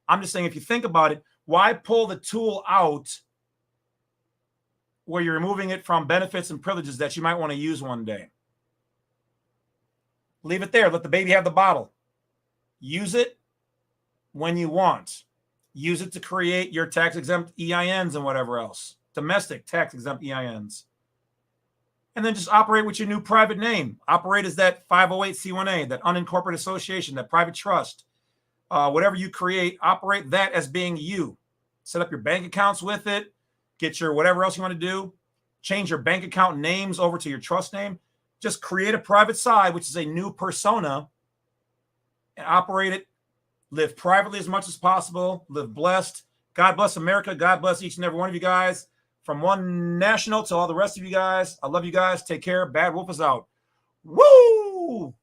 I'm just saying if you think about it, why pull the tool out where you're removing it from benefits and privileges that you might want to use one day? Leave it there. Let the baby have the bottle. Use it when you want. Use it to create your tax-exempt EINs and whatever else. Domestic tax-exempt EINs. And then just operate with your new private name. Operate as that 508c1a, that unincorporated association, that private trust. Whatever you create, operate that as being you. Set up your bank accounts with it. Get your whatever else you want to do. Change your bank account names over to your trust name. Just create a private side, which is a new persona, and operate it. Live privately as much as possible. Live blessed. God bless America. God bless each and every one of you guys. From one national to all the rest of you guys. I love you guys. Take care. Badwolf is out. Woo!